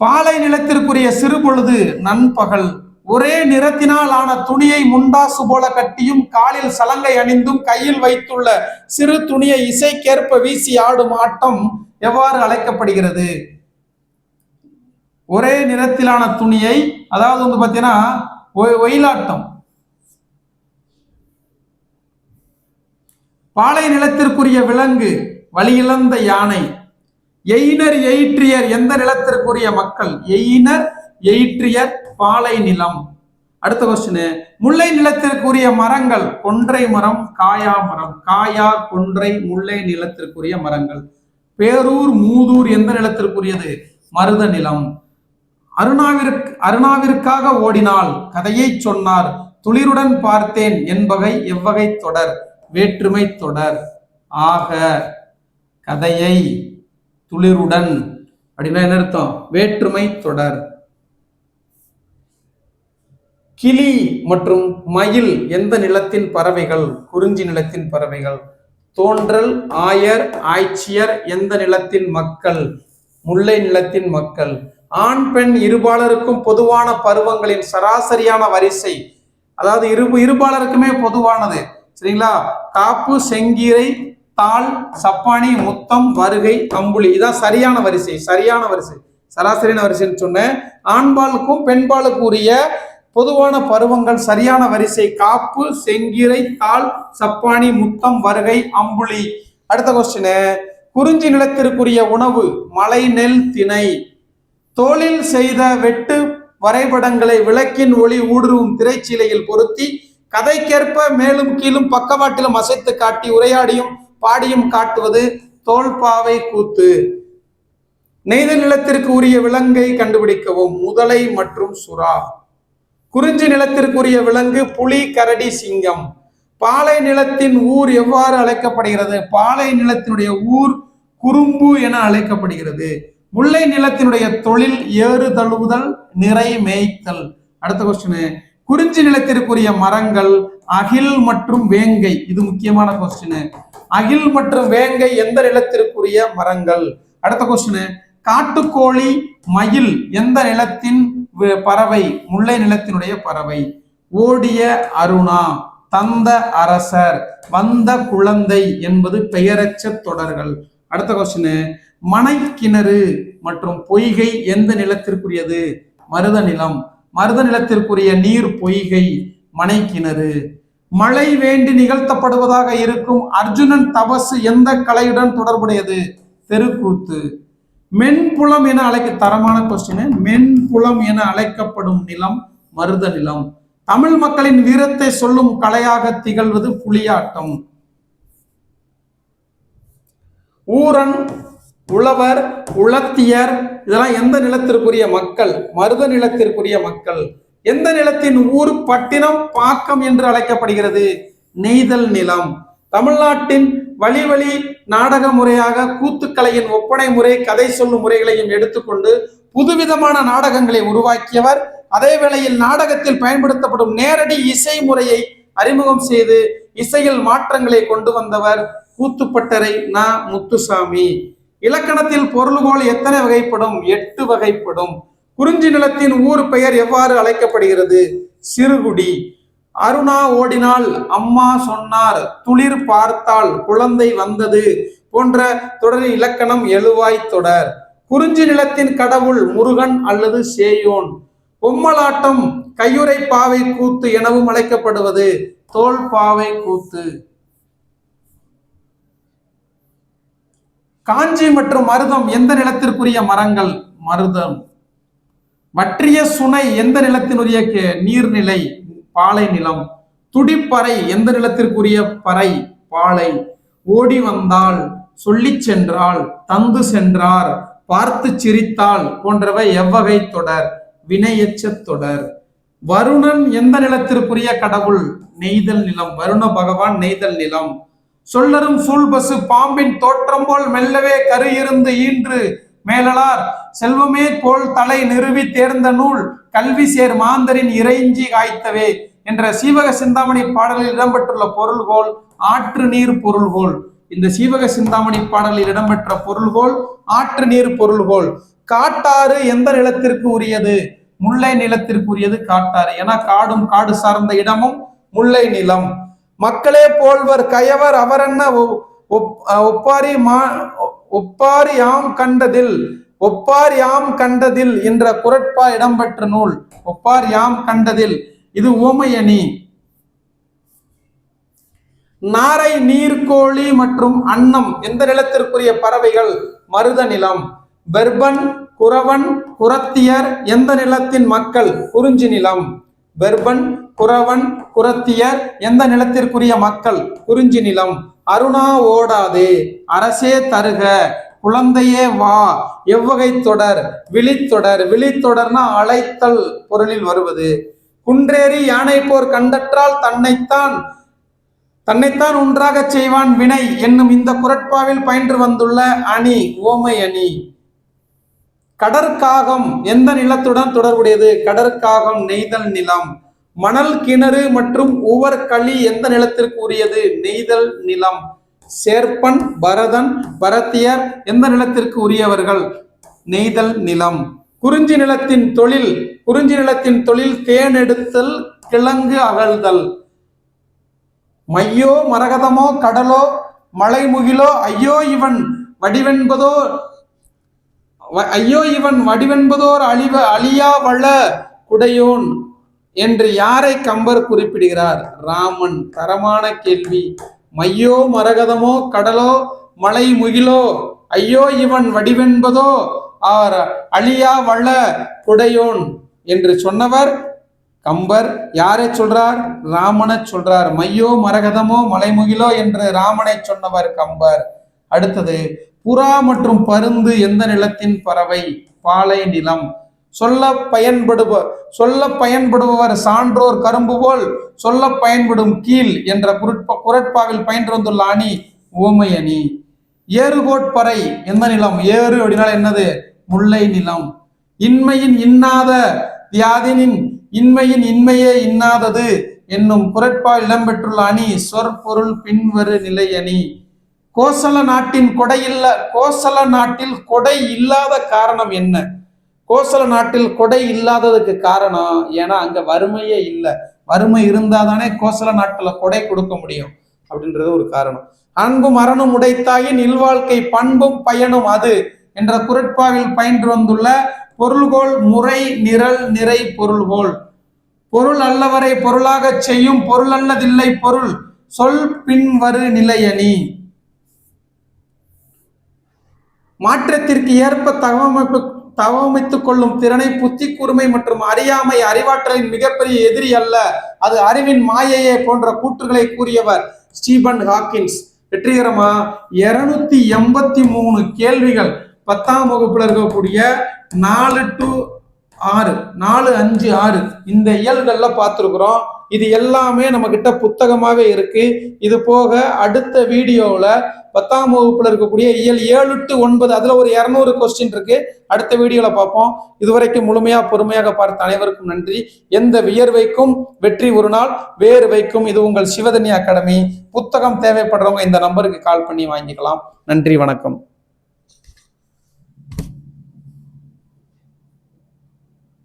பாலை நிலத்திற்குரிய சிறுபொழுது நண்பகல். ஒரே நிறத்தினால் ஆன துணியை முண்டாசு போல கட்டியும் காலில் சலங்கை அணிந்தும் கையில் வைத்துள்ள சிறு துணியை இசைக்கேற்ப வீசி ஆடும் ஆட்டம் எவ்வாறு அழைக்கப்படுகிறது? ஒரே நிறத்திலான துணியை, அதாவது பாத்தீங்கன்னா ஒயிலாட்டம். பாலை நிலத்திற்குரிய விலங்கு வழியிழந்த யானை. எயினர் எயிற்றியர் எந்த நிலத்திற்குரிய மக்கள்? எயினர் எயிற்றியர் பாலை நிலம். அடுத்த கொஸ்டின், முல்லை நிலத்திற்குரிய மரங்கள் கொன்றை மரம், காயா மரம். காயா, கொன்றை, முல்லை நிலத்திற்குரிய மரங்கள். பேரூர், மூதூர் எந்த நிலத்திற்குரியது? மருத நிலம். அருணாவிற்காக ஓடினால் கதையை சொன்னார், துளிருடன் பார்த்தேன் என்பவை எவ்வகை தொடர்? வேற்றுமை தொடர். ஆக கதையை துளிருடன் அப்படின்னா என்ன அர்த்தம்? வேற்றுமை தொடர். கிளி மற்றும் மயில் எந்த நிலத்தின் பறவைகள்? குறிஞ்சி நிலத்தின் பறவைகள். தோன்றல், ஆயர், ஆய்ச்சியர் எந்த நிலத்தின் மக்கள்? முல்லை நிலத்தின் மக்கள். ஆண் பெண் இருபாலருக்கும் பொதுவான பருவங்களின் சராசரியான வரிசை, அதாவது இருபாலருக்குமே பொதுவானது, சரிங்களா? காப்பு, செங்கீரை, தாள், சப்பானி, முத்தம், வருகை, அம்புலி. இதான் சரியான வரிசை. சராசரியான வரிசைன்னு சொன்னேன். ஆண்பாலுக்கும் பெண்பாலுக்கும் உரிய பொதுவான பருவங்கள் சரியான வரிசை காப்பு, செங்கீரை, தாள், சப்பானி, முத்தம், வருகை, அம்புலி. அடுத்த கொஸ்டின், குறிஞ்சி நிலத்திற்குரிய உணவு மலை, நெல், திணை. தோளில் செய்த வெட்டு வரைபடங்களை விளக்கின் ஒளி ஊடுருவும் திரைச்சீலையில் பொருத்தி கதைக்கேற்ப மேலும் கீழும் பக்கவாட்டிலும் அசைத்து காட்டி உரையாடியும் பாடியும் காட்டுவது தோல்பாவை கூத்து. நெய்தல் நிலத்திற்கு உரிய விலங்கை கண்டுபிடிக்கவும். முதலை மற்றும் சுறா. குறிஞ்சி நிலத்திற்குரிய விலங்கு புலி, கரடி, சிங்கம். பாலை நிலத்தின் ஊர் எவ்வாறு அழைக்கப்படுகிறது? பாலை நிலத்தினுடைய ஊர் குறும்பு என அழைக்கப்படுகிறது. முல்லை நிலத்தினுடைய தொழில் ஏறு தழுவுதல், நிறை மேய்த்தல். அடுத்த கொஸ்டின், குறிஞ்சி நிலத்திற்குரிய மரங்கள் அகில் மற்றும் வேங்கை. இது முக்கியமான கொஸ்டின். அகில் மற்றும் வேங்கை எந்த நிலத்திற்குரிய மரங்கள்? அடுத்த கொஸ்டின், காட்டுக்கோழி, மயில் எந்த நிலத்தின் பறவை? முல்லை நிலத்தினுடைய பறவை. ஓடிய அருணா, தந்த அரசர், வந்த குழந்தை என்பது பெயரச்ச தொடர்கள். அடுத்த கொஸ்டின், மனைக்கிணறு மற்றும் பொய்கை எந்த நிலத்திற்குரியது? மருத நிலம். மருத நிலத்திற்குரிய நீர் பொய்கை, மனைக்கிணறு. மழை வேண்டி நிகழ்த்தப்படுவதாக இருக்கும் அர்ஜுனன் தபசு எந்த கலையுடன் தொடர்புடையது? தெருக்கூத்து. மென்புலம் என தரமான கொஸ்டின். மென்புலம் என அழைக்கப்படும் நிலம் மருத நிலம். தமிழ் மக்களின் வீரத்தை சொல்லும் கலையாக திகழ்வது புலியாட்டம். ஊரன், உழவர், உளத்தியர் இதெல்லாம் எந்த நிலத்திற்குரிய மக்கள்? மருத நிலத்திற்குரிய மக்கள். எந்த நிலத்தின் ஊர் பட்டினம், பாக்கம் என்று அழைக்கப்படுகிறது? நெய்தல் நிலம். தமிழ்நாட்டின் வழி வழி நாடக முறையாக கூத்துக்கலையின் ஒப்பனை முறை, கதை சொல்லும் முறைகளையும் எடுத்துக்கொண்டு புதுவிதமான நாடகங்களை உருவாக்கியவர். அதே வேளையில் நாடகத்தில் பயன்படுத்தப்படும் நேரடி இசை முறையை அறிமுகம் செய்து இசையில் மாற்றங்களை கொண்டு வந்தவர் கூத்துப்பட்டறை ந. முத்துசாமி. இலக்கணத்தில் பொருள்கோள் எத்தனை வகைப்படும்? 8 வகைப்படும். குறிஞ்சி நிலத்தின் ஊர் பெயர் எவ்வாறு அழைக்கப்படுகிறது? சிறுகுடி. அருணா ஓடினால், அம்மா சொன்னார், துளிர் பார்த்தால், குழந்தை வந்தது போன்ற தொடரின் இலக்கணம் எழுவாய் தொடர். குறிஞ்சி நிலத்தின் கடவுள் முருகன் அல்லது சேயோன். பொம்மலாட்டம் கையுறை பாவை கூத்து எனவும் அழைக்கப்படுவது தோல் பாவை கூத்து. காஞ்சி மற்றும் மருதம் எந்த நிலத்திற்குரிய மரங்கள்? மருதம். வற்றிய சுனை எந்த நிலத்தினுரிய நீர்நிலை? பாலை நிலம். துடிப்பறை எந்த நிலத்திற்குரிய பறை? பாலை. ஓடி வந்தால், சொல்லி சென்றால், தந்து சென்றார், பார்த்து சிரித்தால் போன்றவை எவ்வகை தொடர்? வினையெச்ச தொடர். வருணன் எந்த நிலத்திற்குரிய கடவுள்? நெய்தல் நிலம். வருண பகவான் நெய்தல் நிலம். சொல்லரும் சூழ்பசு பாம்பின் தோற்றம் போல் மெல்லவே கரு இருந்து ஈன்று மேலலார் செல்வமே போல் தலை நிறுவி தேர்ந்த நூல் கல்வி சேர் மாந்தரின் இறைஞ்சி காய்த்தவே என்ற சீவக சிந்தாமணி பாடலில் இடம்பெற்றுள்ள பொருள்கோள் ஆற்று நீர் பொருள்கோள். இந்த சீவக சிந்தாமணி பாடலில் இடம்பெற்ற பொருள்கோள் ஆற்று நீர் பொருள்கோள். காட்டாறு எந்த நிலத்திற்கு உரியது? முல்லை நிலத்திற்கு உரியது காட்டாறு. ஏன்னா காடும் காடு சார்ந்த இடமும் முல்லை நிலம். மக்களே போல்வர் கயவர் அவரென்ன ஒப்பாரி யாம் கண்டதில் என்ற குரட்பா இடம்பெற்ற நூல். ஒப்பார் யாம் கண்டதில் இது ஓமையணி. நாரை, நீர்கோழி மற்றும் அன்னம் எந்த நிலத்திற்குரிய பறவைகள்? மருத நிலம். பெர்பன், குறவன், குரத்தியர் எந்த நிலத்தின் மக்கள்? குறிஞ்சி நிலம். வெர்பன், குறவன், குறத்தியர் எந்த நிலத்திற்குரிய மக்கள்? குறிஞ்சி நிலம். அருணா ஓடாதே, அரசே தருக, குழந்தையே வா, எவ்வகை தொடர்? விழித்தொடர். விழித்தொடர்னா அழைத்தல் பொருளில் வருவது. குன்றேறி யானை போர் கண்டற்றால் தன்னைத்தான் ஒன்றாகச் செய்வான் வினை என்னும் இந்த குறட்பாவில் பயின்று வந்துள்ள அணி ஓமை அணி. கடற்காகம் எந்த நிலத்துடன் தொடர்புடையது? கடற்காகம் நெய்தல் நிலம். மணல் கிணறு மற்றும் உவர்களி எந்த நிலத்திற்கு உரியது? நெய்தல் நிலம். சேர்ப்பன், பரதன், பரத்தியர் எந்த நிலத்திற்கு உரியவர்கள்? நெய்தல் நிலம். குறிஞ்சி நிலத்தின் தொழில். குறிஞ்சி நிலத்தின் தொழில் தேனெடுத்தல், கிழங்கு அகழ்தல். மையோ மரகதமோ கடலோ மலைமுகிலோ ஐயோ இவன் வடிவென்பதோர் அழியா வள குடையோன் என்று யாரை கம்பர் குறிப்பிடுகிறார்? ராமன். தரமான கேள்வி. மையோ மரகதமோ கடலோ மலை முகிலோ ஐயோ இவன் வடிவென்பதோ ஆர் அழியா வள குடையோன் என்று சொன்னவர் கம்பர். யாரை சொல்றார்? ராமனை சொல்றார். மையோ மரகதமோ மலைமுகிலோ என்று ராமனை சொன்னவர் கம்பர். அடுத்தது, புறா மற்றும் பருந்து எந்த நிலத்தின் பறவை? பாலை நிலம். சொல்ல பயன்படுபவர் சான்றோர் கரும்பு போல் சொல்ல பயன்படும் கீழ் என்ற குறட்பாவில் பயின்று வந்துள்ள அணி ஓமை அணி. ஏறுகோட்பறை எந்த நிலம்? ஏறு அப்படின்னா என்னது? முல்லை நிலம். இன்மையின் இன்னாத வியாதினின் இன்மையின் இன்மையே இன்னாதது என்னும் குறட்பால் இடம்பெற்றுள்ள அணி சொற்பொருள் பின்வரு நிலை அணி. கோசல நாட்டில் கொடை இல்லாத காரணம் என்ன? கோசல நாட்டில் கொடை இல்லாததுக்கு காரணம் ஏன்னா அங்க வறுமையே இல்லை. வறுமை இருந்தாதானே கோசல நாட்டுல கொடை கொடுக்க முடியும் அப்படின்றது ஒரு காரணம். அன்பும் மரணம் உடைத்தாயின் இல்வாழ்க்கை பண்பும் பயனும் அது என்ற குறட்பாவில் பயின்று வந்துள்ள பொருள்கோள் முறை நிரல் நிறை பொருள்கோள். பொருள் அல்லவரை பொருளாக செய்யும் பொருள் அல்லதில்லை பொருள் சொல் பின்வரு நிலையணி. மாற்றத்திற்கு ஏற்ப தகவமைத்துக் கொள்ளும் திறனை புத்தி கூர்மை மற்றும் அறியாமை அறிவாற்றலின் மிகப்பெரிய எதிரி அல்ல, அது அறிவின் மாயையே போன்ற கூற்றுகளை கூறியவர் ஸ்டீபன் ஹாக்கின்ஸ். வெற்றிகரமா 283 கேள்விகள் 10ஆம் வகுப்புல இருக்கக்கூடிய 4 to 6 4, 5, 6 இந்த இயல்கள்ல பார்த்துருக்குறோம். இது எல்லாமே நம்ம கிட்ட புத்தகமாவே இருக்கு. இது போக அடுத்த வீடியோவில் 10ஆம் வகுப்புல இருக்கக்கூடிய இயல் 7 to 9 அதுல ஒரு 200 கொஸ்டின் இருக்கு. அடுத்த வீடியோல பார்ப்போம். இதுவரைக்கும் முழுமையா பொறுமையாக பார்த்த அனைவருக்கும் நன்றி. எந்த வியர்வைக்கும் வெற்றி ஒரு நாள் வேறு வைக்கும். இது உங்கள் சிவதனி அகாடமி. புத்தகம் தேவைப்படுறவங்க இந்த நம்பருக்கு கால் பண்ணி வாங்கிக்கலாம். நன்றி, வணக்கம்.